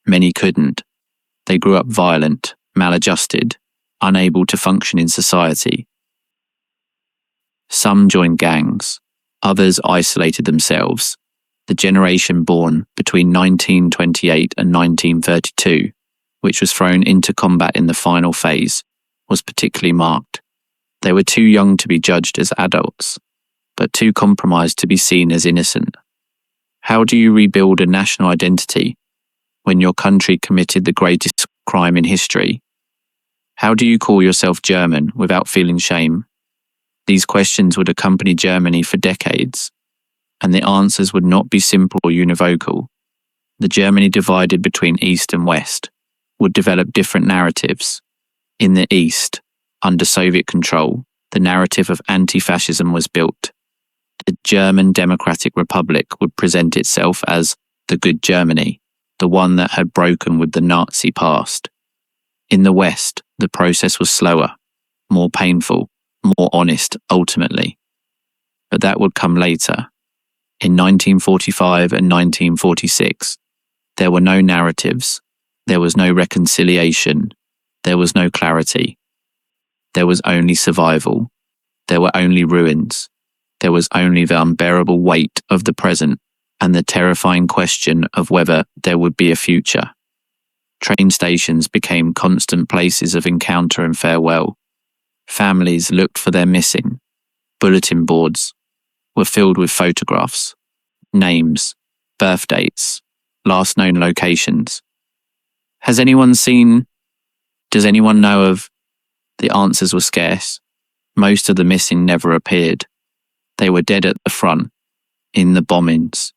Many couldn't. They grew up violent, maladjusted, unable to function in society. Some joined gangs, others isolated themselves. The generation born between 1928 and 1932 which was thrown into combat in the final phase, was particularly marked. They were too young to be judged as adults, but too compromised to be seen as innocent. How do you rebuild a national identity when your country committed the greatest crime in history? How do you call yourself German without feeling shame? These questions would accompany Germany for decades, and the answers would not be simple or univocal. The Germany divided between East and West would develop different narratives. In the East, under Soviet control, the narrative of anti-fascism was built. The German Democratic Republic would present itself as the good Germany, the one that had broken with the Nazi past. In the West, the process was slower, more painful, more honest, ultimately. But that would come later. In 1945 and 1946, there were no narratives, there was no reconciliation, there was no clarity. There was only survival. There were only ruins. There was only the unbearable weight of the present and the terrifying question of whether there would be a future. Train stations became constant places of encounter and farewell. Families looked for their missing. Bulletin boards were filled with photographs, names, birth dates, last known locations. Does anyone know of? The answers were scarce. Most of the missing never appeared. They were dead at the front, in the bombings,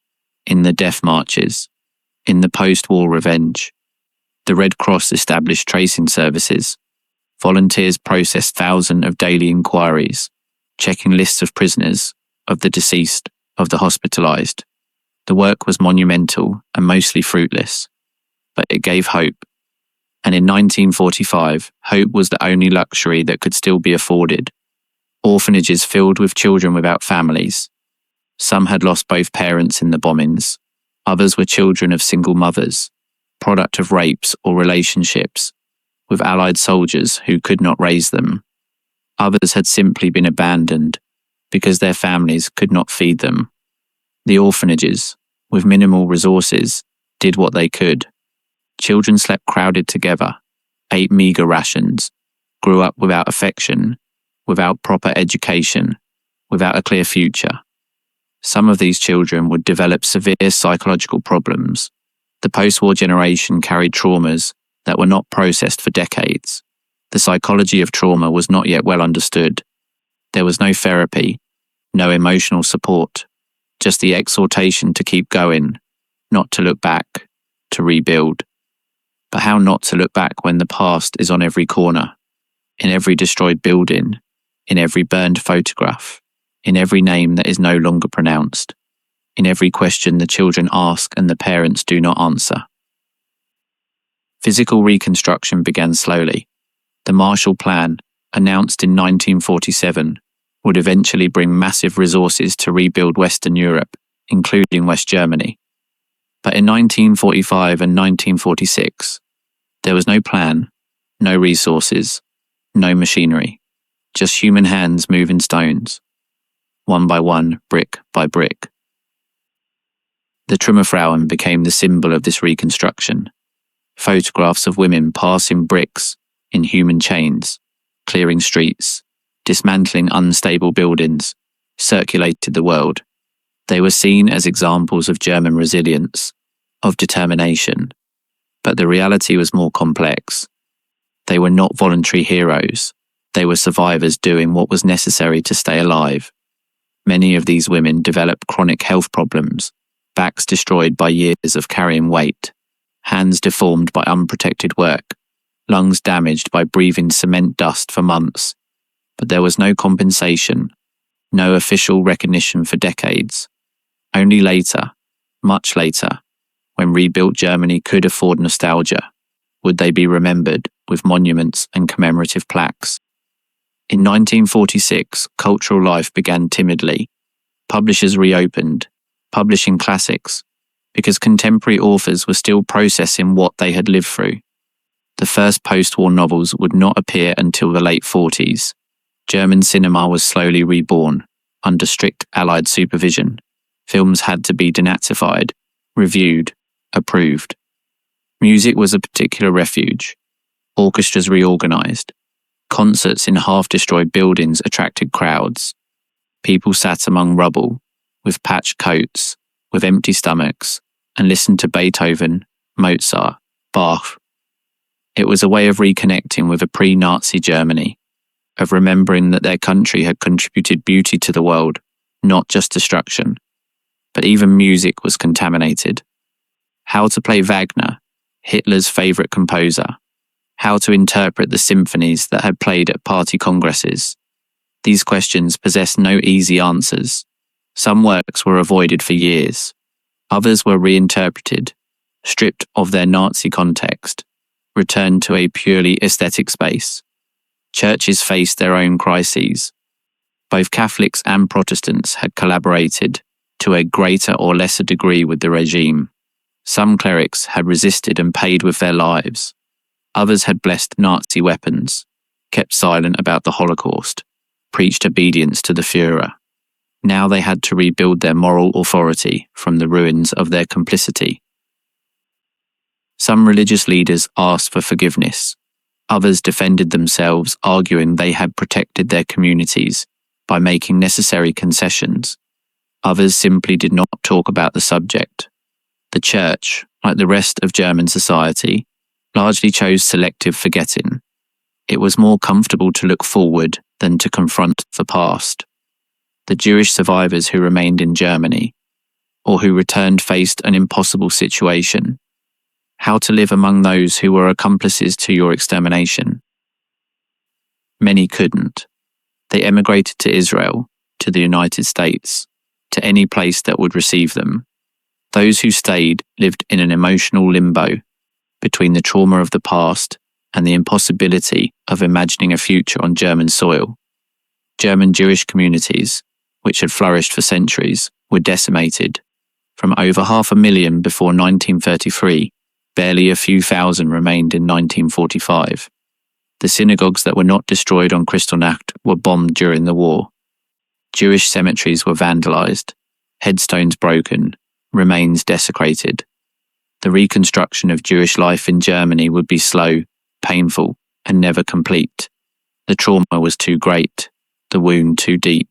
in the death marches, in the post-war revenge. The Red Cross established tracing services. Volunteers processed thousands of daily inquiries, checking lists of prisoners, of the deceased, of the hospitalized. The work was monumental and mostly fruitless, but it gave hope. And in 1945, hope was the only luxury that could still be afforded. Orphanages filled with children without families. Some had lost both parents in the bombings. Others were children of single mothers, product of rapes or relationships with Allied soldiers who could not raise them. Others had simply been abandoned because their families could not feed them. The orphanages, with minimal resources, did what they could. Children slept crowded together, ate meager rations, grew up without affection, without proper education, without a clear future. Some of these children would develop severe psychological problems. The post-war generation carried traumas that were not processed for decades. The psychology of trauma was not yet well understood. There was no therapy, no emotional support, just the exhortation to keep going, not to look back, to rebuild. But how not to look back when the past is on every corner, in every destroyed building, in every burned photograph, in every name that is no longer pronounced, in every question the children ask and the parents do not answer. Physical reconstruction began slowly. The Marshall Plan, announced in 1947, would eventually bring massive resources to rebuild Western Europe, including West Germany. But in 1945 and 1946, there was no plan, no resources, no machinery, just human hands moving stones, one by one, brick by brick. The Trümmerfrauen became the symbol of this reconstruction. Photographs of women passing bricks in human chains, clearing streets, dismantling unstable buildings, circulated the world. They were seen as examples of German resilience, of determination, but the reality was more complex. They were not voluntary heroes. They were survivors doing what was necessary to stay alive. Many of these women developed chronic health problems, backs destroyed by years of carrying weight, hands deformed by unprotected work, lungs damaged by breathing cement dust for months. But there was no compensation, no official recognition for decades. Only later, much later, when rebuilt Germany could afford nostalgia, would they be remembered with monuments and commemorative plaques. In 1946, cultural life began timidly. Publishers reopened, publishing classics, because contemporary authors were still processing what they had lived through. The first post-war novels would not appear until the late 40s. German cinema was slowly reborn, under strict Allied supervision. Films had to be denazified, reviewed, approved. Music was a particular refuge. Orchestras reorganized. Concerts in half-destroyed buildings attracted crowds. People sat among rubble, with patched coats, with empty stomachs, and listened to Beethoven, Mozart, Bach. It was a way of reconnecting with a pre-Nazi Germany, of remembering that their country had contributed beauty to the world, not just destruction. But even music was contaminated. How to play Wagner, Hitler's favourite composer. How to interpret the symphonies that had played at party congresses. These questions possessed no easy answers. Some works were avoided for years. Others were reinterpreted, stripped of their Nazi context, returned to a purely aesthetic space. Churches faced their own crises. Both Catholics and Protestants had collaborated, to a greater or lesser degree, with the regime. Some clerics had resisted and paid with their lives. Others had blessed Nazi weapons, kept silent about the Holocaust, preached obedience to the Führer. Now they had to rebuild their moral authority from the ruins of their complicity. Some religious leaders asked for forgiveness. Others defended themselves, arguing they had protected their communities by making necessary concessions. Others simply did not talk about the subject. The Church, like the rest of German society, largely chose selective forgetting. It was more comfortable to look forward than to confront the past. The Jewish survivors who remained in Germany, or who returned, faced an impossible situation: how to live among those who were accomplices to your extermination. Many couldn't. They emigrated to Israel, to the United States, to any place that would receive them. Those who stayed lived in an emotional limbo between the trauma of the past and the impossibility of imagining a future on German soil. German Jewish communities, which had flourished for centuries, were decimated. From over 500,000 before 1933, barely a few thousand remained in 1945. The synagogues that were not destroyed on Kristallnacht were bombed during the war. Jewish cemeteries were vandalized, headstones broken, remains desecrated. The reconstruction of Jewish life in Germany would be slow, painful, and never complete. The trauma was too great, the wound too deep.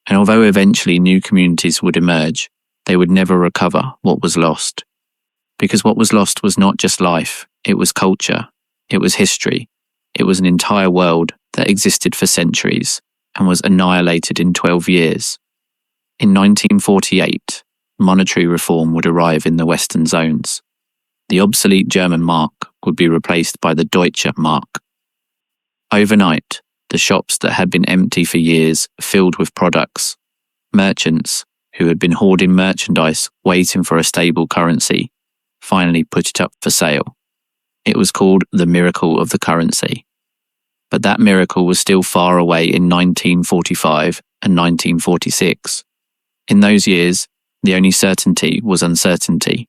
And although eventually new communities would emerge, they would never recover what was lost. Because what was lost was not just life, it was culture, it was history, it was an entire world that existed for centuries and was annihilated in 12 years. In 1948, monetary reform would arrive in the Western zones. The obsolete German mark would be replaced by the Deutsche Mark. Overnight, the shops that had been empty for years filled with products. Merchants, who had been hoarding merchandise waiting for a stable currency, finally put it up for sale. It was called the miracle of the currency. But that miracle was still far away in 1945 and 1946. In those years, the only certainty was uncertainty.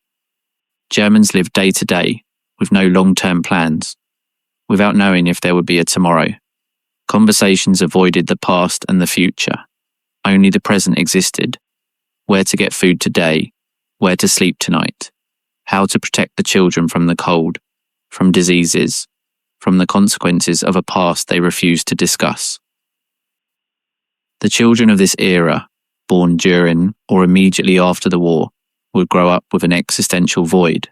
Germans lived day to day, with no long-term plans, without knowing if there would be a tomorrow. Conversations avoided the past and the future. Only the present existed. Where to get food today, where to sleep tonight, how to protect the children from the cold, from diseases, from the consequences of a past they refused to discuss. The children of this era, born during or immediately after the war, would grow up with an existential void.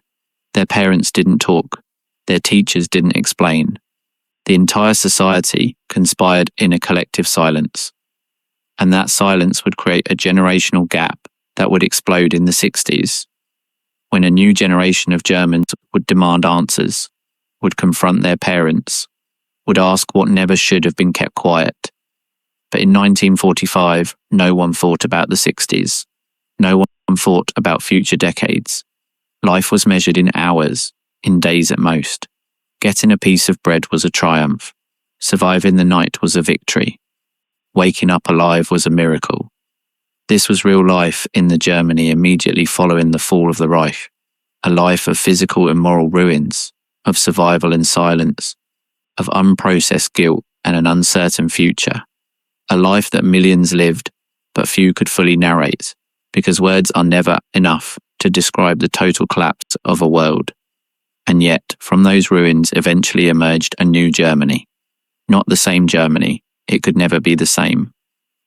Their parents didn't talk, their teachers didn't explain. The entire society conspired in a collective silence. And that silence would create a generational gap that would explode in the 60s, when a new generation of Germans would demand answers, would confront their parents, would ask what never should have been kept quiet. But in 1945, no one thought about the 60s. No one thought about future decades. Life was measured in hours, in days at most. Getting a piece of bread was a triumph. Surviving the night was a victory. Waking up alive was a miracle. This was real life in the Germany immediately following the fall of the Reich. A life of physical and moral ruins, of survival and silence, of unprocessed guilt and an uncertain future. A life that millions lived, but few could fully narrate, because words are never enough to describe the total collapse of a world. And yet, from those ruins eventually emerged a new Germany. Not the same Germany, it could never be the same,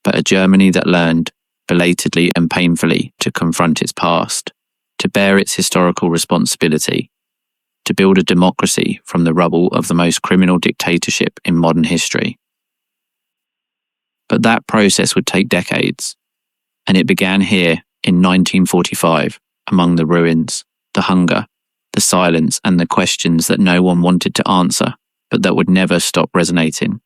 but a Germany that learned, belatedly and painfully, to confront its past, to bear its historical responsibility, to build a democracy from the rubble of the most criminal dictatorship in modern history. But that process would take decades, and it began here in 1945, among the ruins, the hunger, the silence, and the questions that no one wanted to answer, but that would never stop resonating.